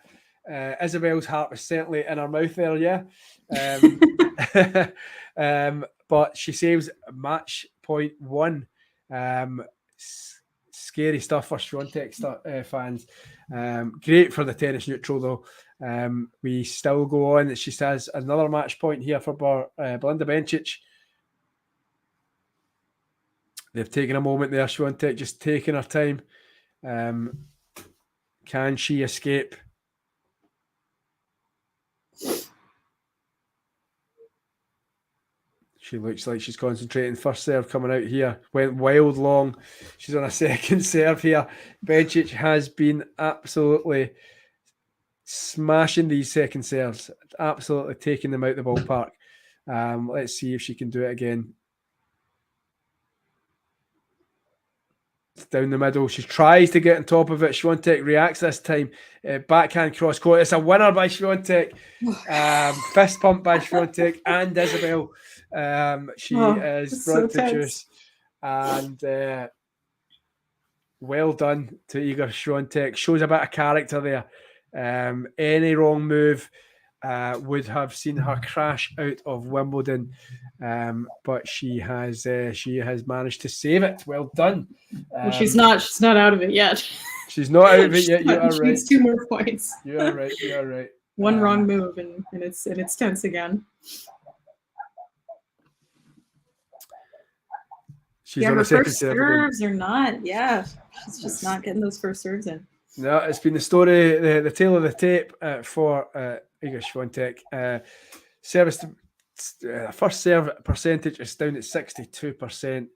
Isabelle's heart was certainly in her mouth there, yeah. But she saves match point 1. Scary stuff for Swiatek fans. Great for the tennis neutral, though. We still go on. She says another match point here for Belinda Bencic. They've taken a moment there. Swiatek just taking her time. Can she escape? She looks like she's concentrating. First serve coming out here. Went wild long. She's on a second serve here. Bencic has been absolutely smashing these second serves. Absolutely taking them out the ballpark. Let's see if she can do it again. It's down the middle. She tries to get on top of it. Swiatek reacts this time. Backhand cross court. It's a winner by Swiatek. Fist pump by Swiatek and Isabelle. She is brought to juice. And well done to Iga Swiatek. Shows a bit of character there. Any wrong move would have seen her crash out of Wimbledon, but she has managed to save it. Well done. Well, she's not out of it yet. She's not out of it yet. You are right. She needs 2 more points. You are right. You are right. One wrong move and it's tense again. She's on her a second first serve serves are not. Yeah, she's just not getting those first serves in. No, it's been the story, the tail of the tape for Iga Swiatek. First serve percentage is down at 62%.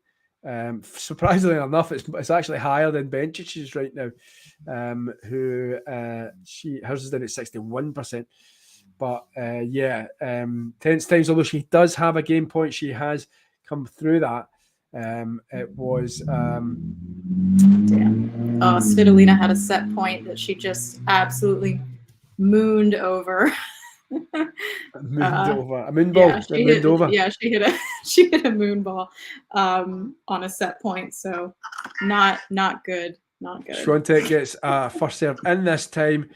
Surprisingly enough, it's actually higher than Bencic's right now. Hers is down at 61%. But tense times. Although she does have a game point, she has come through that. It was Svitolina had a set point that she just absolutely mooned over. A moon ball. Yeah, she hit a moon ball on a set point. So not good. Not good. Swiatek gets a first serve in this time.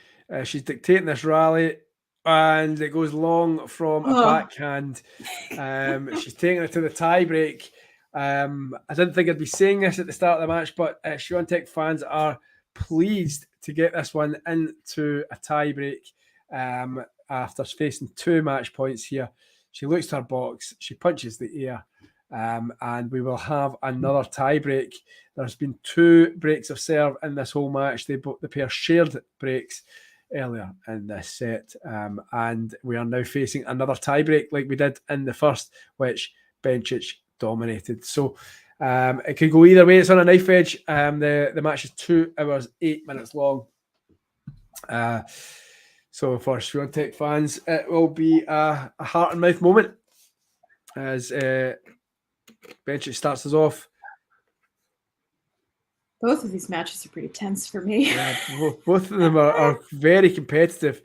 She's dictating this rally. And it goes long from a backhand. She's taking it to the tie break. I didn't think I'd be saying this at the start of the match, but Swiatek fans are pleased to get this one into a tie break after facing 2 match points here. She looks to her box, she punches the air, and we will have another tie break. There's been 2 breaks of serve in this whole match. The pair shared breaks earlier in this set, and we are now facing another tie break like we did in the first, which Bencic dominated. So it could go either way. It's on a knife edge. The match is 2 hours 8 minutes long. So for Swiatek fans, it will be a heart and mouth moment as Bencic starts us off. Both of these matches are pretty tense for me. Yeah, both of them are very competitive,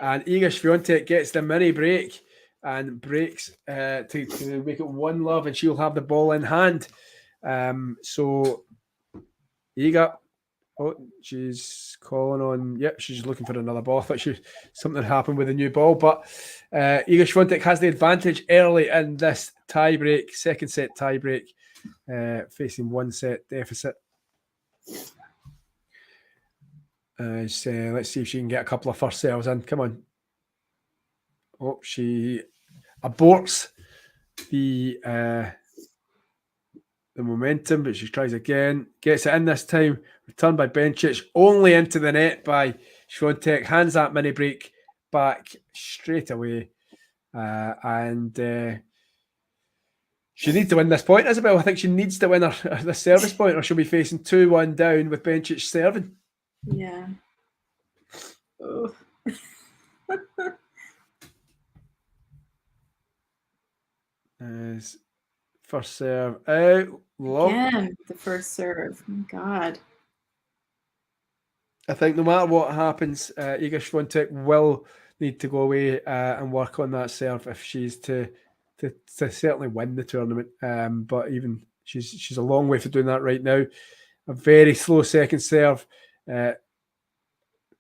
and Iga Swiatek gets the mini break and breaks to make it 1-love, and she'll have the ball in hand. So Iga, she's calling on. Yep, she's looking for another ball. I thought something happened with the new ball, but Iga Swiatek has the advantage early in this tie break, second set tie break, facing 1-set deficit. Let's see if she can get a couple of first serves in. Come on. Oh, she aborts the momentum, but she tries again, gets it in this time, returned by Bencic, only into the net by Swiatek, hands that mini break back straight away. And she needs to win this point, Isabelle. I think she needs to win the service point, or she'll be facing 2-1 down with Bencic serving. Yeah. Oh. First serve out. Again, the first serve. Oh my God. I think no matter what happens, Iga Swiatek will need to go away and work on that serve if she's to certainly win the tournament. But even she's a long way from doing that right now. A very slow second serve.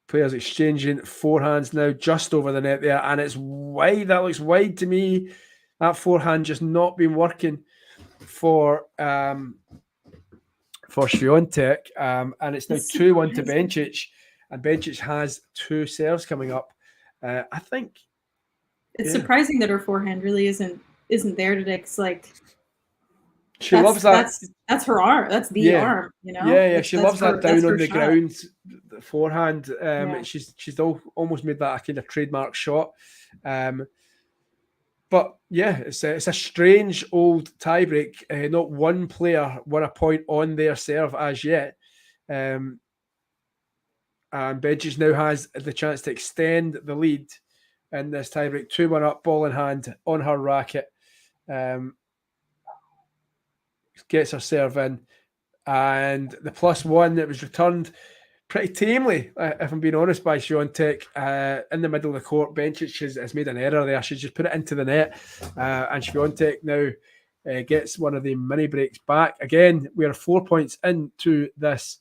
Players exchanging forehands now just over the net there, and it's wide. That looks wide to me. That forehand just not been working for Swiatek, and it's now 2-1 to Bencic, and Bencic has 2 serves coming up. I think it's surprising that her forehand really isn't there today. Because she loves that. That's her arm. That's the arm. You know. Yeah. She loves that down on the ground forehand. She's almost made that a kind of trademark shot. But yeah, it's a strange old tiebreak. Not one player won a point on their serve as yet. And Bencic now has the chance to extend the lead in this tiebreak. 2-1 up, ball in hand on her racket. Gets her serve in. And the +1 that was returned pretty tamely, if I'm being honest, by Swiatek in the middle of the court. Bencic has made an error there. She just put it into the net. And Swiatek now gets one of the mini breaks back. Again, we are 4 points into this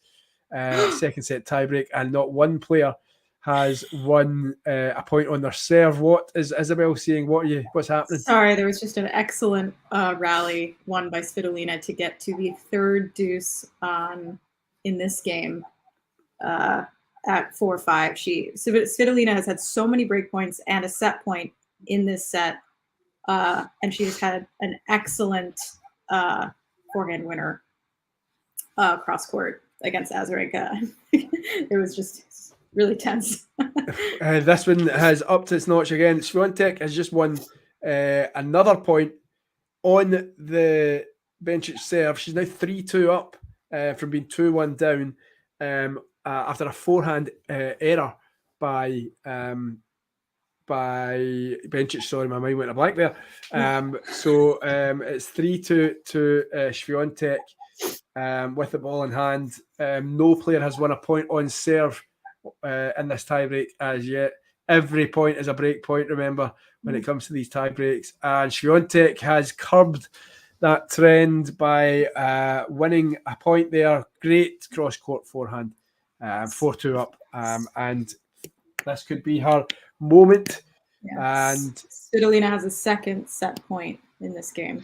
second set tiebreak, and not one player has won a point on their serve. What is Isabelle saying? What's happening? Sorry, there was just an excellent rally won by Svitolina to get to the third deuce in this game. At 4-5, Svitolina has had so many break points and a set point in this set, and she has had an excellent forehand winner cross court against Azarenka. It was just really tense. This one has upped its notch again. Swiatek has just won another point on the Bencic serve. She's now 3-2 up from being 2-1 down. After a forehand error by Bencic. Sorry, my mind went a blank there. So it's 3-2 to Swiatek with the ball in hand. No player has won a point on serve in this tiebreak as yet. Every point is a break point, remember, when it comes to these tiebreaks. And Swiatek has curbed that trend by winning a point there. Great cross-court forehand. 4-2 up, and this could be her moment. Yes. And Svitolina has a second set point in this game.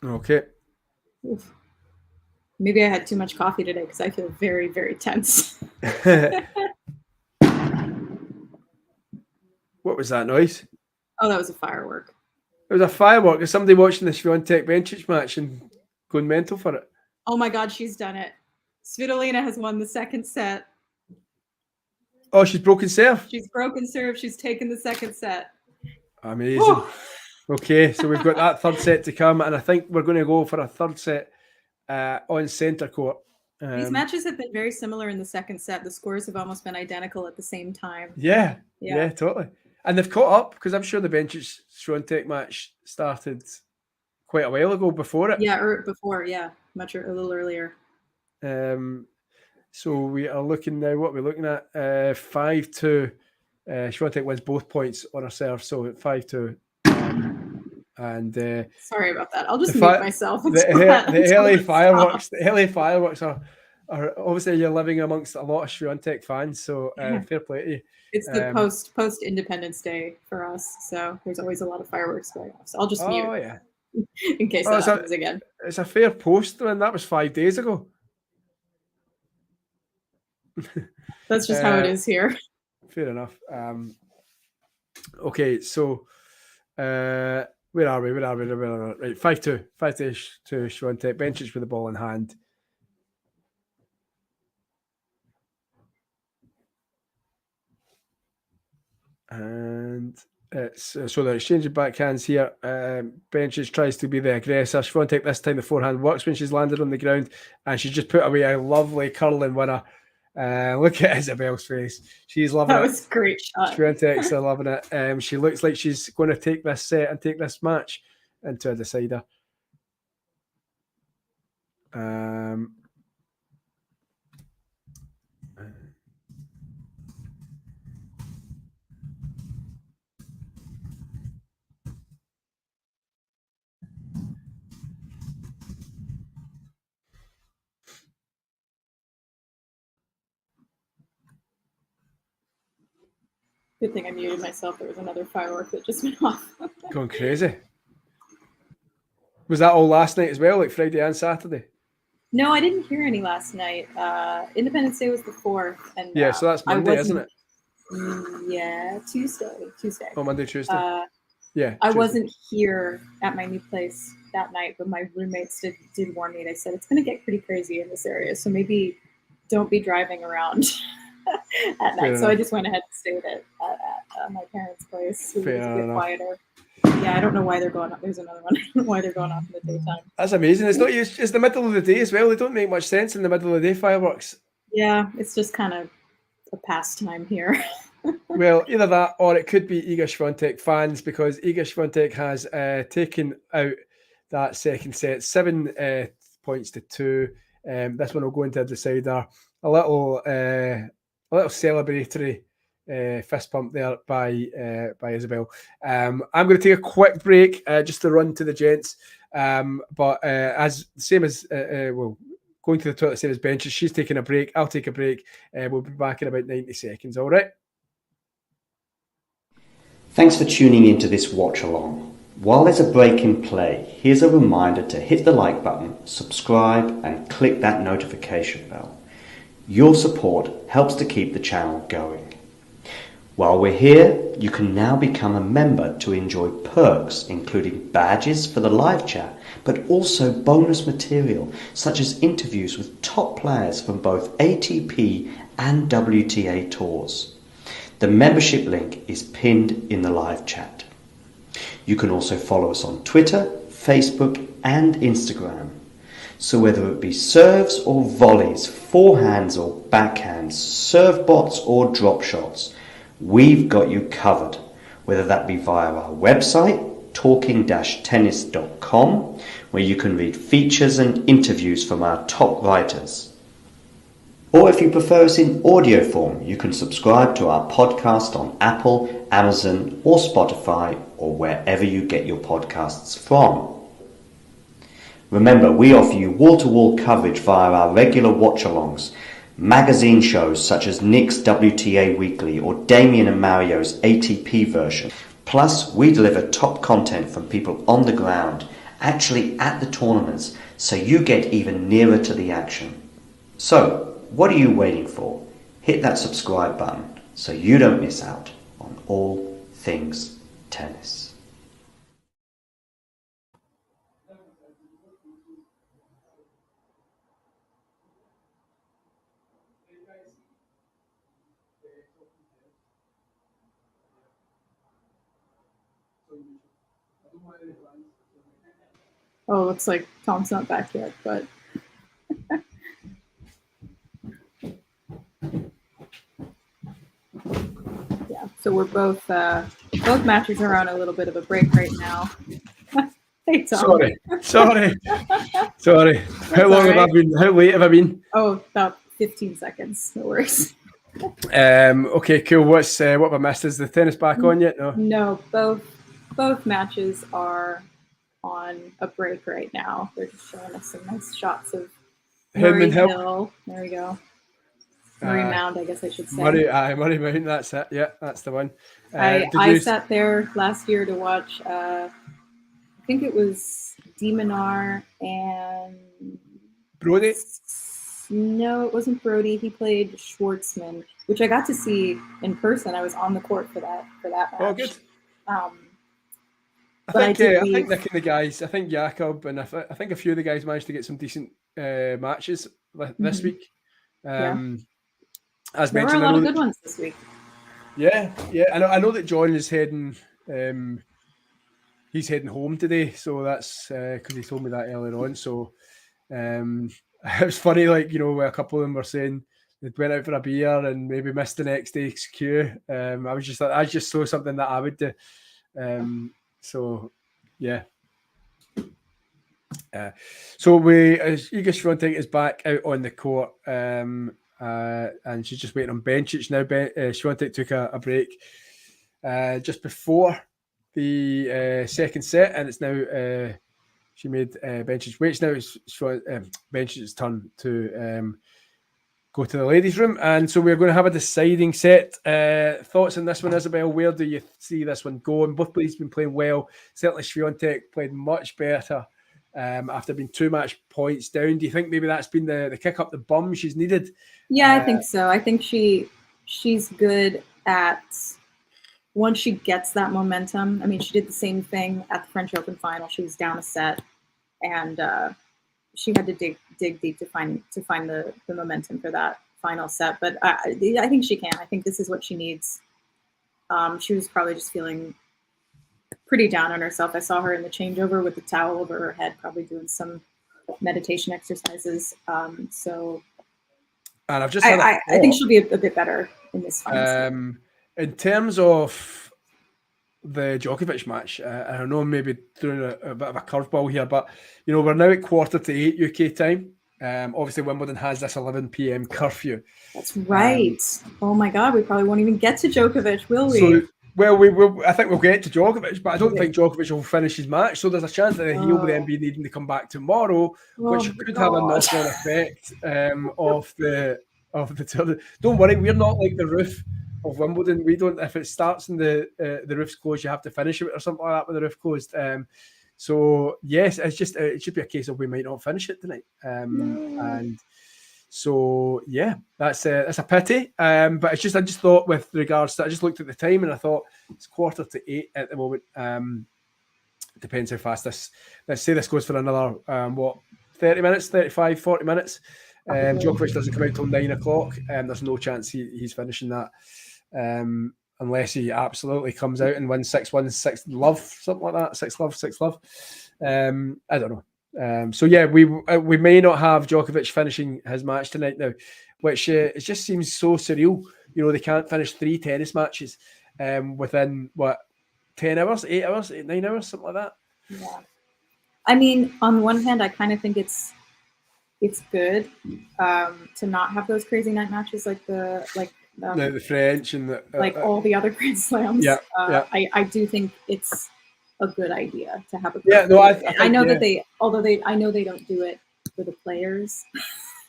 Okay. Oof. Maybe I had too much coffee today because I feel very, very tense. What was that noise? Oh, that was a firework. It was a firework. Is somebody watching the Swiatek Bencic match and going mental for it? Oh my God, she's done it. Svitolina has won the second set. Oh, she's broken serve. She's broken serve. She's taken the second set. Amazing. Woo! Okay, so we've got that third set to come, and I think we're going to go for a third set on centre court. These matches have been very similar in the second set. The scores have almost been identical at the same time. Yeah, totally. And they've caught up because I'm sure the Bencic Swiatek match started quite a while ago before it. Yeah, a little earlier. So we are looking now. What are we looking at? 5-2. Swiatek wins both points on her serve, so 5-2. And sorry about that. I'll just mute myself. The LA fireworks. The LA fireworks are obviously you're living amongst a lot of Swiatek fans, so fair play to you. It's the post Independence Day for us, so there's always a lot of fireworks going off. So I'll just mute. Oh yeah. In case that happens again. It's a fair post, and that was 5 days ago. That's just how it is here. Fair enough. Okay, so where are we? Right, 5-2. 5-2 to Swiatek. Bencic with the ball in hand. And it's so they're exchanging backhands here. Bencic tries to be the aggressor. Swiatek this time the forehand works when she's landed on the ground, and she's just put away a lovely curling winner. Look at Isabelle's face. She's loving it. That was a great shot. Swiatek's are loving it. She looks like she's going to take this set and take this match into a decider. Good thing I muted myself. There was another firework that just went off. Going crazy. Was that all last night as well, like Friday and Saturday? No, I didn't hear any last night. Independence Day was the 4th, and yeah, so that's Monday, isn't it? Yeah, Tuesday. Oh, Monday, Tuesday. Yeah, I wasn't here at my new place that night, but my roommates did warn me. They said it's going to get pretty crazy in this area, so maybe don't be driving around at night. So I just went ahead and stayed at my parents' place. It was a bit quieter. Yeah, I don't know why they're going off. There's another one. I don't know why they're going off in the daytime. That's amazing. It's not used. It's the middle of the day as well. They don't make much sense in the middle of the day fireworks. Yeah, it's just kind of a pastime here. Well, either that or it could be Iga Swiatek fans, because Iga Swiatek has taken out that second set 7 points to 2. This one will go into a decider. A little celebratory fist pump there by Isabelle. I'm going to take a quick break just to run to the gents. But going to the toilet, same as Bencic. She's taking a break. I'll take a break. We'll be back in about 90 seconds. All right. Thanks for tuning into this watch along. While there's a break in play, here's a reminder to hit the like button, subscribe, and click that notification bell. Your support helps to keep the channel going. While we're here, you can now become a member to enjoy perks including badges for the live chat, but also bonus material such as interviews with top players from both ATP and WTA tours. The membership link is pinned in the live chat. You can also follow us on Twitter, Facebook and Instagram. So whether it be serves or volleys, forehands or backhands, serve bots or drop shots, we've got you covered, whether that be via our website, talking-tennis.com, where you can read features and interviews from our top writers. Or if you prefer us in audio form, you can subscribe to our podcast on Apple, Amazon or Spotify, or wherever you get your podcasts from. Remember, we offer you wall-to-wall coverage via our regular watch-alongs, magazine shows such as Nick's WTA Weekly or Damien and Mario's ATP version. Plus, we deliver top content from people on the ground, actually at the tournaments, so you get even nearer to the action. So, what are you waiting for? Hit that subscribe button so you don't miss out on all things tennis. Oh, looks like Tom's not back yet, but yeah. So we're both matches are on a little bit of a break right now. Hey, Tom. Sorry. How long have I been? How late have I been? Oh, about 15 seconds. No worries. Okay, cool. What have I missed? Is the tennis back on yet? No, both matches are on a break right now. They're just showing us some nice shots of Murray Hill. There we go. Murray Mound, I guess I should say. Murray Mound, that's it. Yeah, that's the one. I sat there last year to watch, I think it was De Minaur and... Brody? No, it wasn't Brody. He played Schwartzman, which I got to see in person. I was on the court for that match. Oh, good. But I think Nick and the guys, I think Jakob and I think a few of the guys managed to get some decent matches this week. As there mentioned, were a lot of good ones this week. Yeah. I know that John is heading. He's heading home today, so that's because he told me that earlier on. So it was funny, like, you know, a couple of them were saying they went out for a beer and maybe missed the next day's queue. I just saw something that I would do. So yeah. So Iga Swiatek is back out on the court, and she's just waiting on Bencic now. Swiatek took a break just before the second set, and it's now she made Bencic wait. Now it's Bencic's turn to go to the ladies' room, and so we're going to have a deciding set. Thoughts on this one, Isabelle? Where do you see this one going? Both players have been playing well. Certainly Swiatek played much better after being 2 match points down. Do you think maybe that's been the kick up the bum she's needed? Yeah, I think so. I think she's good at once she gets that momentum. I mean, she did the same thing at the French Open final. She was down a set, and she had to dig deep to find the momentum for that final set. But I think she can. I think this is what she needs. She was probably just feeling pretty down on herself. I saw her in the changeover with the towel over her head, probably doing some meditation exercises. And I've just I think she'll be a bit better in this final set. In terms of the Djokovic match, I know I'm maybe throwing a bit of a curveball here, but you know, we're now at 7:45 UK time. Obviously, Wimbledon has this 11 p.m. curfew. That's right. Oh my God, we probably won't even get to Djokovic, will we? So, well, we will. I think we'll get to Djokovic, but I don't think Djokovic will finish his match. So there's a chance that he'll then be needing to come back tomorrow, which could have a knock-on effect of the tournament. Don't worry, we're not like the roof of Wimbledon. We don't. If it starts and the roof's closed, you have to finish it or something like that with the roof closed. So yes, it's just it should be a case of we might not finish it tonight. And so yeah, that's a pity. But it's just I just thought with regards to I just looked at the time and I thought it's 7:45 at the moment. Depends how fast let's say this goes for another 30 minutes, 35, 40 minutes. Djokovic doesn't come out till 9 o'clock. There's no chance he's finishing that. Unless he absolutely comes out and wins 6-1, 6-love, something like that, 6-love. I don't know. So yeah, we may not have Djokovic finishing his match tonight now, which it just seems so surreal. You know, they can't finish 3 tennis matches within 10 hours, 8 hours, 9 hours, something like that. Yeah. I mean, on one hand, I kind of think it's good to not have those crazy night matches like the French and all the other Grand Slams. Yeah, I do think it's a good idea to have a. Yeah, no, I know that I know they don't do it for the players.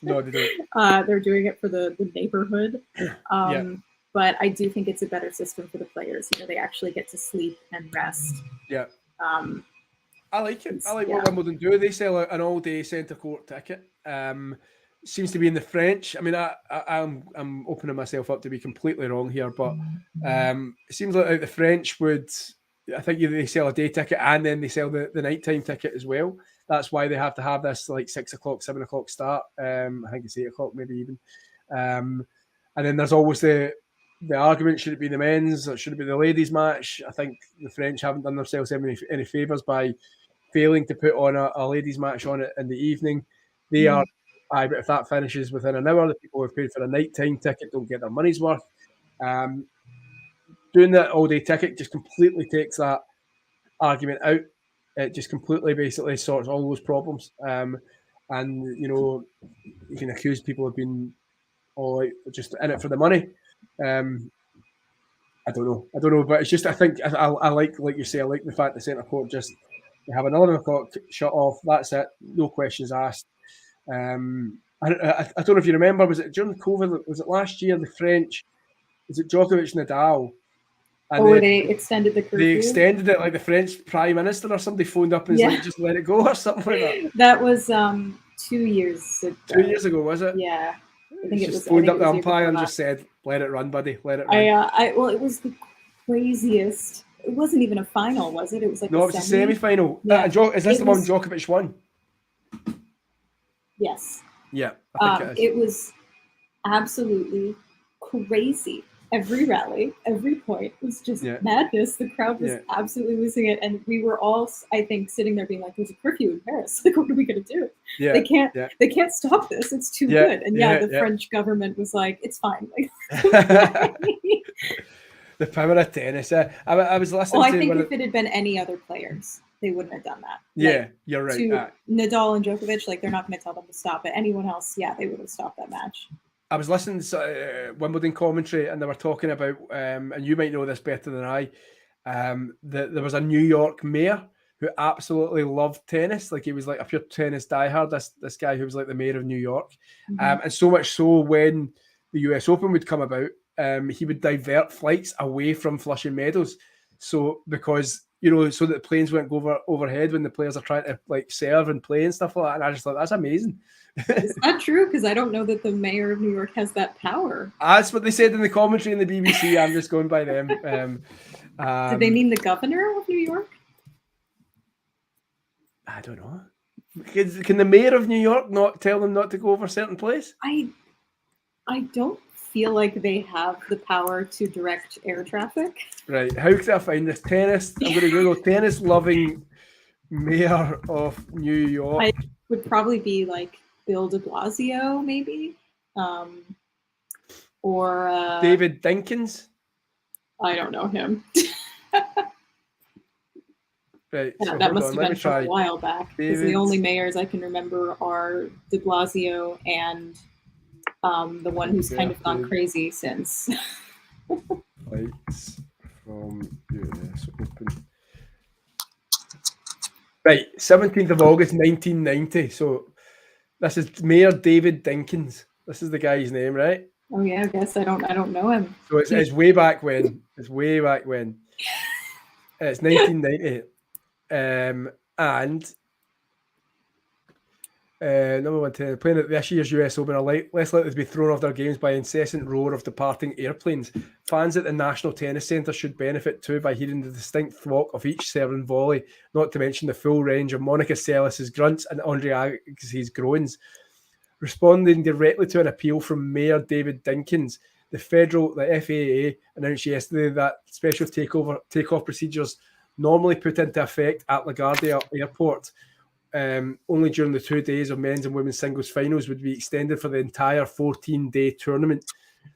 No, they don't. They're doing it for the neighborhood. But I do think it's a better system for the players. You know, they actually get to sleep and rest. Yeah. I like it. I like what Wimbledon do. They sell an all-day centre court ticket. Seems to be in the French. I mean, I'm opening myself up to be completely wrong here, but it seems like the French would. I think they sell a day ticket and then they sell the nighttime ticket as well. That's why they have to have this like 6 o'clock, 7 o'clock start. I think it's 8 o'clock, maybe even. And then there's always the argument: should it be the men's or should it be the ladies' match? I think the French haven't done themselves any favours by failing to put on a ladies' match on it in the evening. They are. But if that finishes within an hour, the people who have paid for a nighttime ticket don't get their money's worth. Doing that all-day ticket just completely takes that argument out. It just completely basically sorts all those problems. And, you know, you can accuse people of being just in it for the money. I don't know. But it's just, I think, I like you say, I like the fact the centre court just they have an 11 o'clock shut off. That's it. No questions asked. I don't know if you remember, was it during COVID? Was it last year? The French, was it Djokovic Nadal? And they extended the curfew? They extended it, like the French Prime Minister or somebody phoned up and was like, just let it go or something like that. That was 2 years ago. 2 years ago, was it? Yeah. I think He it was. just phoned up the it was umpire and just said, "Let it run, buddy. Let it run." Well, it was the craziest. It wasn't even a final, was it? It was like no, it was a semi-final. Yeah. Is this the one Djokovic won? Yes. Yeah, I think it is. It was absolutely crazy. Every rally, every point was just madness. The crowd was absolutely losing it, and we were all, I think, sitting there being like, "There's a curfew in Paris. Like, what are we going to do? They can't stop this. It's too good." And the French government was like, "It's fine." Like, the power of tennis. I was listening. Well, I think if it had been any other players, they wouldn't have done that. Yeah, like, you're right. To Nadal and Djokovic, like, they're not going to tell them to stop it. Anyone else, they would have stopped that match. I was listening to Wimbledon commentary, and they were talking about, and you might know this better than I, that there was a New York mayor who absolutely loved tennis. Like, he was like a pure tennis diehard, this guy who was like the mayor of New York. And so much so when the US Open would come about, he would divert flights away from Flushing Meadows. So because, so that the planes won't go overhead when the players are trying to like serve and play and stuff like that. And I just thought, that's amazing. Is that true? Because I don't know that the mayor of New York has that power. That's what they said in the commentary in the BBC. I'm just going by them. Did they mean the governor of New York? I don't know. Can the mayor of New York not tell them not to go over a certain place? I don't feel like they have the power to direct air traffic. Right. How can I find this? Tennis. I'm going to Google tennis loving mayor of New York. I would probably be like Bill de Blasio, maybe, or David Dinkins. I don't know him. Right, so that must have been from a while back. Because the only mayors I can remember are de Blasio and the one who's kind of gone crazy since. Flights from US Open. Right, 17th of August, 1990. So this is Mayor David Dinkins. This is the guy's name, right? Oh yeah, I guess I don't know him. So it's way back when. It's way back when. It's 1990. And number 110, playing at this year's US Open are less likely to be thrown off their games by incessant roar of departing airplanes. Fans at the National Tennis Centre should benefit too by hearing the distinct thwack of each serve and volley, not to mention the full range of Monica Seles' grunts and Andre Agassi's groans. Responding directly to an appeal from Mayor David Dinkins, the FAA announced yesterday that special takeoff procedures normally put into effect at LaGuardia Airport only during the 2 days of men's and women's singles finals would be extended for the entire 14-day tournament.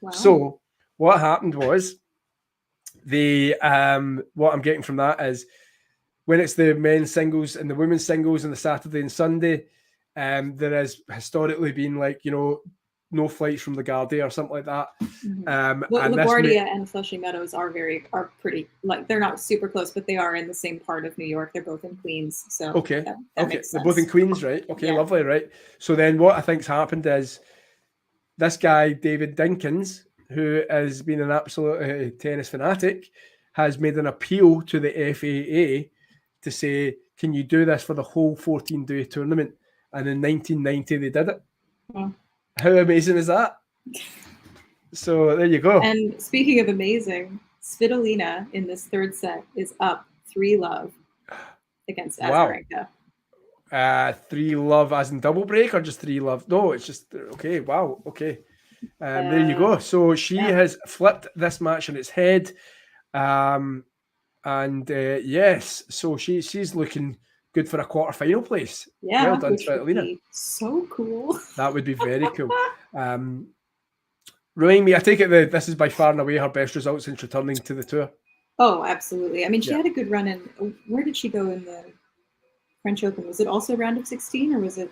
Wow. So what happened was what I'm getting from that is when it's the men's singles and the women's singles on the Saturday and Sunday, there has historically been no flights from LaGuardia or something like that. LaGuardia and Flushing Meadows are pretty, like, they're not super close, but they are in the same part of New York. They're both in Queens. So okay, that they're both in Queens, right? Okay, lovely, right? So then what I think's happened is this guy David Dinkins, who has been an absolute tennis fanatic, has made an appeal to the FAA to say, can you do this for the whole 14-day tournament? And in 1990 they did it. Wow. How amazing is that? So there you go. And speaking of amazing, Svitolina in this third set is up 3-love against Azarenka. Wow. 3-love as in double break or just 3-love? No, it's just okay. Wow. Okay. There you go. So she has flipped this match on its head. Yes, so she's looking good for a quarter-final place. Yeah, well done, which would be so cool. That would be very cool. Remind me, I take it that this is by far and away her best result since returning to the tour. Oh, absolutely. I mean, she had a good run in. Where did she go in the French Open? Was it also round of 16 or was it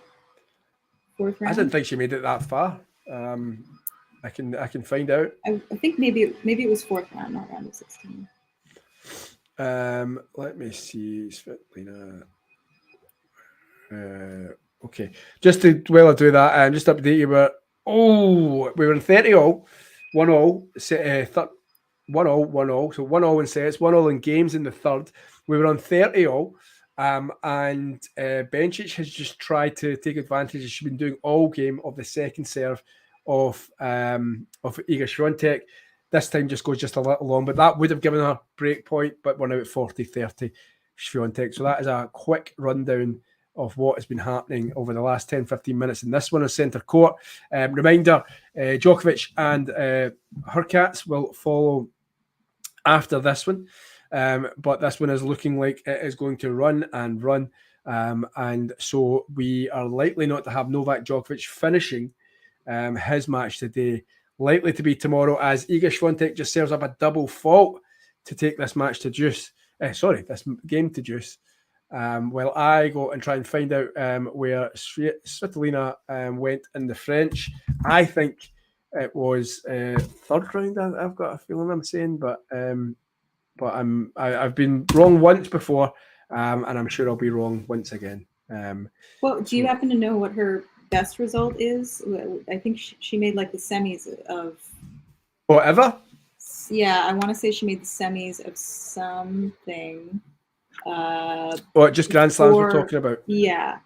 fourth round? I didn't think she made it that far. I can find out. I think maybe it was fourth round, not round of 16. Let me see, Svitolina. Okay, just to while I do that, just update you. We were in 30-all, 1-all, 1-all, 1-all. So 1-all in sets, 1-all in games in the third. We were on 30-all, And Bencic has just tried to take advantage, as she's been doing all game, of the second serve of Iga Swiatek. This time just goes just a little long, but that would have given her break point, but we're now at 40-30 Swiatek. So that is a quick rundown of what has been happening over the last 10-15 minutes in this one on centre court. Reminder, Djokovic and Hurkacz will follow after this one. But this one is looking like it is going to run and run. And so we are likely not to have Novak Djokovic finishing his match today. Likely to be tomorrow, as Iga Swiatek just serves up a double fault to take this match to deuce. This game to deuce. While I go and try and find out where Svitolina went in the French. I think it was third round. I've got a feeling I'm saying, but I've been wrong once before, and I'm sure I'll be wrong once again. Well, do you happen to know what her best result is? I think she made like the semis of whatever. Yeah, I want to say she made the semis of something. Just Grand Slams we're talking about. Yeah,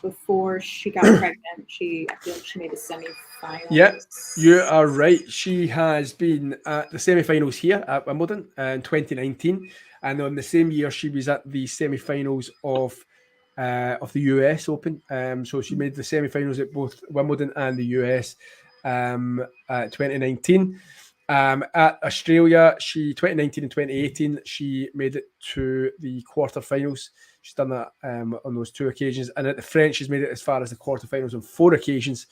before she got pregnant, I feel like she made the semi-finals. Yeah, you are right. She has been at the semi-finals here at Wimbledon in 2019, and on the same year she was at the semi-finals of the US Open. So she made the semi-finals at both Wimbledon and the US 2019. At Australia, 2019 and 2018, she made it to the quarterfinals. She's done that on those two occasions. And at the French, she's made it as far as the quarterfinals on 4 occasions.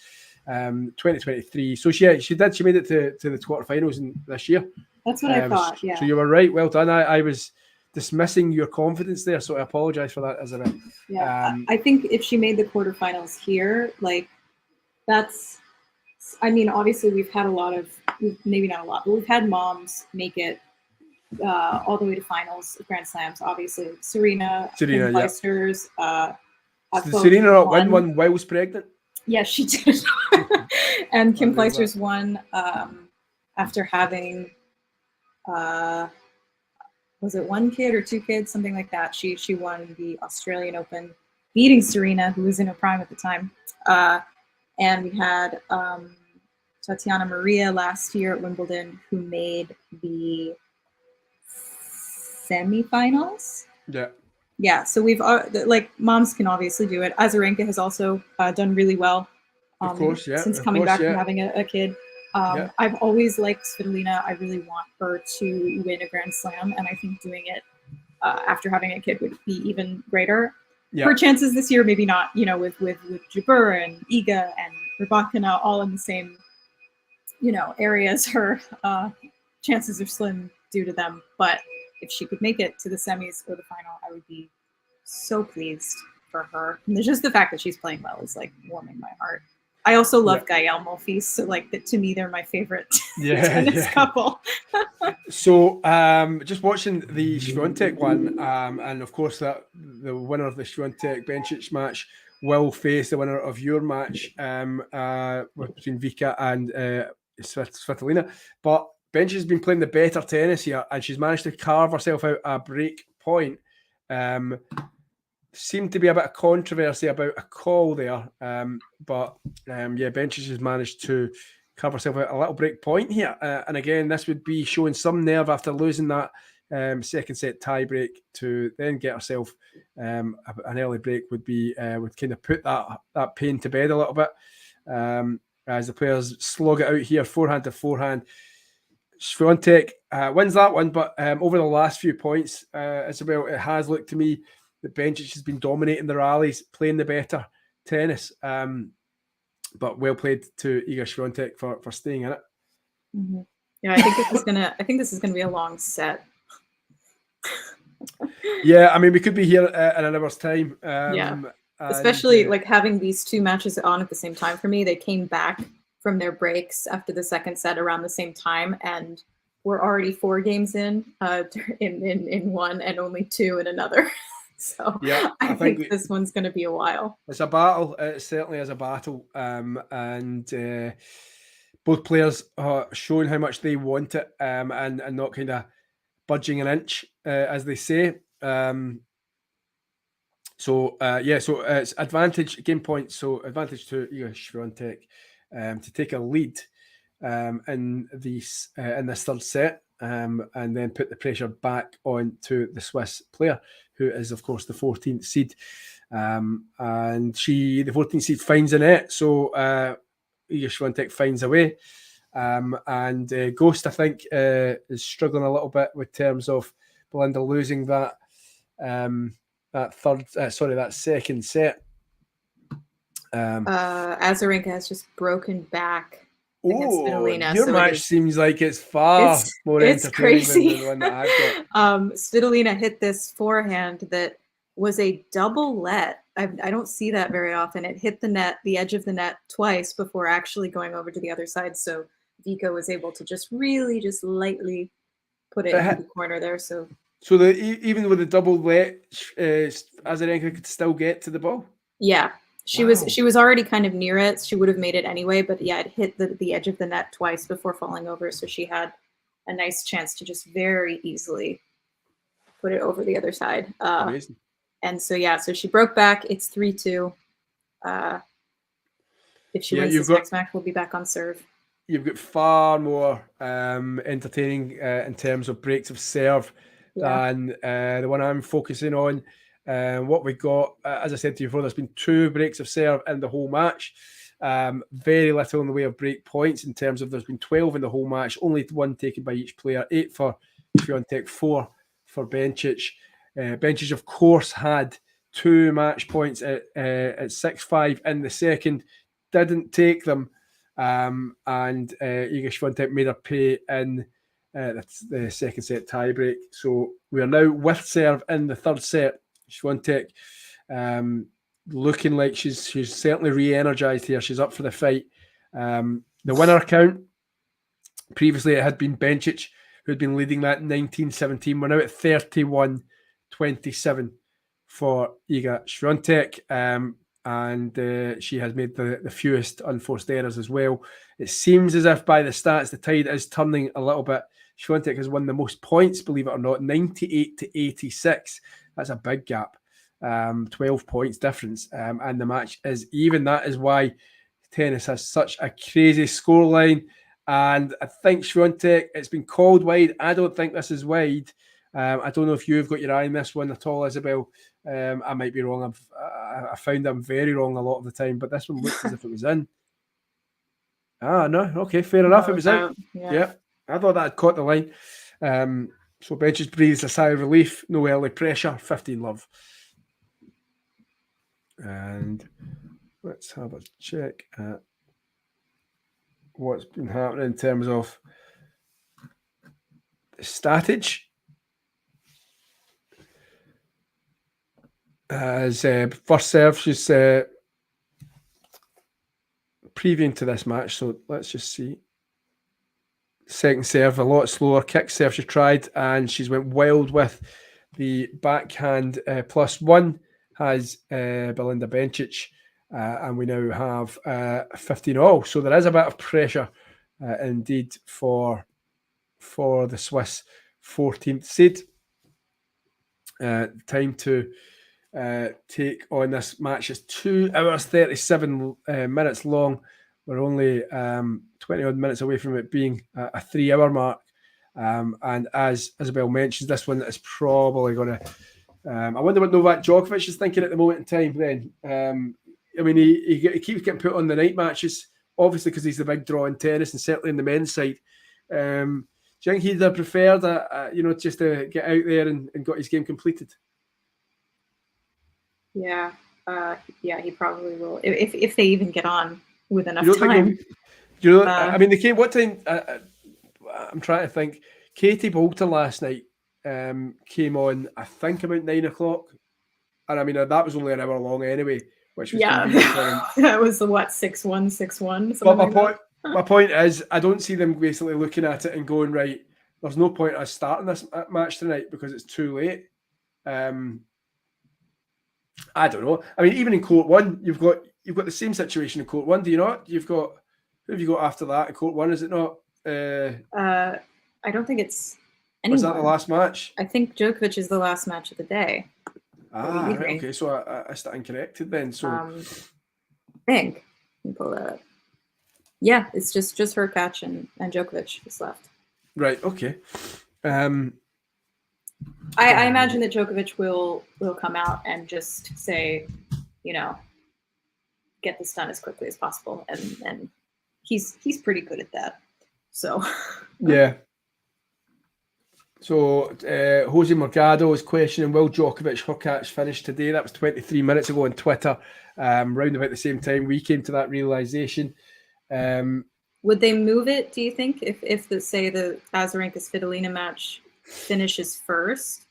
2023. So she made it to the quarterfinals in this year. That's what I thought, yeah. So you were right. Well done. I was dismissing your confidence there, so I apologize for that, Isabelle. Yeah, I think if she made the quarterfinals here, like that's, I mean, obviously we've had maybe not a lot, but we've had moms make it all the way to finals of Grand Slams. Obviously, Serena Clijsters. Serena not win one while pregnant? Yes, she did. And Kim Clijsters won after having, was it 1 kid or 2 kids, something like that. She won the Australian Open, beating Serena, who was in her prime at the time. And we had Tatiana Maria last year at Wimbledon, who made the semifinals. Yeah. Yeah, so we've like moms can obviously do it. Azarenka has also done really well, of course, yeah, since coming back from having a kid. I've always liked Svitolina. I really want her to win a Grand Slam, and I think doing it after having a kid would be even greater. Yeah. Her chances this year, maybe not, with Jabeur and Iga and Rybakina all in the same, areas. Her chances are slim due to them, but if she could make it to the semis or the final, I would be so pleased for her. And there's just the fact that she's playing well is like warming my heart. I also love Gael Monfils, so like that, to me, they're my favorite tennis couple. So just watching the Swiatek one, and of course that the winner of the Swiatek Bencic match will face the winner of your match between Vika and Svitolina. But Bencic has been playing the better tennis here, and she's managed to carve herself out a break point. Seemed to be a bit of controversy about a call there, but Bencic has managed to carve herself out a little break point here. And again, this would be showing some nerve after losing that second set tie break to then get herself an early break would kind of put that pain to bed a little bit. As the players slog it out here, forehand to forehand. Swiatek wins that one, but over the last few points, Isabelle, it has looked to me that Bencic has been dominating the rallies, playing the better tennis. But well played to Iga Swiatek for staying in it. Mm-hmm. Yeah, I think this is gonna be a long set. Yeah, I mean, we could be here in an hour's time. Especially like having these two matches on at the same time. For me, they came back from their breaks after the second set around the same time, and we're already 4 games in one and only 2 in another. So yeah, I think this one's going to be a while. It's a battle. It certainly is a battle, and both players are showing how much they want it, and not kind of budging an inch, as they say. So so it's advantage game points. So advantage to Iga Swiatek to take a lead in this third set, and then put the pressure back onto the Swiss player, who is of course the 14th seed. And the 14th seed finds a net, so Iga Swiatek finds a way. And Ghost, I think, is struggling a little bit with terms of Belinda losing that second set. Azarenka has just broken back against Svitolina. Your match seems like it's far more entertaining than the one that I've got. Svitolina hit this forehand that was a double let. I don't see that very often. It hit the edge of the net twice before actually going over to the other side. So Vika was able to just lightly put it in the corner there. So even with the double let, Azarenka could still get to the ball. Yeah, she was already kind of near it. She would have made it anyway, but yeah, it hit the edge of the net twice before falling over. So she had a nice chance to just very easily put it over the other side. Amazing. And so so she broke back. It's 3-2. If she wins this next match, we'll be back on serve. You've got far more entertaining in terms of breaks of serve than the one I'm focusing on. What we got, as I said to you before, there's been 2 breaks of serve in the whole match. Very little in the way of break points in terms of there's been 12 in the whole match, only 1 taken by each player, 8 for Swiatek, 4 for Bencic. Bencic, of course, had 2 match points at 6-5 in the second, didn't take them, and Iga Swiatek made her pay in the second set tiebreak. So we are now with serve in the third set. Swiatek looking like she's certainly re-energized here. She's up for the fight. The winner count, previously it had been Bencic, who had been leading that 19-17. We're now at 31-27 for Iga Swiatek, and she has made the fewest unforced errors as well. It seems as if by the stats the tide is turning a little bit. Swiatek has won the most points, believe it or not, 98-86. That's a big gap, 12 points difference, and the match is even. That is why tennis has such a crazy scoreline. And I think Swiatek, it's been called wide. I don't think this is wide. I don't know if you've got your eye on this one at all, Isabelle. I might be wrong. I found I'm very wrong a lot of the time, but this one looks as if it was in. No, okay, fair enough. It was in. Yeah, I thought that had caught the line. So Bencic breathes a sigh of relief. No early pressure. 15-love. And let's have a check at what's been happening in terms of the statage. As first serve, she's previewing to this match. So let's just see. Second serve, a lot slower. Kick serve she tried, and she's went wild with the backhand. +1 has Belinda Bencic, and we now have 15-all. So there is a bit of pressure indeed for the Swiss 14th seed. Time to take on this match is 2 hours 37 minutes long. We're only 20 odd minutes away from it being a 3-hour mark. And as Isabelle mentions, this one is probably going to. I wonder what Novak Djokovic is thinking at the moment in time. Then, I mean, he keeps getting put on the night matches, obviously because he's the big draw in tennis, and certainly in the men's side. Do you think he'd have preferred, just to get out there and got his game completed? Yeah, he probably will if they even get on with enough time. I mean, they came. What time? I'm trying to think. Katie Bolter last night came on, I think, about 9 o'clock, and I mean that was only an hour long anyway. Which was that was the 6-1. But my point is, I don't see them basically looking at it and going, right, there's no point us starting this match tonight because it's too late. I don't know. I mean, even in court 1, you've got the same situation in court 1, do you not? Who have you got after that in court 1? Is it not? I don't think it's anyone. Was that the last match? I think Djokovic is the last match of the day. Right, okay. So I stand corrected then. So I think let me pull that up. Yeah, it's just Hurkacz and Djokovic is left. Right. Okay. I imagine that Djokovic will come out and just say, get this done as quickly as possible, and he's pretty good at that. So yeah. So Jose Morgado is questioning, will Djokovic Hurkacz finish today? That was 23 minutes ago on Twitter. Round about the same time we came to that realization. Would they move it, do you think, if the Azarenka Svitolina match finishes first?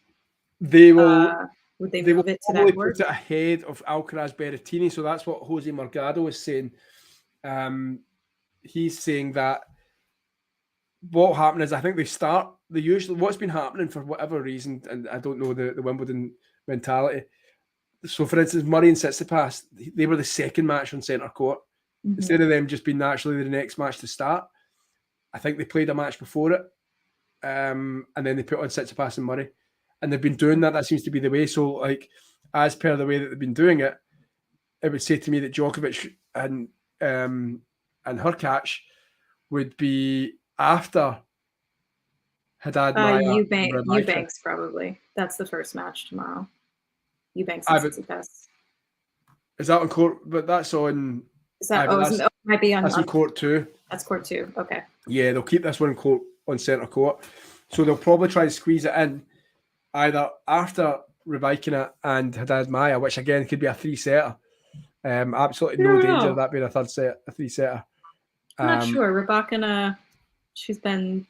They will. Would they move it to that court? Put it ahead of Alcaraz Berrettini, so that's what Jose Morgado is saying. He's saying that what happened is, I think what's been happening for whatever reason, and I don't know the Wimbledon mentality. So, for instance, Murray and Tsitsipas, they were the second match on centre court. Mm-hmm. Instead of them just being naturally the next match to start, I think they played a match before it, and then they put on Tsitsipas and Murray. And they've been doing that. That seems to be the way. So, like, as per the way that they've been doing it, it would say to me that Djokovic and Hurkacz would be after Haddad, Maia, Eubanks probably. That's the first match tomorrow. Eubanks and Tsitsipas. Is that on court? But that's on. Is that? It might be on. That's on court 2. That's court 2. Okay. Yeah, they'll keep this one on centre court, so they'll probably try to squeeze it in either after Rybakina and Haddad Maia, which again could be a 3-setter. Absolutely no danger of that being a 3-setter. I'm not sure. Rybakina, she's been.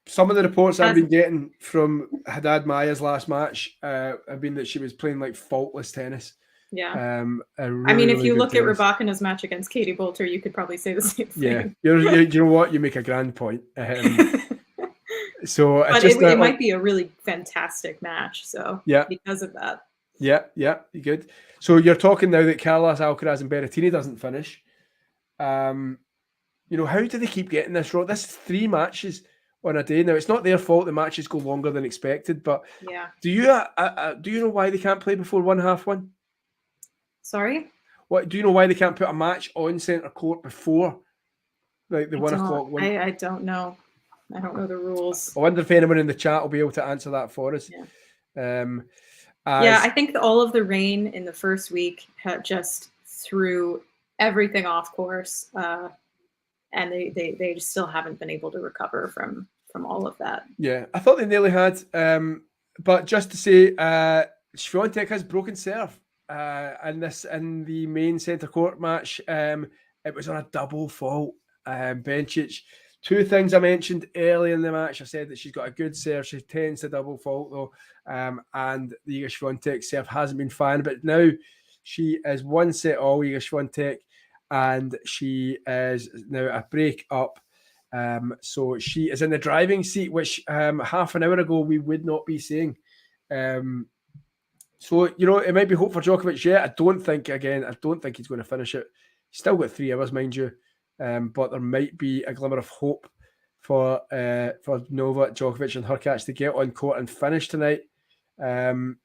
Some of the reports I've been getting from Haddad Maia's last match have been that she was playing like faultless tennis. Yeah. Really, if you look at Rybakina's match against Katie Boulter, you could probably say the same thing. Yeah. You know what? You make a grand point. So but it might be a really fantastic match. So because of that. Yeah, you good. So you're talking now that Carlos Alcaraz and Berrettini doesn't finish. How do they keep getting this wrong? This is 3 matches on a day. Now it's not their fault the matches go longer than expected, but do you know why they can't play before 1/2? Sorry? What do you know why they can't put a match on centre court before like the 1 o'clock one? I don't know. I don't know the rules. I wonder if anyone in the chat will be able to answer that for us. Yeah. I think all of the rain in the first week just threw everything off course, and they just still haven't been able to recover from all of that. Yeah, I thought they nearly had, but just to say, Swiatek has broken serve, in the main centre court match. It was on a double fault. Bencic. 2 things I mentioned early in the match. I said that she's got a good serve. She tends to double fault though. And the Iga Swiatek serve hasn't been fine. But now she is 1 set all, Iga Swiatek, and she is now a break up. So she is in the driving seat, which half an hour ago we would not be seeing. So, it might be hope for Djokovic. Yeah, I don't think he's going to finish it. He's still got 3 hours, mind you. But there might be a glimmer of hope for Novak Djokovic and Hurkacz to get on court and finish tonight. As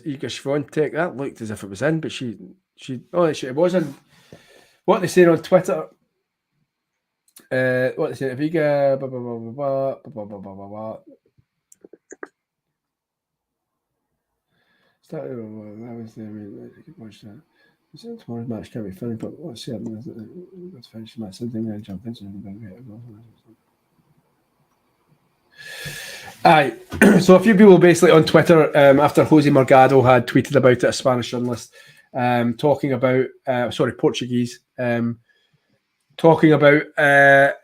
Iga Swiatek, that looked as if it was in, but it was in. What they saying on Twitter? What they saying? If Iga, blah, blah, blah, blah, blah, blah, blah, blah, blah. That was the. Tomorrow's match can't be finished, but let's see. Let's finish the match. Something then jump into. Aye. So a few people basically on Twitter after Jose Morgado had tweeted about it, a Spanish journalist, talking about Portuguese, talking about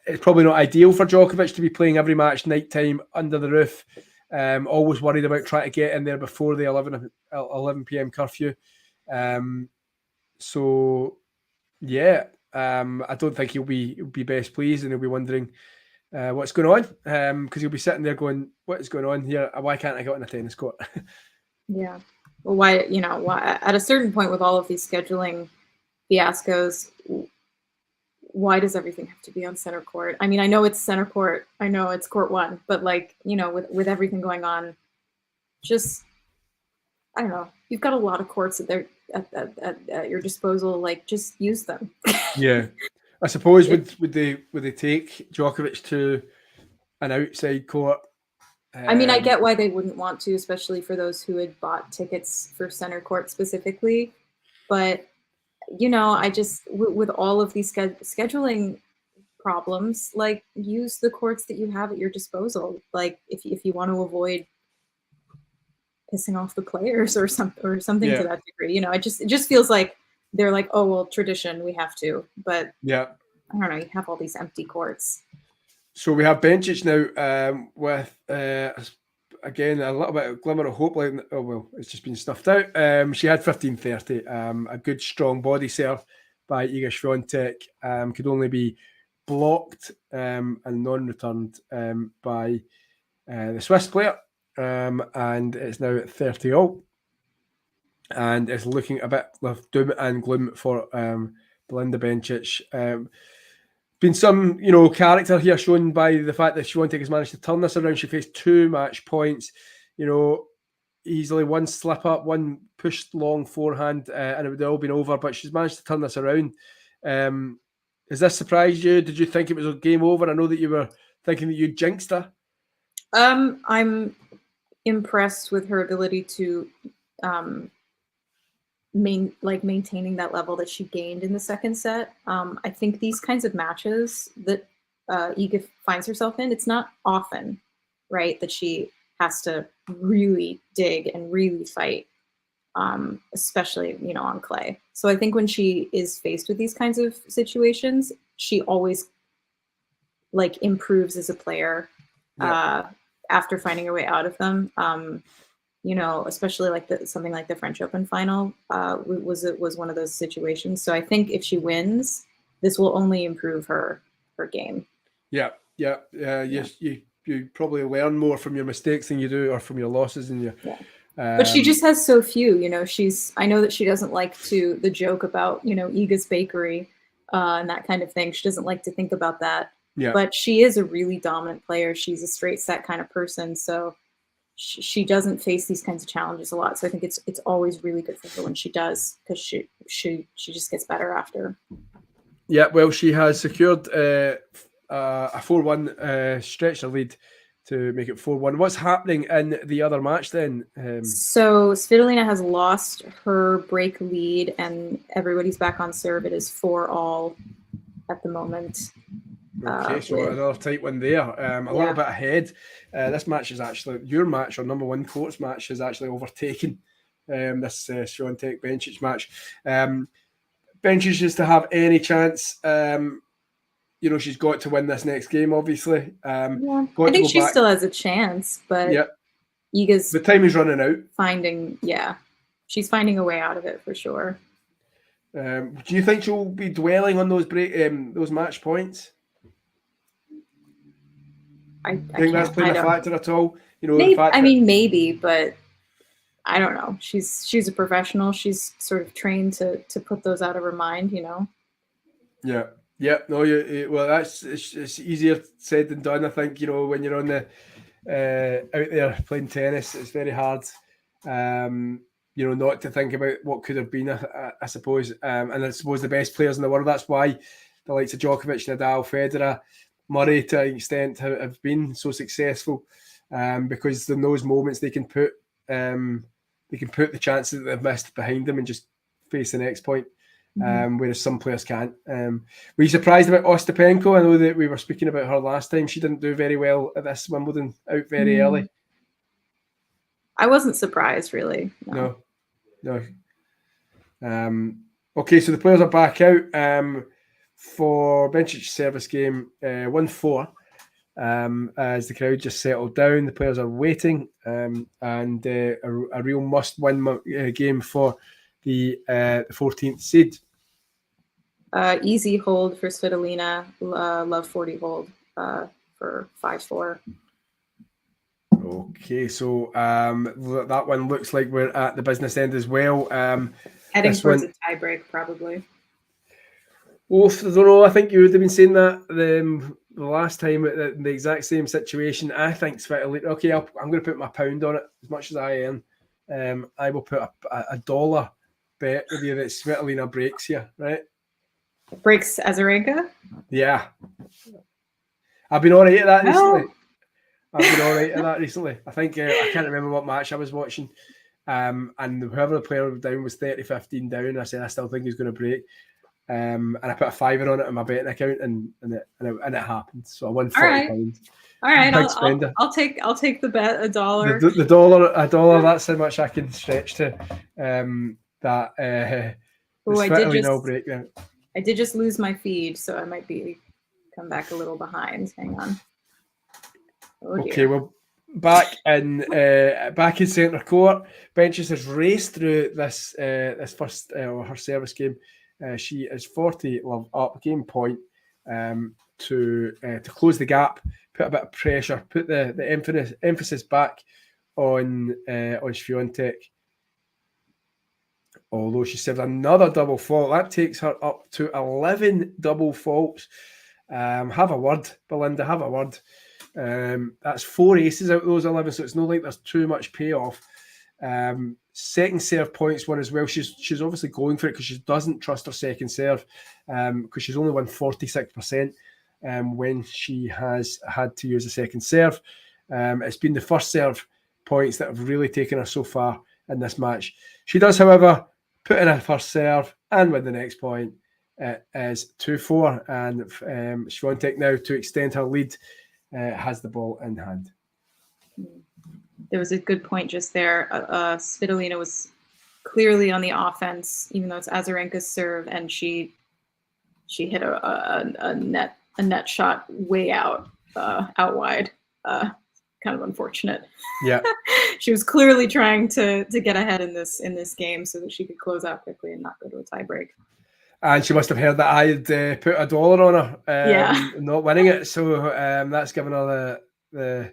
it's probably not ideal for Djokovic to be playing every match nighttime under the roof. Always worried about trying to get in there before the 11 p.m. curfew. So, yeah, I don't think he'll be best pleased, and he'll be wondering what's going on, because he'll be sitting there going, "What is going on here? Why can't I get on a tennis court?" Yeah, well, why at a certain point with all of these scheduling fiascos, why does everything have to be on center court? I mean, I know it's center court, I know it's court 1, but with everything going on, just, I don't know. You've got a lot of courts at your disposal. Like, just use them. Yeah, I suppose would they take Djokovic to an outside court? I mean, I get why they wouldn't want to, especially for those who had bought tickets for center court specifically. But, you know, I just, with all of these scheduling problems, like, use the courts that you have at your disposal. Like, if you want to avoid pissing off the players or something to that degree, you know, it just feels like they're like, oh, well, tradition, we have to. But yeah, I don't know, you have all these empty courts. So we have Bencic now with, again, a little bit of glimmer of hope. Like, oh, well, it's just been snuffed out. She had 15-30. A good, strong body serve by Iga Swiatek. Could only be blocked and non-returned by the Swiss player. And it's now at 30-all. And it's looking a bit of doom and gloom for Belinda Bencic. Been some, character here shown by the fact that Swiatek has managed to turn this around. She faced 2 match points, easily one slip up, one pushed long forehand, and it would have all been over, but she's managed to turn this around. Has this surprised you? Did you think it was a game over? I know that you were thinking that you jinxed her. I'm impressed with her ability to maintaining that level that she gained in the second set. I think these kinds of matches that Iga finds herself in, it's not often, right, that she has to really dig and really fight, especially, on clay. So I think when she is faced with these kinds of situations, she always improves as a player after finding her way out of them. Especially something like the French Open final was one of those situations. So I think if she wins, this will only improve her game. Yes, you probably learn more from your mistakes than you do, or from your losses than you. Yeah. But she just has so few. I know that she doesn't like the joke about Iga's bakery and that kind of thing. She doesn't like to think about that. Yeah. But she is a really dominant player. She's a straight set kind of person. So she doesn't face these kinds of challenges a lot. So I think it's always really good for her when she does, because she just gets better after. Yeah, well, she has secured a 4-1 stretch her lead to make it 4-1. What's happening in the other match then? So Svitolina has lost her break lead and everybody's back on serve. It is 4-all at the moment. Okay, so another tight one there. A little bit ahead. This match is actually, your match, or number one courts match, has actually overtaken this Swiatek Bencic match. Bencic is to have any chance. She's got to win this next game, obviously. I think she still has a chance, but Iga's, the time is running out. She's finding a way out of it for sure. Do you think she'll be dwelling on those those match points? I think that's playing a factor at all. Maybe, but I don't know. She's a professional. She's sort of trained to put those out of her mind. Yeah. No, well, it's easier said than done. I think when you're on the out there playing tennis, it's very hard. Not to think about what could have been. I suppose, and I suppose the best players in the world. That's why the likes of Djokovic, Nadal, Federer, Murray, to an extent, have been so successful, because in those moments they can put the chances that they've missed behind them and just face the next point. Whereas some players can't. Were you surprised about Ostapenko? I know that we were speaking about her last time. She didn't do very well at this Wimbledon, out very early. I wasn't surprised, really. No. Okay, so the players are back out for Bencic's service game 1-4. As the crowd just settled down, the players are waiting, and a real must-win game for the 14th seed. Easy hold for Svitolina, love 40 hold for 5-4. Okay, so that one looks like we're at the business end as well. Heading towards a tiebreak, probably. I don't know. I think you would have been saying that the last time in the exact same situation, I think Svitolina. Okay, I'm going to put my pound on it as much as I earn. I will put a dollar bet with you that Svitolina breaks here, right? Breaks Azarenka? Yeah. I've been all right at that recently. I think I can't remember what match I was watching. And whoever the player was down was 30-15 down. I said I still think he's going to break. And I put a $5 on it in my betting account, and it happened. So I won £40. All right, I'll take the bet, $1. The dollar. That's how much I can stretch to. I did just lose my feed, so I might come back a little behind. Hang on. Oh, okay, well, back in centre court, Bencic has raced through this first her service game. She is 40 love up, game point to close the gap, put a bit of pressure, put the emphasis back on Swiatek. Although she serves another double fault, that takes her up to 11 double faults. Have a word, Belinda. Have a word. That's 4 aces out of those 11, so it's not like there's too much payoff. Second serve points won as well. She's obviously going for it because she doesn't trust her second serve, because she's only won 46% when she has had to use a second serve. It's been the first serve points that have really taken her so far in this match. She does, however, put in her first serve and win the next point. It is 2-4, and Swiatek now, to extend her lead, has the ball in hand. There was a good point just there. Svitolina was clearly on the offense, even though it's Azarenka's serve, and she hit a net shot way out wide. Kind of unfortunate. Yeah. She was clearly trying to get ahead in this game so that she could close out quickly and not go to a tie break. And she must have heard that I had put $1 on her, not winning it. So that's given her the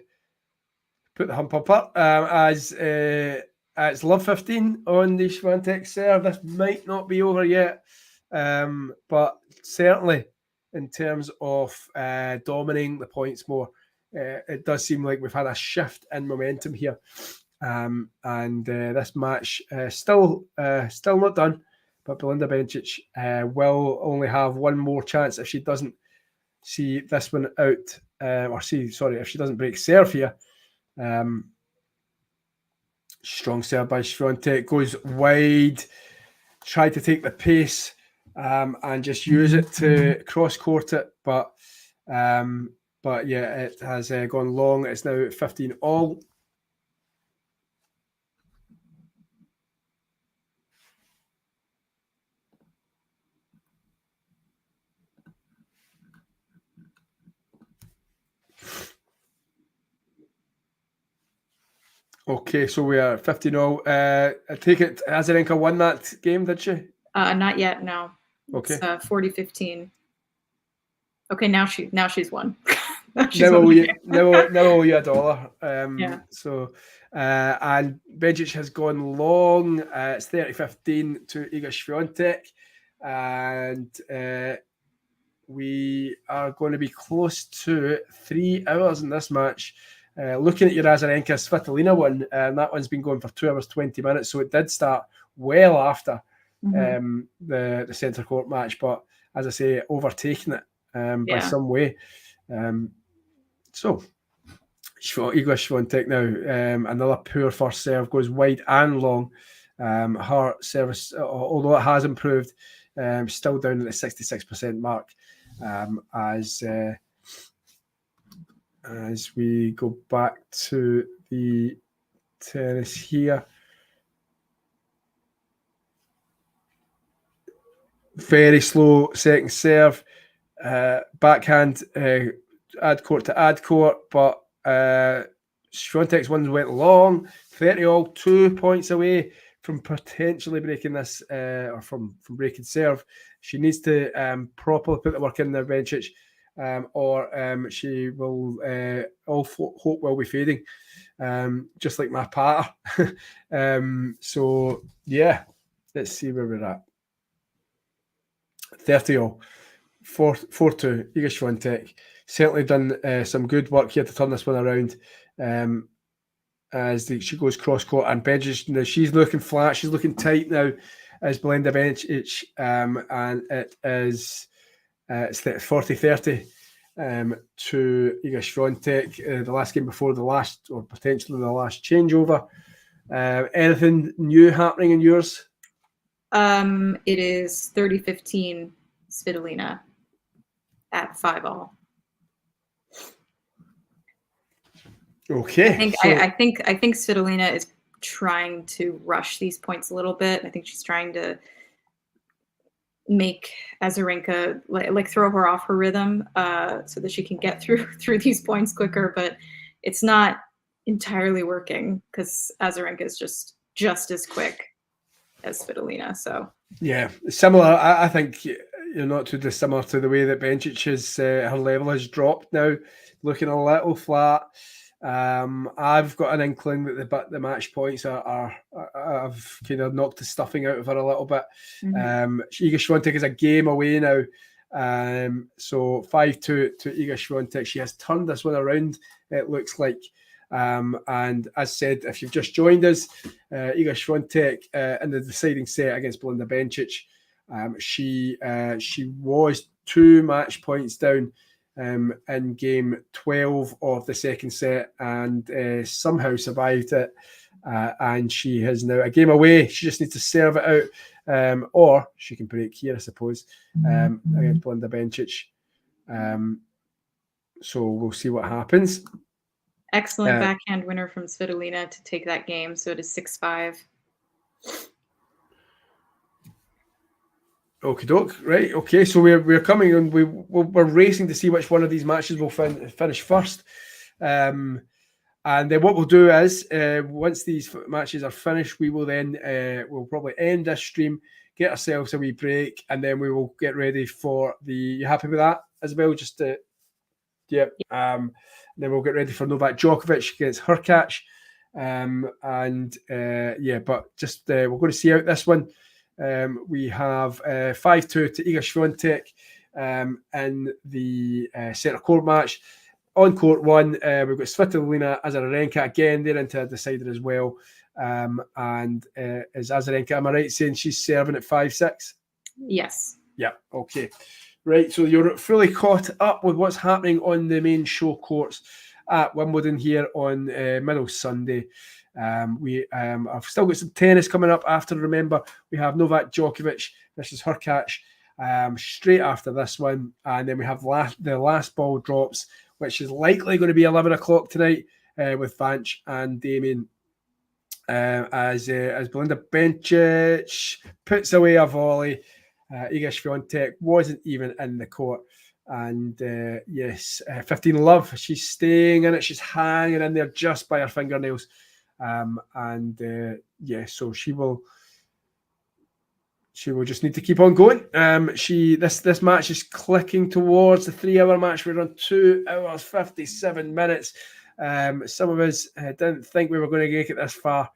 put the hump up. As it's love 15 on the Swiatek serve. This might not be over yet, but certainly in terms of dominating the points more, it does seem like we've had a shift in momentum here. And this match still not done. But Belinda Bencic will only have one more chance if she doesn't see this one out, if she doesn't break serve here. Strong serve by Swiatek, goes wide, tried to take the pace and just use it to cross court it, but yeah, it has gone long. It's now 15 all. Okay, so we are 15-0. I take it Azarenka won that game, did she? Not yet, no. Okay. It's 40-15. Okay, now she's won. Now owe you $1. Yeah. So, and Bencic has gone long. It's 30-15 to Iga Swiatek, and we are going to be close to 3 hours in this match. Looking at your Azarenka Svitolina one, that one's been going for 2 hours 20 minutes, so it did start well after the centre court match, but as I say, overtaking it by some way. So Iga Swiatek now, another poor first serve, goes wide and long. Her service, although it has improved, still down at the 66% mark. As we go back to the tennis here. Very slow second serve. Backhand, ad court to ad court, but Swiatek's ones went long. 30 all, 2 points away from potentially breaking this, or from breaking serve. She needs to properly put the work in there, Bencic. Or she will, all hope will be fading, just like my patter. So yeah, let's see where we're at. 30 all. 4-2. Iga Swiatek certainly done some good work here to turn this one around. As she goes cross court, and Bencic, now she's looking flat, she's looking tight now as Belinda Bencic, and it is it's 40-30 to Iga Swiatek, the last game before the last, or potentially the last changeover. Anything new happening in yours? It is 30-15 Svitolina at 5-all. Okay. I think Svitolina is trying to rush these points a little bit. I think she's trying to make Azarenka like throw her off her rhythm, so that she can get through these points quicker. But it's not entirely working because Azarenka is just as quick as Svitolina. So yeah, similar. I think you're not too dissimilar to the way that Bencic is. Her level has dropped now, looking a little flat. I've got an inkling that the match points have kind of knocked the stuffing out of her a little bit. Iga Swiatek is a game away now. So 5-2 to Iga Swiatek. She has turned this one around, it looks like. And as said, if you've just joined us, Iga Swiatek in the deciding set against Belinda Bencic, she was 2 match points down in game 12 of the second set, and somehow survived it. And she has now a game away. She just needs to serve it out, or she can break here, I suppose, against Belinda Bencic. So we'll see what happens. Excellent backhand winner from Svitolina to take that game. So it is 6-5. Okie doke, right? Okay, so we're coming and we're racing to see which one of these matches will finish first. And then what we'll do is once these matches are finished, we will then we'll probably end this stream, get ourselves a wee break, and then we will get ready for the. You happy with that, Isabelle? Just to, yeah. Then we'll get ready for Novak Djokovic against Hurkacz. But just we're going to see out this one. We have 5-2 to Iga Swiatek in the centre court match. On court one, we've got Svitolina, Azarenka again. They're into a decider as well. Is Azarenka, am I right saying she's serving at 5-6? Yes. Yeah. Okay. Right, so you're fully caught up with what's happening on the main show courts at Wimbledon here on Middle Sunday. I've still got some tennis coming up after. Remember, we have Novak Djokovic versus Hurkacz straight after this one, and then we have the last ball drops, which is likely going to be 11 o'clock tonight with Bencic and Damien. As Belinda Bencic puts away a volley. Iga Swiatek wasn't even in the court. And 15 love. She's staying in it. She's hanging in there just by her fingernails. So she will just need to keep on going. This match is clicking towards the 3-hour match. We're on 2 hours 57 minutes. Some of us didn't think we were going to make it this far.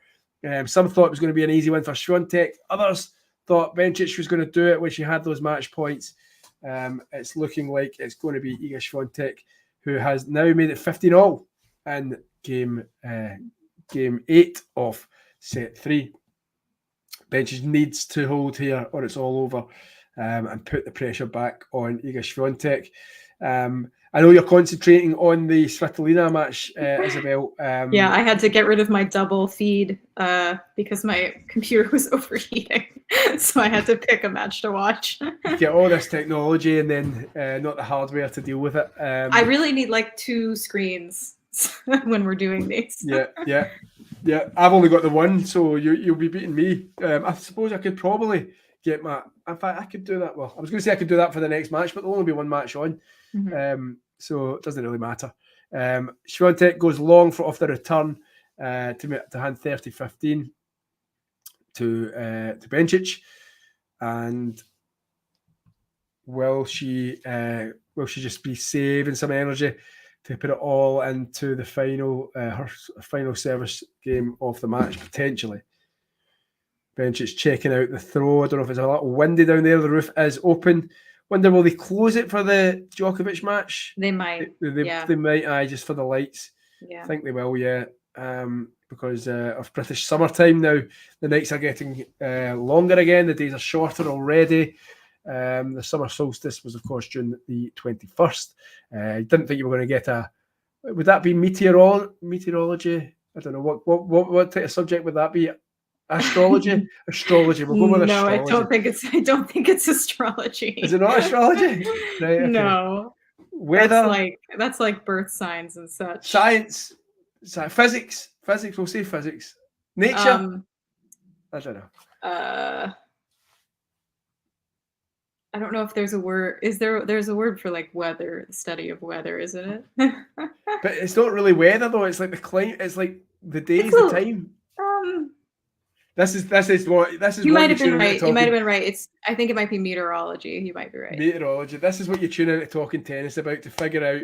Some thought it was going to be an easy win for Swiatek. Others thought Bencic was going to do it when she had those match points. It's looking like it's going to be Iga Swiatek, who has now made it 15-all in game 8 of set 3. Bencic needs to hold here or it's all over, and put the pressure back on Iga Swiatek. I know you're concentrating on the Svitolina match, Isabelle. Yeah, I had to get rid of my double feed because my computer was overheating. So I had to pick a match to watch. Get all this technology and then not the hardware to deal with it. I really need like 2 screens when we're doing these. Yeah. I've only got the one, so you'll be beating me. I suppose I could probably get my. In fact, I could do that. Well, I was going to say I could do that for the next match, but there'll only be one match on. Mm-hmm. So it doesn't really matter. Swiatek goes long off the return to hand 30-15 to Bencic, and will she just be saving some energy to put it all into the final her final service game of the match potentially? Bencic checking out the throw. I don't know if it's a little windy down there. The roof is open. Wonder, will they close it for the Djokovic match? They might. They might, just for the lights. Yeah. I think they will, yeah. Because of British summertime now, the nights are getting longer again. The days are shorter already. The summer solstice was, of course, June the 21st. I didn't think you were going to get would that be meteorology? I don't know. What type of subject would that be? Astrology? Astrology. We'll go with astrology. I don't think it's astrology. Is it not astrology? Right, okay. No. Weather. That's like birth signs and such. Science. Physics. Physics. We'll say physics. Nature. I don't know. I don't know if there's a word. There's a word for like weather, the study of weather, isn't it? But it's not really weather though. It's like the climate. It's like the days, the time. This is what you might have been right. You might have been right. I think it might be meteorology. You might be right. Meteorology. This is what you tune into Talking Tennis about to figure out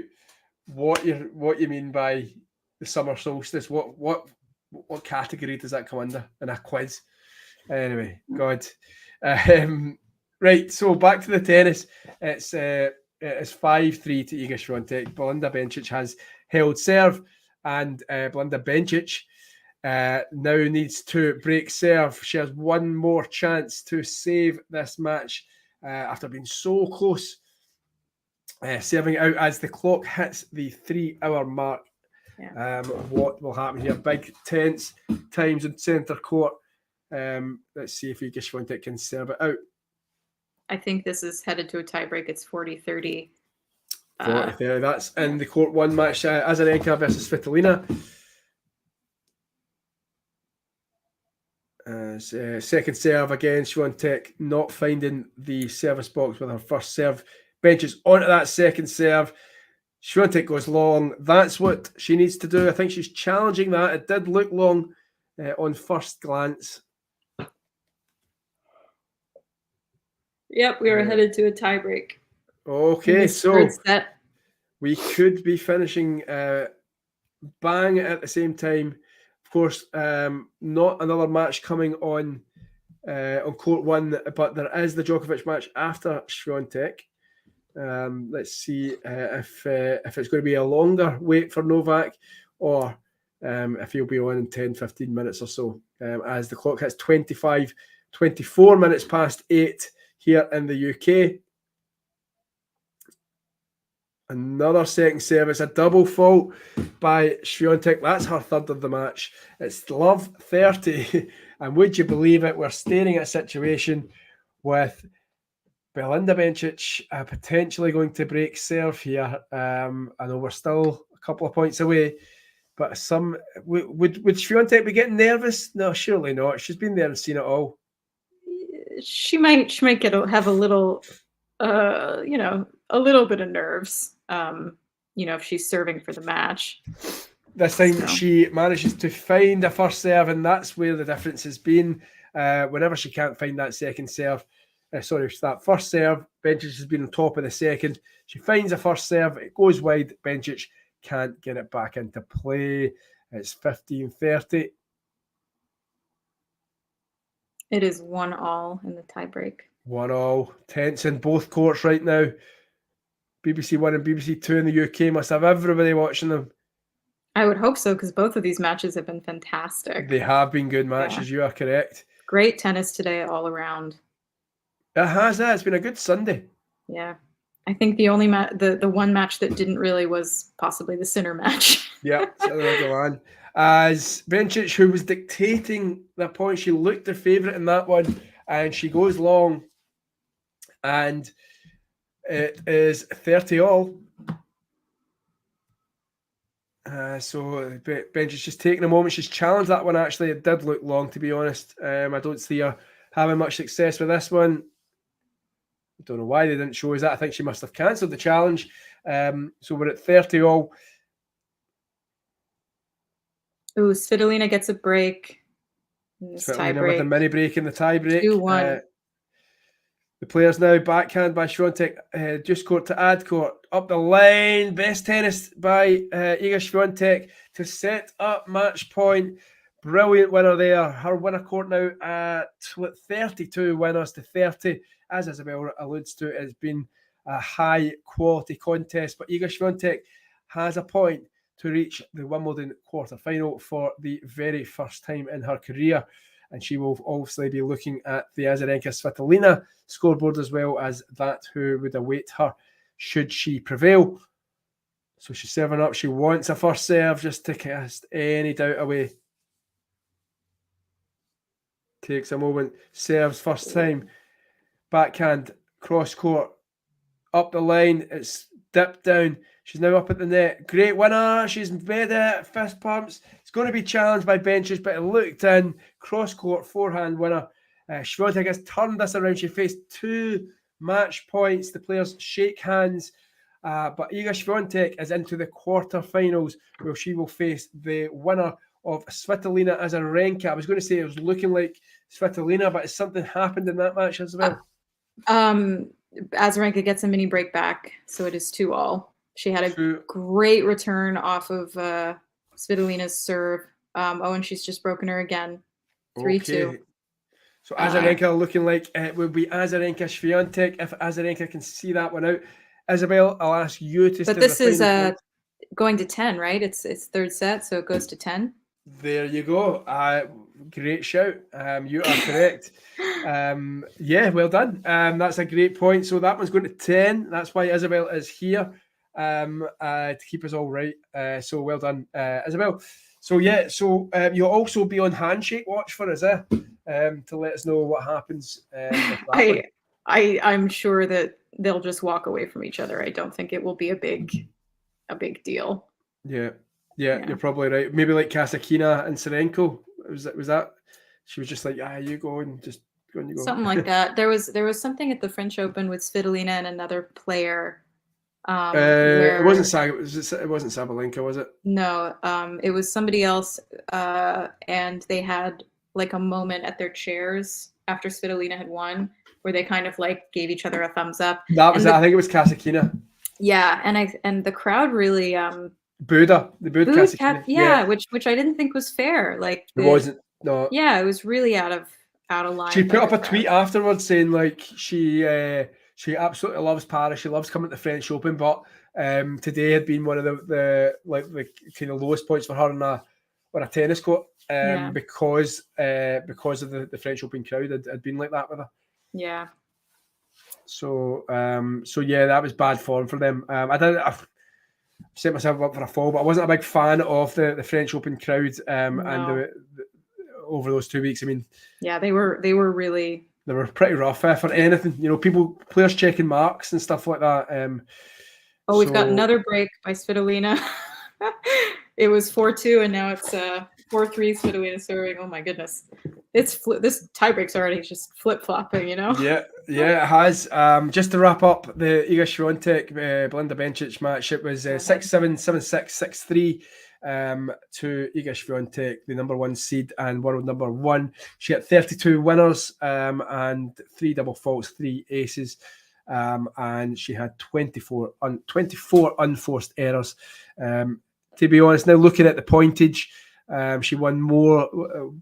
what you mean by the summer solstice. What category does that come under in a quiz? Anyway, God. Right, so back to the tennis. It's 5-3 to Iga Swiatek. Belinda Bencic has held serve, and Belinda Bencic now needs to break serve. She has one more chance to save this match after being so close. Serving out as the clock hits the 3-hour mark. Yeah. What will happen here? Big tense times in centre court. Let's see if Iga Swiatek can serve it out. I think this is headed to a tiebreak. It's 40-30. 40-30. That's in the court one match. Azarenka versus Svitolina. Second serve again. Swiatek not finding the service box with her first serve. Benches onto that second serve. Swiatek goes long. That's what she needs to do. I think she's challenging that. It did look long on first glance. Yep, we are headed to a tiebreak. Okay, so we could be finishing bang at the same time. Of course, not another match coming on court one, but there is the Djokovic match after Swiatek. Let's see if it's going to be a longer wait for Novak or if he'll be on in 10-15 minutes or so, as the clock hits 24 minutes past 8 here in the UK. Another second service, a double fault by Swiatek. That's her third of the match. It's love 30. And would you believe it, we're staring at a situation with Belinda Bencic potentially going to break serve here. I know we're still a couple of points away, but would Swiatek be getting nervous? No, surely not. She's been there and seen it all. She might have a little, a little bit of nerves. If she's serving for the match. This time she manages to find a first serve, and that's where the difference has been. Whenever she can't find that second serve, that first serve, Bencic has been on top of the second. She finds a first serve, it goes wide. Bencic can't get it back into play. It's 15-30. It is 1-1 in the tiebreak. 1-1. Tense in both courts right now. BBC One and BBC Two in the UK must have everybody watching them. I would hope so, because both of these matches have been fantastic. They have been good matches, You are correct. Great tennis today all around. It has, it's been a good Sunday. Yeah. I think the only the one match that didn't really was possibly the Sinner match. Yeah, as Bencic, who was dictating that point, she looked the favourite in that one, and she goes long, and it is 30-all. So Bencic just taking a moment. She's challenged that one, actually. It did look long, to be honest. I don't see her having much success with this one. I don't know why they didn't show us that. I think she must have cancelled the challenge. So we're at 30-all. Ooh, Svitolina gets a break. Svitolina with a mini break in the tie break. 2-1. The players now backhand by Swiatek, just court to ad court, up the line. Best tennis by Iga Swiatek to set up match point. Brilliant winner there. Her winner court now at 32 winners to 30. As Isabelle alludes to, it's been a high quality contest, but Iga Swiatek has a point to reach the Wimbledon quarter-final for the very first time in her career. And she will obviously be looking at the Azarenka Svitolina scoreboard as well as that who would await her should she prevail. So she's serving up. She wants a first serve just to cast any doubt away. Takes a moment, serves first time, backhand, cross court, up the line, it's dipped down. She's now up at the net. Great winner. She's made it. Fist pumps. It's going to be challenged by Bencic, but it looked in. Cross court, forehand winner. Swiatek has turned this around. She faced 2 match points. The players shake hands. But Iga Swiatek is into the quarterfinals where she will face the winner of Svitolina Azarenka. I was going to say it was looking like Svitolina, but something happened in that match as well. Azarenka gets a mini break back, so it is 2-2. She had a great return off of Svitolina's serve. And she's just broken her again. 3-2. Okay. So Azarenka looking like it would be Azarenka Swiatek if Azarenka can see that one out. Isabelle, I'll ask you to. But this is going to 10, right? It's third set, so it goes to 10. There you go. Great shout. You are correct. Yeah, well done. That's a great point. So that one's going to 10. That's why Isabelle is here to keep us all right. So well done, Isabelle. So yeah, you'll also be on handshake watch for us, to let us know what happens. I'm sure that they'll just walk away from each other. I don't think it will be a big deal. Yeah, you're probably right. Maybe like Kasakina and Serenko. Was that? She was just like, you go and just go and you go. Something like that. There was something at the French Open with Svitolina and another player. It wasn't Sabalenka, was it? No, it was somebody else, and they had like a moment at their chairs after Svitolina had won, where they kind of like gave each other a thumbs up. That was I think it was Kasakina. Yeah, and the crowd really booed Kasakina. Yeah, which I didn't think was fair. Like it wasn't. No. Yeah, it was really out of line. She put up a tweet afterwards saying like she absolutely loves Paris. She loves coming to the French Open, but today had been one of the kind of lowest points for her on a tennis court because of the French Open crowd had been like that with her. Yeah. So yeah, that was bad form for them. I've set myself up for a fall, but I wasn't a big fan of the French Open crowd and over those 2 weeks. I mean, yeah, they were really. They were pretty rough for anything. Players checking marks and stuff like that. We've got another break by Svitolina. It was 4-2, and now it's 4-3. Svitolina serving. Oh my goodness, this tiebreak's already just flip flopping. Yeah, it has. Just to wrap up the Iga Swiatek Belinda Bencic match, it was 6-7, 7-6, 6-3 to Iga Swiatek, the number 1 seed and world number 1. She had 32 winners and 3 double faults, 3 aces. And she had 24 unforced errors. To be honest, now looking at the pointage, she won more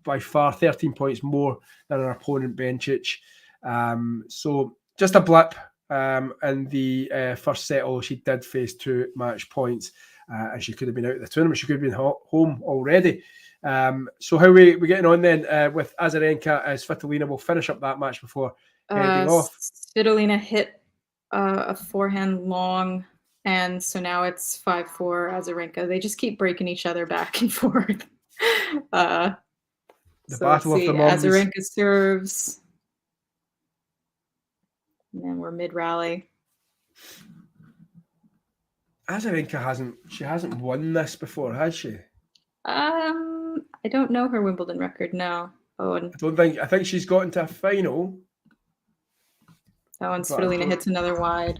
by far, 13 points more than her opponent Bencic. So just a blip in the first set, although she did face 2 match points and she could have been out of the tournament. She could have been home already. So how are we getting on then with Azarenka as Svitolina? We'll finish up that match before heading off. Svitolina hit a forehand long, and so now it's 5-4 Azarenka. They just keep breaking each other back and forth. The battle of the moms. Azarenka serves, and then we're mid rally. Azarenka hasn't won this before, has she? I don't know her Wimbledon record. No. I think she's got into a final. Oh, and Svitolina hits another wide.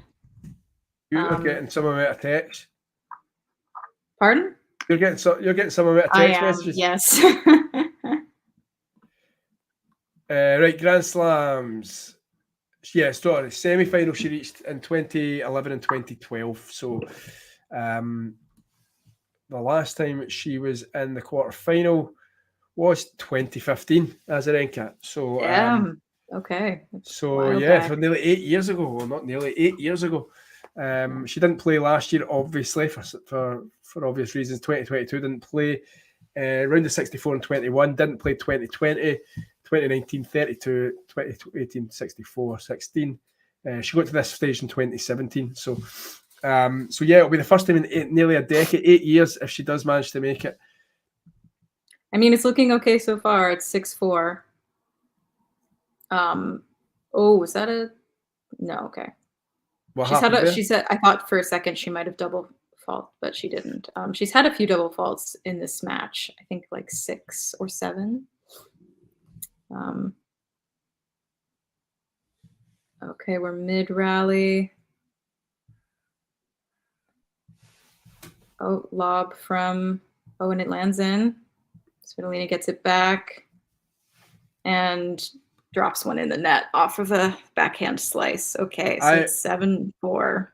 You're getting some amount of text. Pardon? You're getting some amount of text messages. Yes. Right, Grand Slams. Yeah, sorry. Semi-final she reached in 2011 and 2012. So the last time she was in the quarter-final was 2015, Azarenka. So okay. So yeah, for nearly 8 years ago, well, not nearly 8 years ago. She didn't play last year, obviously, for obvious reasons. 2022 didn't play. Round of 64 and 21, didn't play 2020, 2019, 32, 2018, 64, 16. She got to this stage in 2017. So yeah, it'll be the first time in nearly a decade, 8 years, if she does manage to make it. I mean, it's looking okay so far. It's 6-4. Was that a no? Okay. She said I thought for a second she might have double fault, but she didn't. She's had a few double faults in this match. I think like 6 or 7. Okay, we're mid rally. Oh, lob from and it lands in. Svitolina gets it back and drops one in the net off of a backhand slice. Okay, so it's 7-4.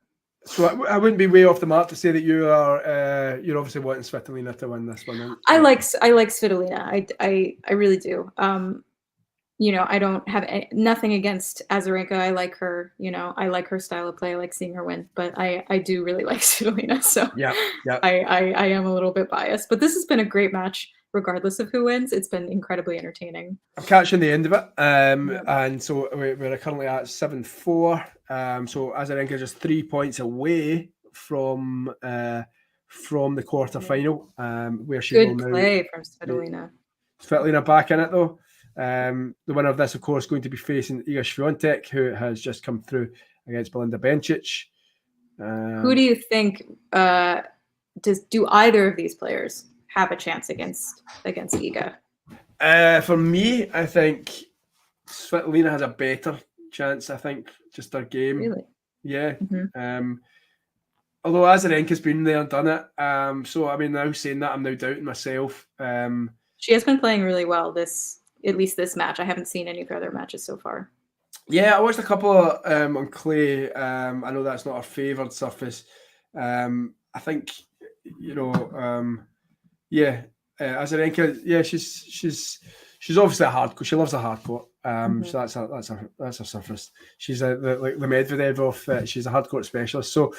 So I wouldn't be way off the mark to say that you're obviously wanting Svitolina to win this one. I like Svitolina. I really do. I don't have nothing against Azarenka. I like her. I like her style of play. I like seeing her win. But I do really like Svitolina. So yeah. I am a little bit biased. But this has been a great match. Regardless of who wins, it's been incredibly entertaining. I'm catching the end of it. And so we're currently at 7-4. So Azarenka just 3 points away from the quarterfinal, where she will now play from Svitolina. Svitolina back in it though. The winner of this, of course, going to be facing Iga Swiatek, who has just come through against Belinda Bencic. Who do you think do either of these players have a chance against Iga? For me, I think Svitolina has a better chance. I think just her game. Really? Yeah. Mm-hmm. Although Azarenka's been there and done it. So I mean, now saying that, I'm now doubting myself. She has been playing really well at least this match. I haven't seen any of her other matches so far. Yeah, I watched a couple on clay. I know that's not her favoured surface. I think Azarenka. Yeah, she's obviously a hard court. She loves a hard court. So that's her surface. She's like the Medvedev of. She's a hard court specialist. So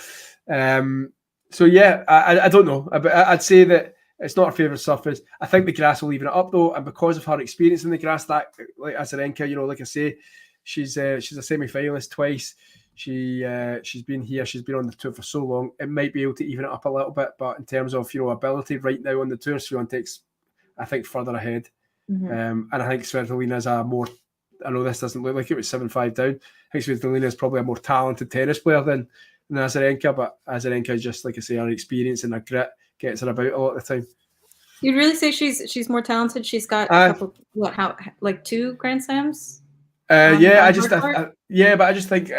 yeah, I don't know. I'd say that it's not her favourite surface. I think the grass will even it up though, and because of her experience in the grass, that like Azarenka, like I say, she's a semi-finalist twice. She's been here. She's been on the tour for so long. It might be able to even it up a little bit, but in terms of ability right now on the tour, Swiatek's I think further ahead. Mm-hmm. And I think Svitolina's a more. I know this doesn't look like it was 7-5 down. I think Svitolina is probably a more talented tennis player than Azarenka, but Azarenka is just like I say, her experience and her grit gets her about a lot of the time. You'd really say she's more talented. She's got a couple 2 Grand Slams. But I just think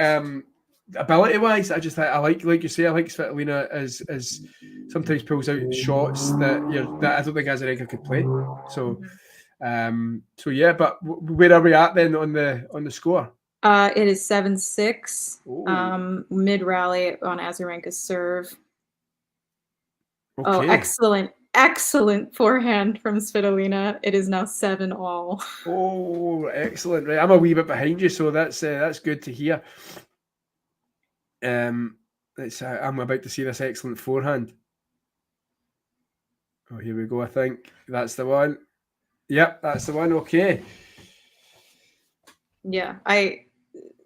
ability wise, I like you say, I like Svitolina as sometimes pulls out shots that I don't think Azarenka could play. So yeah, but where are we at then on the score? It is 7-6. Mid rally on Azarenka's serve. Okay. Excellent forehand from Svitolina. It is now 7-all. Oh, excellent! Right, I'm a wee bit behind you, so that's good to hear. I'm about to see this excellent forehand. Oh, here we go. I think that's the one. Yep, that's the one. Okay. Yeah,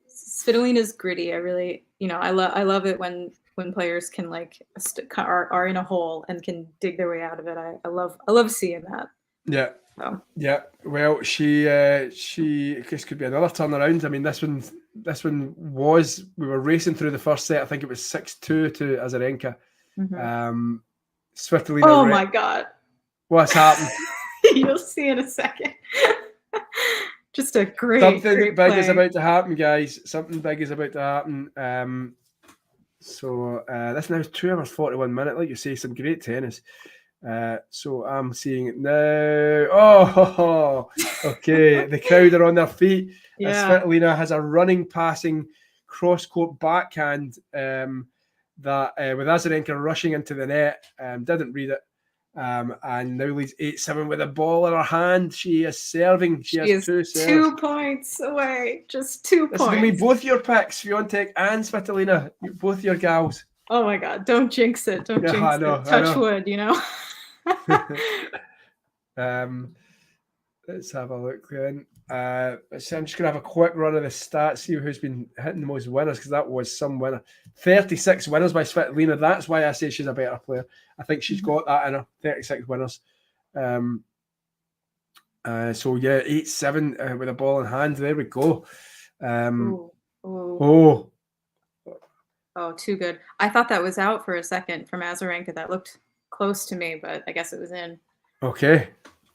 Svitolina's gritty. I really, I love it when players can are in a hole and can dig their way out of it. I love seeing that. Yeah. So. Yeah. Well, she this could be another turnaround. I mean, this one was, we were racing through the first set. I think it was 6-2 to Azarenka. Mm-hmm. Svitolina. Oh my God. What's happened? You'll see in a second. Just a great Something great big play. is about to happen, guys. Something big is about to happen. So this now is 2 hours 41 minutes. Like you say, some great tennis. So I'm seeing it now. Oh, okay. The crowd are on their feet. Yeah. Svitolina has a running, passing, cross-court backhand that with Azarenka rushing into the net, didn't read it. and now leads 8-7 with a ball in her hand. She is serving. She has two serves. 2 points away. Just 2 points. This is going to be both your picks, Swiatek and Svitolina. Both your gals. Oh my God! Don't jinx it. Don't jinx it. Touch wood. You know. Let's have a look then. So I'm just going to have a quick run of the stats, see who's been hitting the most winners, because that was some winner. 36 winners by Svitolina. That's why I say she's a better player. I think she's got that in her. 36 winners. So yeah, 8-7 with a ball in hand. There we go. Oh, too good. I thought that was out for a second from Azarenka. That looked close to me, but I guess it was in. Okay.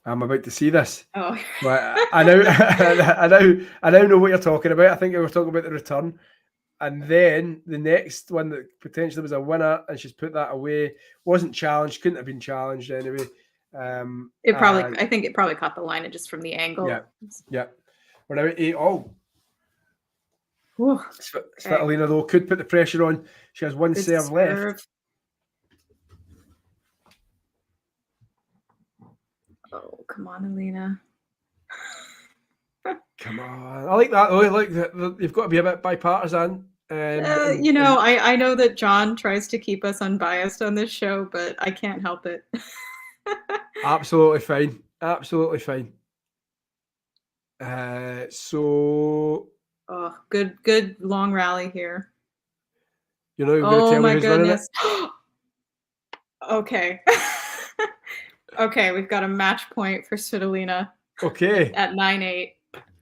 I'm about to see this. Oh, but I now know what you're talking about. I think we were talking about the return, and then the next one that potentially was a winner, and she's put that away. Wasn't challenged. Couldn't have been challenged anyway. I think it probably caught the line just from the angle. Yeah. We're now at 8-all. Svitolina though could put the pressure on. She has one serve left. Oh, come on, Alina. Come on. I like that though. I like that you've got to be a bit bipartisan. I know that John tries to keep us unbiased on this show, but I can't help it. Absolutely fine. Absolutely fine. Oh, good long rally here. You're not even going to tell me who's winning it? Okay. Okay, we've got a match point for Svitolina. Okay. At 9-8,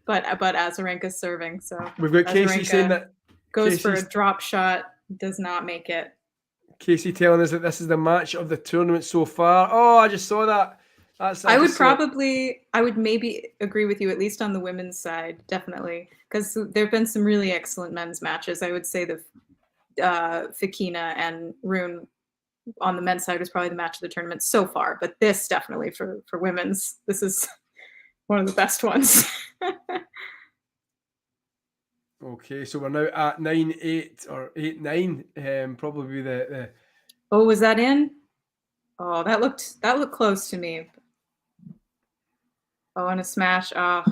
but Azarenka's serving, so we've got Casey Azarenka saying that goes for a drop shot, does not make it. Casey telling us that this is the match of the tournament so far. Oh, I just saw that. I would maybe agree with you, at least on the women's side, definitely, because there have been some really excellent men's matches. I would say the Fekina and Rune on the men's side was probably the match of the tournament so far, but this definitely for women's, this is one of the best ones. Okay, so we're now at 9-8 or 8-9. Probably the. Oh, was that in? Oh, that looked close to me. Oh, and a smash. Oh.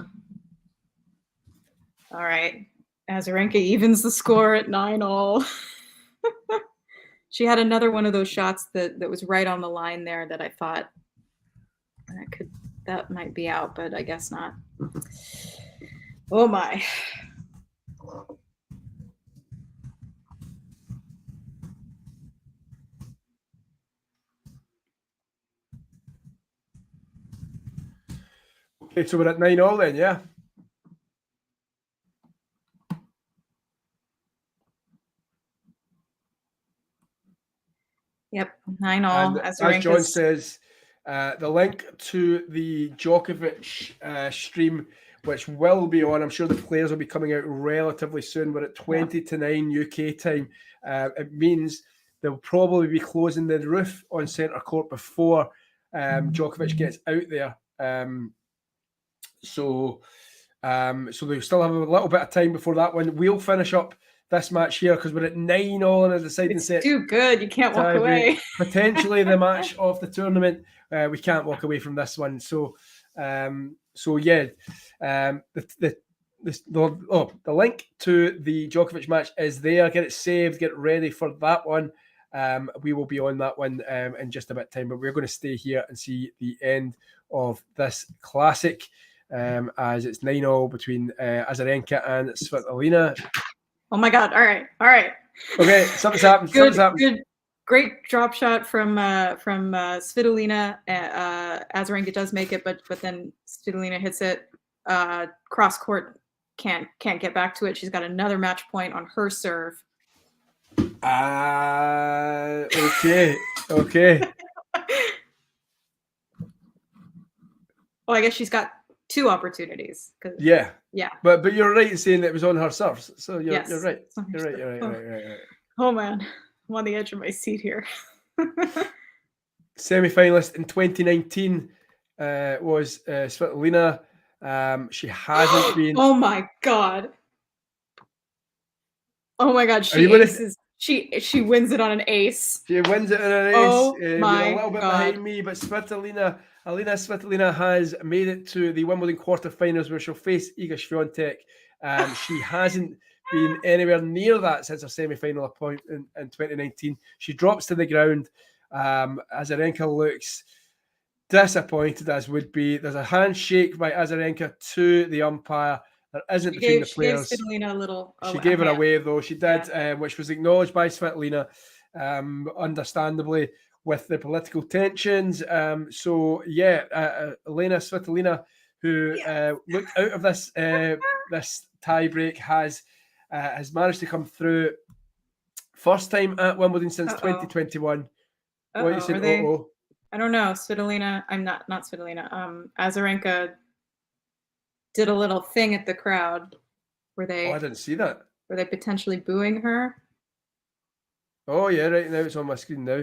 All right. Azarenka evens the score at 9-all. She had another one of those shots that was right on the line there that I thought that might be out, but I guess not. Oh my. Okay, so we're at 9-all then, yeah? Yep, 9-all. As John says, the link to the Djokovic stream, which will be on, I'm sure the players will be coming out relatively soon. We're at 20-9 UK time. It means they'll probably be closing the roof on centre court before Djokovic gets out there. So they still have a little bit of time before that one. We'll finish up this match here because we're at 9-all in a deciding set. Too good. You can't walk away. Potentially the match of the tournament. We can't walk away from this one. So yeah, the link to the Djokovic match is there. Get it saved. Get ready for that one. We will be on that one in just a bit of time, but we're going to stay here and see the end of this classic as it's 9-all between Azarenka and Svitolina. Oh my God! All right. Okay, something's happened. Good. Great drop shot from Svitolina. Azarenka does make it, but then Svitolina hits it cross court. Can't get back to it. She's got another match point on her serve. Okay. Well, I guess she's got two opportunities. Yeah. But you're right in saying that it was on her serves. So you're right. You're right. Oh man, I'm on the edge of my seat here. Semi-finalist in 2019 was Svitolina. She hasn't been. Oh my God. She wins it on an ace. She wins it in a race. Oh We're my a little bit God. behind me, but Alina Svitolina has made it to the Wimbledon quarterfinals where she'll face Iga Swiatek. She hasn't been anywhere near that since her semi-final appointment in 2019. She drops to the ground. Azarenka looks disappointed, as would be. There's a handshake by Azarenka to the umpire. There isn't between the players. She gave Svitolina a little. She gave her away, though. She did, which was acknowledged by Svitolina, understandably, with the political tensions. Elena Svitolina, who looked out of this this tie-break, has managed to come through. First time at Wimbledon since 2021. What you said? I don't know. Svitolina. I'm not Svitolina. Azarenka did a little thing at the crowd. Were they? Oh, I didn't see that. Were they potentially booing her? Oh yeah, right now it's on my screen now.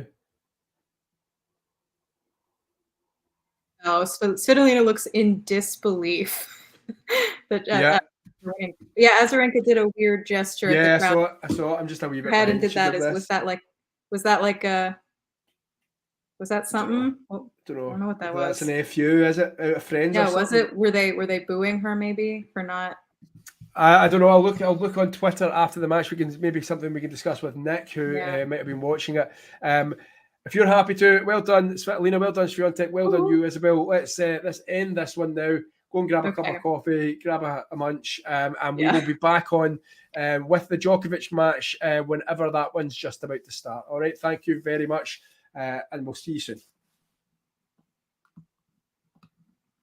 Oh, Svitolina looks in disbelief. Azarenka did a weird gesture. Yeah, at the crowd. I saw it. I'm just a wee bit. And did that? Was that something? I don't know. I don't know what that was. That's an FU, is it? Out of friends? Yeah, or something? Was it? Were they booing her maybe for not? I don't know. I'll look on Twitter after the match. We can maybe something we can discuss with Nick, who might have been watching it. If you're happy to, well done, Svitolina. Well done, Swiatek. Well done, you, Isabelle. Let's end this one now. Go and grab a cup of coffee, grab a munch, and we will be back on with the Djokovic match whenever that one's just about to start. All right. Thank you very much, and we'll see you soon.